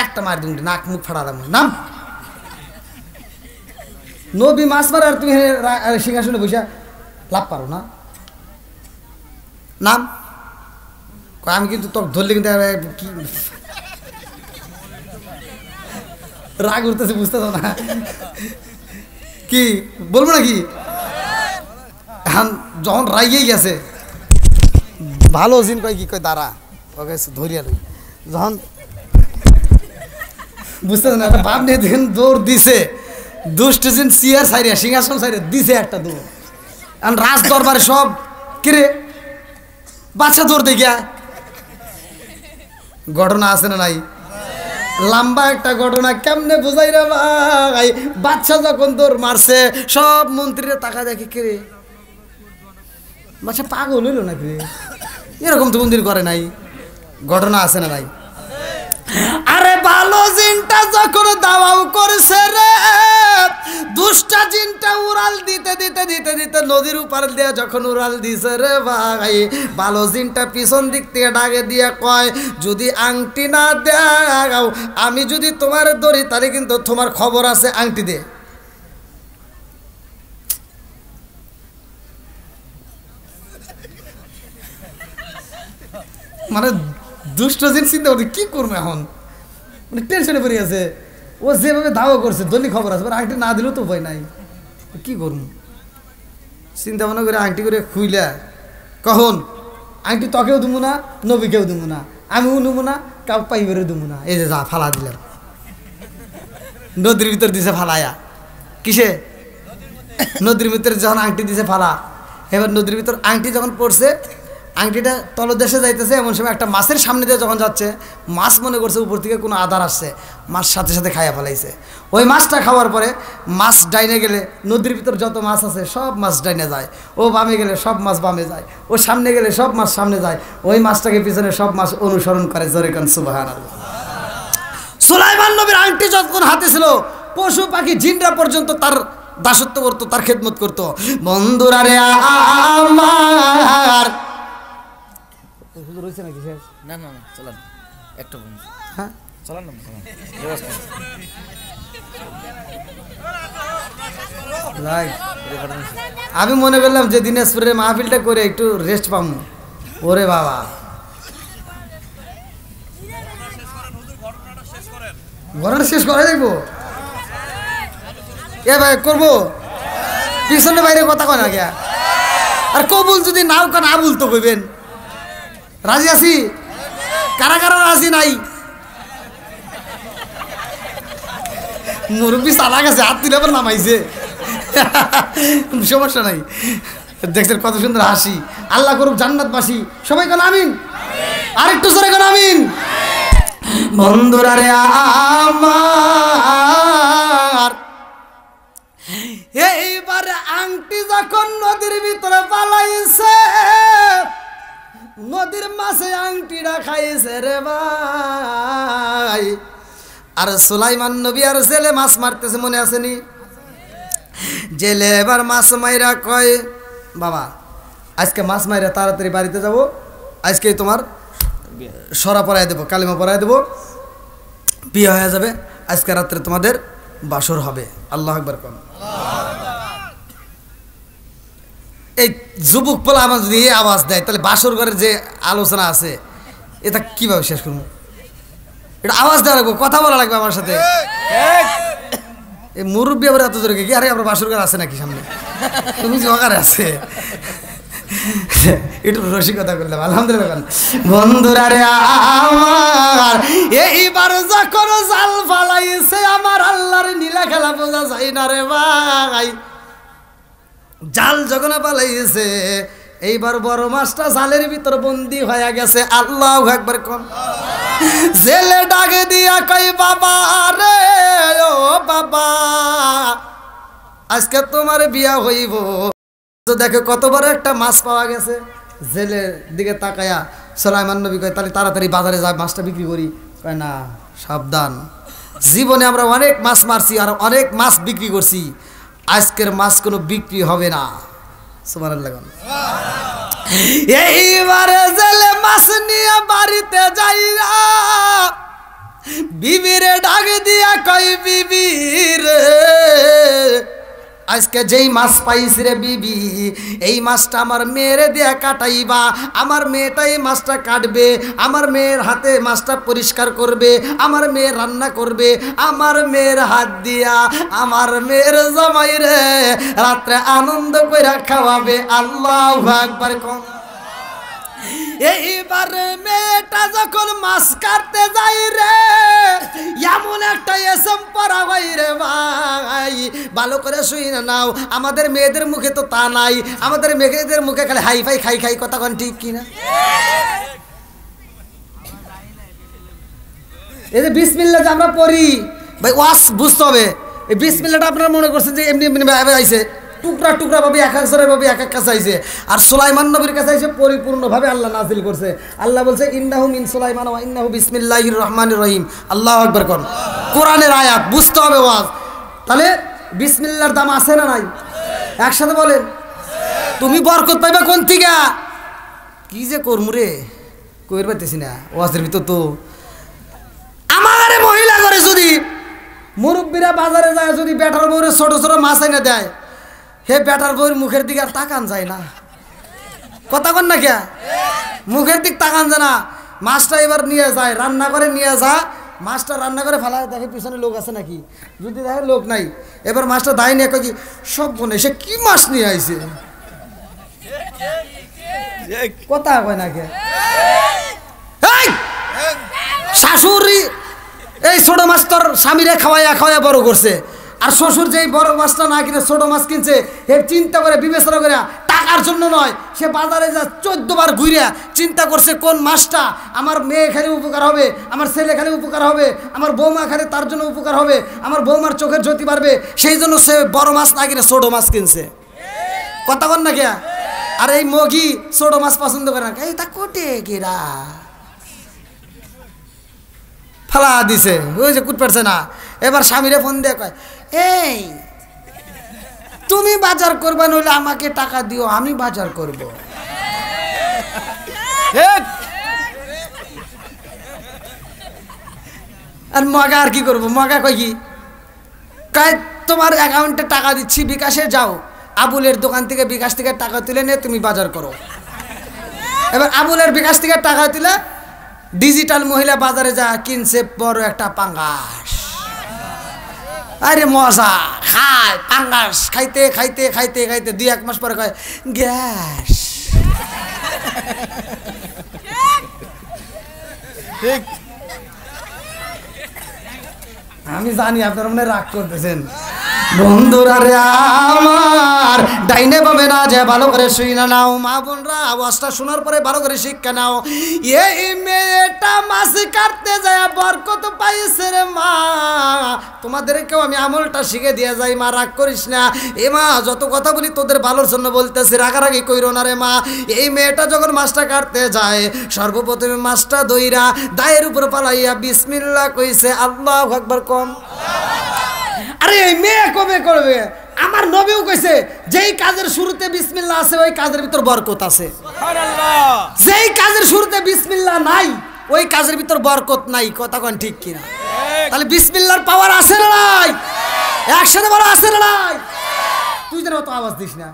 একটা মার দিন, নাক মুখ ফাড়া দাম নাম। নবী মাছ মারে আর তুমি সিংহাসনে বসে লাভ পারো না, নাম। আমি কিন্তু তোর ধরলে কিন্তু কি রাগ উঠতেছে, বুঝতেছ না? কি বলবো নাকি? এখন যখন রাগিয়ে গেছে, ভালো জিন কয় কি, কয় দাঁড়া, ওকে ধরিয়া লই। যখন বুঝতেছ না, একটা বাপ নিয়ে দেখেন দৌড় দিছে, দুষ্ট জিন চেয়ার সাইরিয়া সিংহাসন সাইরিয়া দিছে একটা দৌড়। এখন রাজ দরবারে সব কিরে বাচ্চা দৌড় দেখিয়া। ঘটনা আছে না নাই? লম্বা একটা ঘটনা, কেমনে বুঝাই রে ভাই? বাচ্চা যখন দৌড় মারছে, সব মন্ত্রীরা তাকা দেখি কিরে বাচ্চা পাগল হইল নাকি রে? এরকম তো কোনদিন করে নাই, ঘটনা আছে না নাই? আরে ভালো জিনটা যখন দাওয়াও করছে রে, দুষ্টা জিনটা উড়াল দিতে দিতে দিতে দিতে নদীর উপর দিয়ে যখন উড়াল দিছে রে ভাই, ভালো জিনটা পিছন দিক থেকে ডাকে দিয়ে কয়, যদি আংটি না দাও, আমি যদি তোমার ধরি তাহলে কিন্তু তোমার খবর আছে, আংটি দে। মানে দুষ্ট জিন চিন্তা করছে কি করবো এখন, মানে টেনশনে পড়ে আছে। ও যেভাবে দাওয়া করছে ধনী খবর আছে, আংটি না দিলেও তো ভয় নাই, কি করবো চিন্তা ভাবনা করে আংটি করে খুইলা কখন আংটি তকেও দেবো না, নবীকেও দেবো না, আমিও নেবো না, কাউ পাইবারও দেবো না। এই যে যা ফালা দিলাম, নদীর ভিতর দিছে ফালায়া। কিসে? নদীর ভিতরে যখন আংটি দিছে ফালা, এবার নদীর ভিতর আংটি যখন পড়ছে, আংটিটা তলদেশে যাইতেছে, এমন সময় একটা মাছের সামনে দিয়ে যখন যাচ্ছে, মাছ মনে করছে উপর থেকে কোনো আধার আসছে, মাছ সাথে সাথে খাইয়া ফেলাইছে। ওই মাছটা খাওয়ার পরে মাছ ডাইনে গেলে নদীর ভিতর যত মাছ আছে সব মাছ ডাইনে যায়, ও বামে গেলে সব মাছ বামে যায়, ও সামনে গেলে সব মাছ সামনে যায়, ওই মাছটাকে পিছনে সব মাছ অনুসরণ করে। জোরে কান সুবহানাল্লাহ। সুলাইমান নবীর আংটি যখন হাতে ছিল, পশু পাখি জিনরা পর্যন্ত তার দাসত্ব করতো, তার খেদমত করতো। বন্ধুরা রে আমার, রয়েছে নাকি শেষ? না না না, চলেন একটা বন্ধু, হ্যাঁ চলেন না, চলেন। আমি মনে করলাম যে দিনাজপুরের মাহফিলটা করে একটু রেস্ট পাবো। ওরে বাবা, ঘটনা শেষ করে দেখবো। এ ভাই করবো, পিছনে বাইরে কথা কয় না গিয়া। আর কবুল যদি নাও কেন আবুল তো কইবেন। রাজি আছি? কারা কারা রাজি নাই? মুরব্বী চালা গেছে, হাত তুলে আবার নামাইছে, সমস্যা নাই। দেখছেন কত সুন্দর হাসি। আল্লাহ করুক জান্নাতবাসী। সবাই কেন আমিন? আরেকটু জোরে কেন আমিন? বন্ধুরা রে আমার, এইবার আংটি যখন নদীর ভিতরে পালাইছে, নদীর মাছে আংটিটা খাইছে রে ভাই। আর সুলাইমান নবী আর জেলে মাছ মারতেছে, মনে আসেনি? জেলে এবার মাছ মাইরা কয়, বাবা আজকে মাছ মাইরা তাড়াতাড়ি বাড়িতে যাব, আজকে তোমার সরা পরাই দেবো, কালিমা পরাই দেবো, বিয়ে হয়ে যাবে, আজকে রাত্রে তোমাদের বাসর হবে। আল্লাহু আকবার কোন। এই যুবক পোলা আমার যদি এই আওয়াজ দেয়, তাহলে বাসর ঘরের যে আলোচনা আছে এটা কিভাবে শেষ করবো? এটা আওয়াজ দেওয়া লাগবে, কথা বলা লাগবে আমার সাথে। এই মুরব্বী আবার এত জোরে কি? আরে আপনার বাসর ঘর আছে নাকি সামনে? তুমি জগারে আছে, একটু রসিকতা করলাম, আলহামদুলিল্লাহ। বন্ধুরা রে আমার, এইবার যখন জাল ফালাইছে, আমার আল্লাহর নীলা খেলা বোঝা যায় না রে ভাই। জাল যখন পালাইছে, এইবার বড় মাছটা জালের ভিতর বন্দি হয়ে গেছে। আল্লাহু আকবার কোন। জেলে ডাকে দিয়া কই, বাবা রে ও বাবা, আজকে তোমার বিয়া হইব। দেখো কত বড় একটা মাছ পাওয়া গেছে। জেলের দিকে তাকায়া সুলাইমান নবী কয়, তাহলে তাড়াতাড়ি বাজারে যাই, মাছটা বিক্রি করি। কয় না, সাবধান, জীবনে আমরা অনেক মাছ মারছি আর অনেক মাছ বিক্রি করছি, আজকের মাছ কোনো বিক্রি হবে না। সুবহানাল্লাহ। এইবারে জেলে মাছ নিয়ে বাড়িতে যাইরা বিবিরে ডাক দিয়া কই, বিবি রে, আজকে যেই মাছ পাইছি রে বিবি, এই মাছটা আমার মেয়েরে দিয়ে কাটাইবা। আমার মেয়েটাই মাছটা কাটবে, আমার মেয়ের হাতে মাছটা পরিষ্কার করবে, আমার মেয়ে রান্না করবে, আমার মেয়ের হাত দিয়া আমার মেয়ের জামাই রে রাত্রে আনন্দ কইরা খাওয়াবে। আল্লাহু আকবার কোন। এইবার মেয়েটা যখন মাছ কাটতে যাই রে, এমন একটা এসএম পড়া হয় রে ভাই, ভালো করে শুই না নাও। আমাদের মেয়েদের মুখে তো তা নাই, আমাদের মেয়েদের মুখে খালি হাই ফাই খাই খাই, কথা কোন ঠিক কিনা? এই যে বিসমিল্লাহ যে আমরা পড়ি ভাই, ওয়াজ বুঝতে হবে। এই বিসমিল্লাহটা আপনারা মনে করছেন যে এমনি এমনি আইছে, টুকরা টুকরা ভাবে এক একজনের ভাবে এক এক কাছে আইছে। আর সুলাইমান নবীর কাছে এসে পরিপূর্ণভাবে আল্লাহ নাজিল করছে। আল্লাহ বলছে ইন্নাহু মিন সুলাইমান ওয়া ইন্নাহু বিসমিল্লাহির রহমানির রহিম। আল্লাহু আকবার কোন কোরআনের আয়াত বুঝতে হবে ওয়াজ। তাহলে বিসমিল্লাহর দাম আছে না নাই? একসাথে বলেন। তুমি বরকত পাইবা কোন থেকে? কি যে করমু রে কইর পাইতেছি না ওয়াজের ভিতর। তো আমার মহিলা করে যদি মুরব্বীরা বাজারে যায় যদি বেটার বউরে ছোট ছোট মাছ এনে দেয়, হে বেটার বউর মুখের দিকে আর তাকান যায় না। কথা কন না কে? মুখের দিক তাকান যায় না। মাছটা এবার নিয়ে যায় রান্না করে নিয়ে যা, মাছটা রান্না করে ফেলা, দেখে পিছনে লোক আছে নাকি, যদি দেখে লোক নাই এবার মাছটা দায় নিয়ে কই সব বনে সে কি মাছ নিয়ে আইছে। কথা কয় না কে? শাশুড়ি এই ছোট মাছ তোর স্বামীরে খাওয়াইয়া খাওয়াইয়া বড় করছে, আর শ্বশুর যেই বড় মাছটা না কিনে ছোট মাছ কিনছে হে চিন্তা করে বিবেচনা করে টাকার জন্য নয়, সে বাজারে যা 14 বার ঘুরে চিন্তা করছে কোন মাছটা আমার মেয়ে খালি উপকার হবে, আমার ছেলে খালি উপকার হবে, আমার বৌমা খালি তার জন্য উপকার হবে, আমার বৌমার চোখের জ্যোতি পারবে, সেই জন্য সে বড় মাছ না কিনে ছোট মাছ কিনছে। কথা কন না কে? আর এই মগি ছোট মাছ পছন্দ করে না, এই তা কোটে গেরা ফালা দিছে, ওই যে কুট পারছে না। এবার স্বামীরে ফোন দিয়ে কয় এই তুমি বাজার করবা নইলে আমাকে টাকা দিও আমি বাজার করব। আর মগা আর কি করবো? মগা কয় কি কয় তোমার অ্যাকাউন্টে টাকা দিচ্ছি বিকাশে যাও, আবুলের দোকান থেকে বিকাশ থেকে টাকা তুলে নিয়ে তুমি বাজার করো। এবার আবুলের বিকাশ থেকে টাকা তুলে ডিজিটাল মহিলা বাজারে যা কিনছে বড় একটা পাঙ্গাস। আরে মজা খায় পাঙ্গাস, খাইতে খাইতে খাইতে খাইতে 2-1 মাস পরে কয় গ্যাস। ঠিক আমি জানি আপনারা মনে রাগ করতেছেন। বন্ধুরা রে আমার ডাইনে পাবে না যে ভালো করে শুই না নাও, মা বোনরা আওয়াজটা শোনার পরে ভালো করে শিক্ষা নাও। এই মেয়েটা মাছ কাটতে যায় বরকত পাইছে রে মা, তোমাদেরকেও আমি আমলটা শিখে দিয়ে যাই মা, রাগ করিস না। এ মা যত কথা বলি তোদের ভালোর জন্য বলতেছি, রাগারাগি কইরো না রে মা। এই মেয়েটা যখন মাছটা কাটতে যায় সর্বপ্রথমে মাছটা দইরা দায়ের উপর পালাইয়া বিসমিল্লাহ কইছে, আল্লাহু আকবার কম। আরে এই মেয়ে কবে করবে? আমার নবীও কইছে যেই কাজের শুরুতে বিসমিল্লাহ আছে ওই কাজের ভিতর বরকত আছে। সুবহানাল্লাহ। যেই কাজের শুরুতে বিসমিল্লাহ নাই ওই কাজের ভিতর বরকত নাই। কথা কোন ঠিক কিনা? তাহলে বিসমিল্লাহর পাওয়ার আছে না নাই? একসাথে বড় আছে না নাই? তুই যেন অত আওয়াজ দিস না।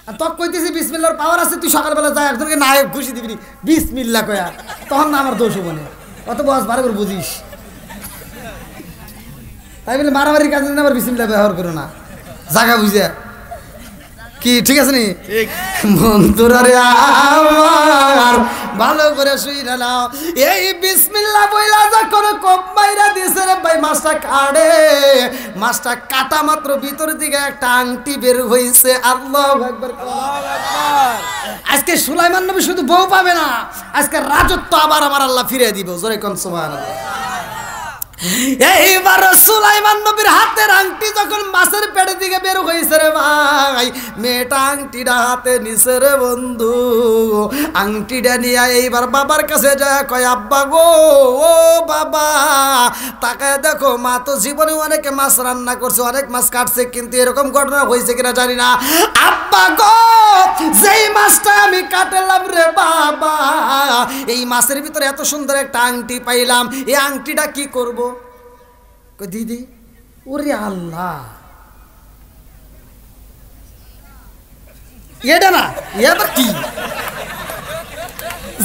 আর তক কইতেছি বিসমিল্লাহর পাওয়ার আছে, তুই সকালবেলা যায় একজনকে নায়ক খুশি দিবি বিসমিল্লাহ কয়া, তখন না আমার দোষ হবো না। অত বয়স ভালো করে বুঝিস। তাই বলে মারামারির কাজে আবার বিসমিল্লাহ ব্যবহার করো না, জায়গা বুঝে কি ঠিক আছে নি? বন্ধুরা রে আমার ভালো করে শুই না নাও। এই বিসমিল্লাহ বইলা যখন কোপ মাইরা দিছে রে ভাই মাছটা কাটে, মাছটা কাটা মাত্র ভিতর দিকে একটা আংটি বের হইছে। আল্লাহু আকবার। আজকে সুলাইমান নবী শুধু বউ পাবে না, আজকে রাজত্ব আবার আমার আল্লাহ ফিরিয়ে দিব। জোরে কোন সুবহানাল্লাহ। এইবার সুলাইমান নবীর হাতের আংটি যখন মাছের পেটের দিকে বের হয়েছে রে ভাই, মেয়েটা আংটিটা হাতে নিছে রে বন্ধু। আংটিটা নিয়ে এইবার বাবার কাছে যায় কয় আব্বা গো, ও বাবা তাকায় দেখো মা তো জীবনে অনেক মাছ রান্না করছে, অনেক মাছ কাটছে, কিন্তু এরকম ঘটনা হয়েছে কিনা জানি না। আব্বা গো যেই মাছটা আমি কাটলাম রে বাবা, এই মাছের ভিতরে এত সুন্দর একটা আংটি পাইলাম, এই আংটিটা কি করব? দিদি ওরে আল্লাহ, এটা না এবার কি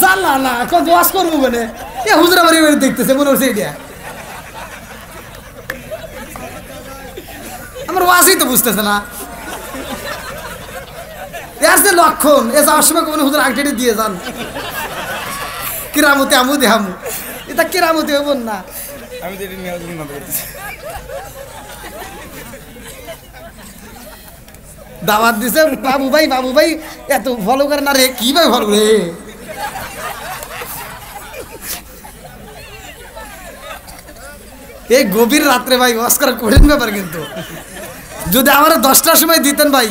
জানলা না কত ওয়াজ করবো মানে এ হুজরা বাড়ি দেখতেছে মনে হচ্ছে এটা আমার ওয়াজই তো বুঝতেছে না। এর যে লক্ষণ এ যাওয়ার সময় কোনো হুজুর আংটিটি দিয়ে যান, কিরামতি আমু দেহামু, এটা কিরামতি হইব না। আমি তো এটা নিয়ে আলোচনা করতেছি। দাওয়াত দিছে বাবু ভাই এত ফলো করে না রে, কি ভাই ফলো রে? এই গভীর রাত্রে ভাই অস্কার কঠিন ব্যাপার কিন্তু। যদি আমার 10টার সময় দিতেন ভাই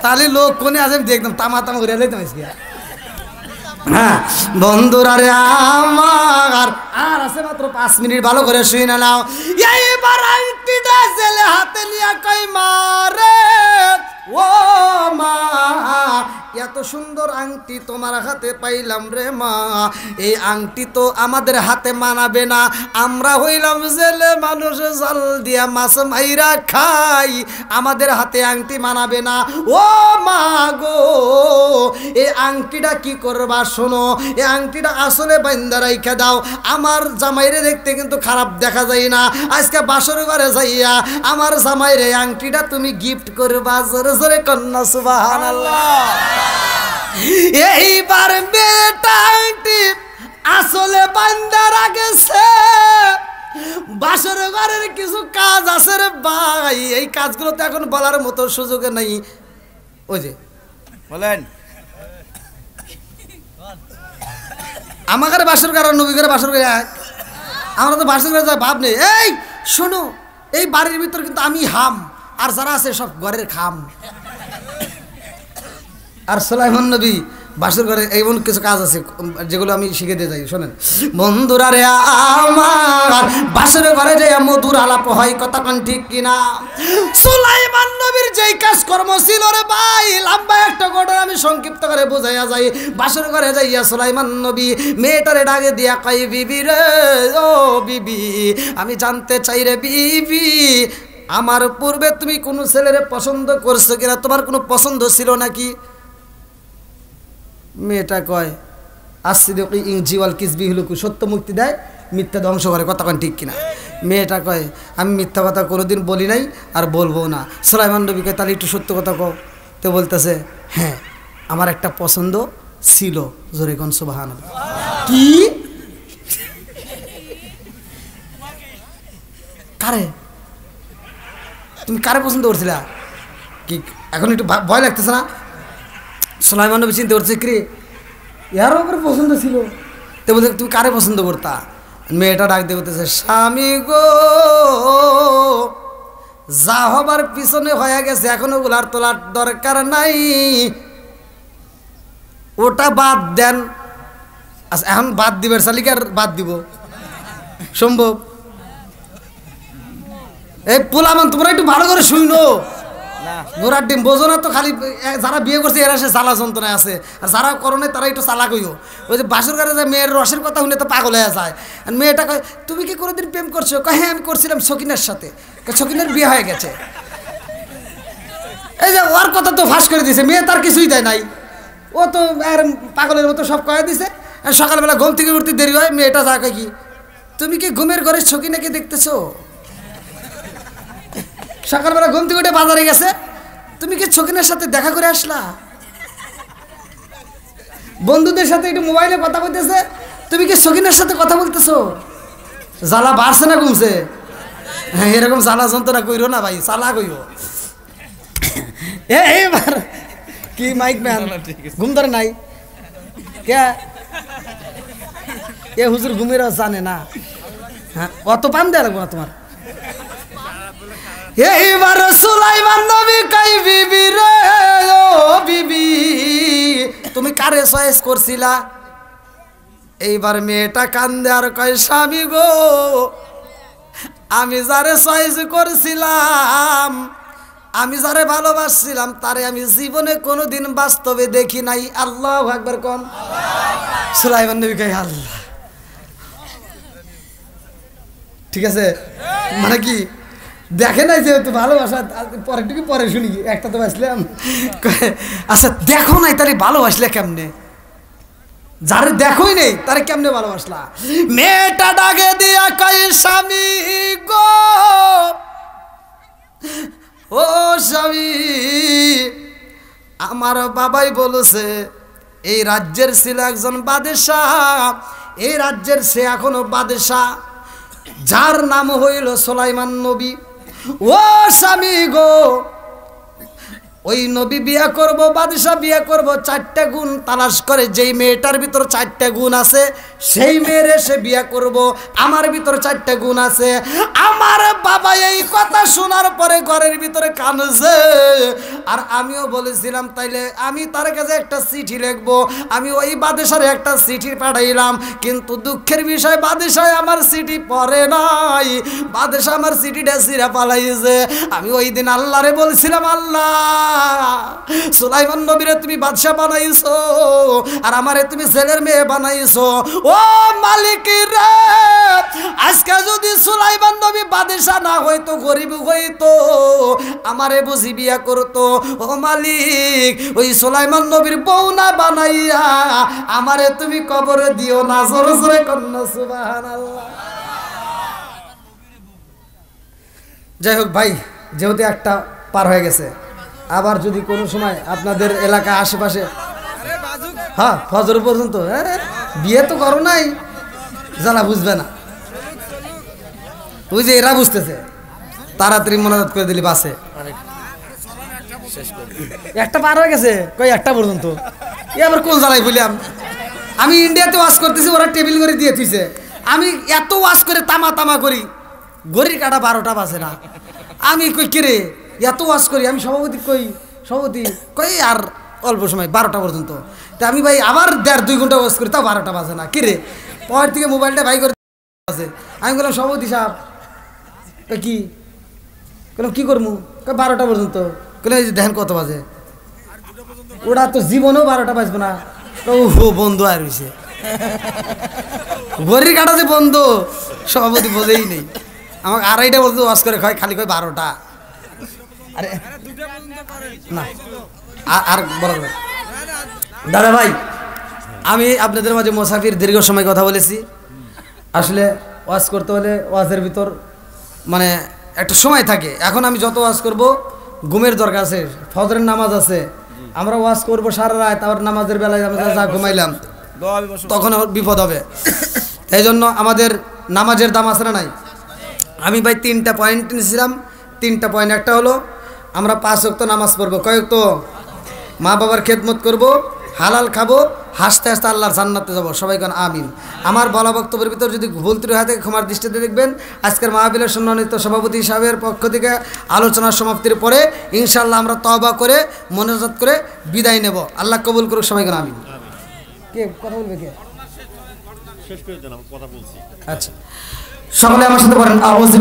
তাহলে লোক কোনে আছে আমি দেখতাম তামা তামা ঘুরে লাইতাম আজকে। হ্যাঁ বন্ধুরা রে আমার আর আছে মাত্র 5 মিনিট, ভালো করে শুই না নাও। এইবার আংটিটা জেলে হাতে নিয়ে কই মারে ও মা, এত সুন্দর আংটি তোমার হাতে পাইলাম রে মা, এই আংটি তো আমাদের হাতে মানাবে না, আমরা হইলাম জেলে মানুষ, জাল দিয়া মাছ মাইরা খাই, আমাদের হাতে আংটি মানাবে না। ও মা গো এই আংটিটা কি করবা শোনো, এই আংটিটা আসলে বাইন্দা রাইখা দাও, আমার জামাইরে দেখতে কিন্তু খারাপ দেখা যায় না, আজকে বাসর ঘরে যাইয়া আমার জামাইরে আংটিটা তুমি গিফট করবা, জোরে জোরে কন্যা সুবহানাল্লাহ। এইবার মেয়েটা আংটি আসলে বাইন্দা রাখেছে, বাসর ঘরের কিছু কাজ আছে রে ভাই, এই কাজগুলো তো এখন বলার মতো সুযোগ নেই। ওই যে বলেন আমাদের বাসর ঘর নবী ঘরে বাসর ঘরে আমরা তো বাসর ঘরে ভাব নেই। এই শোনো এই বাড়ির ভিতর কিন্তু আমি হাম আর যারা আছে সব ঘরের খাম। আর সুলাইমান নবী বাসর ঘরে এমন কিছু কাজ আছে যেগুলো আমি শিখে দিয়ে যাই, শোনেন বন্ধুরা রে আমার, বাসর ঘরে যে মধুর আলাপ হয়, কথা কোন ঠিক কিনা? সুলাইমান নবীর যেই কাজ কর্ম ছিল রে ভাই, লম্বা একটা ঘটনা আমি সংক্ষিপ্ত করে বোঝাইয়া যাই। বাসর ঘরে যাইয়া সুলাইমান নবী মেয়েটারে ডাকে দিয়া কই বিবি রে ও বিবি, আমি জানতে চাই রে বিবি আমার পূর্বে তুমি কোনো ছেলেরে পছন্দ করছো কিনা, তোমার কোনো পছন্দ ছিল নাকি? মেয়েটা কয় আসিদিক ইনজিওয়াল কিসবি হলুকু, সত্য মুক্তি দেয় মিথ্যা ধ্বংস করে, কথা কোন ঠিক কিনা? মেয়েটা কয় আমি মিথ্যা কথা কোনোদিন বলি নাই আর বলবো না। সুলাইমান নবী কয় তাহলে একটু সত্য কথা কও। তো বলতেছে হ্যাঁ আমার একটা পছন্দ ছিল, জোরে কোন সুবহানাল্লাহ। কি কারে তুমি কারে পছন্দ করছিলা? কি এখন একটু ভয় লাগতেছে না? সুলাইমান নবী চিন্তা করছে কি ইয়ার ওপরে পছন্দ ছিল, তো বলতে তুমি কারে পছন্দ করতা? মেয়েটা ডাক দিয়ে বলতেছে স্বামী গো যা হবার পিছনে হয়ে গেছে, এখন ওগুলার তোলার দরকার নাই, ওটা বাদ দেন। আচ্ছা এখন বাদ দিবের শালিকার বাদ দিব সম্ভব? এই পোলামান তোমরা একটু ভালো করে শুনো, গোড়ার ডিম বোঝো না তো, খালি যারা বিয়ে করছে এরা সে জ্বালা যন্ত্রণায় আছে, আর যারা করোনে তারা একটু চালাক হইও। ওই যে বাসর ঘরে যায় মেয়ের রসের কথা শুনে তো পাগল হয়ে যায়। আর মেয়েটা কয় তুমি কি কোনোদিন প্রেম করছো? কয় হ্যাঁ আমি করছিলাম সকিনের সাথে। সকিনের বিয়ে হয়ে গেছে। এই যে ওর কথা তো ফাঁস করে দিয়েছে, মেয়ে তার কিছুই দেয় নাই, ও তো আর পাগলের মতো সব কয়ে দিছে। আর সকালবেলা ঘুম থেকে উঠতে দেরি হয়, মেয়েটা যা কয় কি তুমি কি ঘুমের ঘরে সকিনাকে দেখতেছো? সকালবেলা ঘুম থেকে উঠে বাজারে গেছে, তুমি কি সকিনের সাথে দেখা করে আসলা? বন্ধুদের সাথে একটু মোবাইলে কথা বলতেছে, তুমি কি সকিনের সাথে কথা বলতেছো? জ্বালা বাড়ছে না কমছে? হ্যাঁ এরকম জ্বালা যন্ত্রণা কইরো না ভাই, চালা কইও। এবার কি মাইক ম্যান ঘুম ধরে নাই কে? এ হুজুর ঘুমের জানে না, হ্যাঁ অত পান দেয়া লাগবো না তোমার। এইবার সুলাইমান নবী কই বিবি রে ও বিবি তুমি কারে চয়েস করছিলা? এইবার মেয়েটা কান্দে আর কয় স্বামী গো আমি যারে চয়েস করছিলাম, আমি যারে ভালোবাসছিলাম তারে আমি জীবনে কোনোদিন বাস্তবে দেখি নাই। আল্লাহু আকবার কোন। সুলাইমান নবী কয় আল্লাহ, ঠিক আছে মানে কি দেখে নাই যেহেতু ভালোবাসা, পরে টুকু পরে শুনি একটা তো বাসলাম। আচ্ছা দেখো নাই তাহলে ভালোবাসলে কেমনে? যারে দেখোই নেই তারে কেমনে ভালোবাসলা? মেয়েটা ডাকে দিয়া কয় স্বামী গো ও স্বামী আমার বাবাই বলেছে এই রাজ্যের ছিল একজন বাদশাহ, এই রাজ্যের সে এখনো বাদশাহ, যার নাম হইল সুলাইমান নবী। ও স্বামী গো ওই নবী বিয়া করব, বাদশা বিয়া করব, 4টা গুণ তালাশ করে। যেই মেয়েটার ভিতর 4টা গুণ আছে সেই মেয়েরে সে বিয়া করব। আমার ভিতর 4টা গুণ আছে। আমার বাবা এই কথা শোনার পরে ঘরের ভিতরে কাঁদছে। আর আমিও বলেছিলাম তাইলে আমি তার কাছে একটা চিঠি লিখবো। আমি ওই বাদশারে একটা চিঠি পাঠাইলাম, কিন্তু দুঃখের বিষয় বাদশা আমার চিঠি পড়ে নাই। বাদশা আমার চিঠিটা ছিঁড়া পালাইছে। আমি ওই দিন আল্লাহরে বলছিলাম, আল্লাহ সুলাইমান নবীরে তুমি বাদশা বানাইছো আর আমারে তুমি ছেলের মেয়ে বানাইছো। ও মালিক রে, আজকে যদি সুলাইমান নবী বাদশা না হইতো, গরিব হইতো, আমারে বুঝি বিয়া করতো। ও মালিক, ওই সুলাইমান নবীর বউ না বানাইয়া আমারে তুমি কবরে দিও না। জোরে জোরে কন্যা সুবহানাল্লাহ। যাই হোক ভাই, যেহেতু একটা পার হয়ে গেছে, আবার যদি কোনো সময় আপনাদের এলাকা আশেপাশে, হ্যাঁ ফজর পর্যন্ত, বিয়ে তো করো নাই, জ্বালা বুঝবে না। ওই যে এরা বুঝতেছে, তাড়াতাড়ি মনাজাত করে দিলি বাসে। একটা পার হয়ে গেছে, কই একটা পর্যন্ত, এ আবার কোন জ্বালাই বললাম। আমি ইন্ডিয়াতে ওয়াশ করতেছি, ওরা টেবিল করে দিয়ে তুইছে। আমি এত ওয়াশ করে তামা তামা করি, ঘড়ির কাটা 12টা বাজে না। আমি কই কিরে এত ওয়াশ করি, আমি সভাপতি কই, সভাপতি কই আর অল্প সময় 12টা পর্যন্ত। তা আমি ভাই আবার 1.5-2 ঘন্টা ওয়াশ করি, তাও 12টা বাজে না। কিরে পরের থেকে মোবাইলটা ভাই করে আছে। আমি বললাম সভাপতি সাহেব কি বললাম কি করবো, 12টা পর্যন্ত। দেখেন কত বাজে, ওরা তো জীবনেও 12টা বাজবে না। ও বন্ধু আর হয়েছে, ঘড়ির কাটা যে বন্ধ, সভাপতি বোঝেই নেই। আমাকে 2:30টা পর্যন্ত ওয়াশ করে খায়, খালি কয় 12টা। আরে না আর বড় দাদা ভাই, আমি আপনাদের মাঝে মোসাফির দীর্ঘ সময় কথা বলেছি। আসলে ওয়াজ করতে হলে ওয়াজের ভিতর মানে একটা সময় থাকে। এখন আমি যত ওয়াজ করব, ঘুমের দরকার আছে, ফজরের নামাজ আছে, আমরা ওয়াজ করবো সারা রাত, আবার নামাজের বেলায় আমরা যা ঘুমাইলাম তখন বিপদ হবে। এই জন্য আমাদের নামাজের দাম আছে না নাই। আমি ভাই 3টা পয়েন্ট নিয়েছিলাম। 3টা পয়েন্ট, একটা হলো আমরা 5 ওয়াক্ত নামাজ পড়বো, কয় ওয়াক্ত, মা বাবার খেদমত করব, হালাল খাবো, হাসতে হাসতে আল্লাহর জান্নাতে যাবো। সবাই কোন আমিন। আমার বলা বক্তব্যের ভিতর যদি ভুল ত্রুটি হয় থাকে ক্ষমার দৃষ্টিতে দেখবেন। আজকের মাহফিলের সম্মানিত সভাপতি সাহেবের পক্ষ থেকে আলোচনার সমাপ্তির পরে ইনশাআল্লাহ আমরা তওবা করে মোনাজাত করে বিদায় নেব। আল্লাহ কবুল করুক। সবাই কোন আমিন। কে কথা বলবে, কে শেষ করে দেন, কথা বলছি। আচ্ছা, সকলে আমার সাথে বলেন আউযু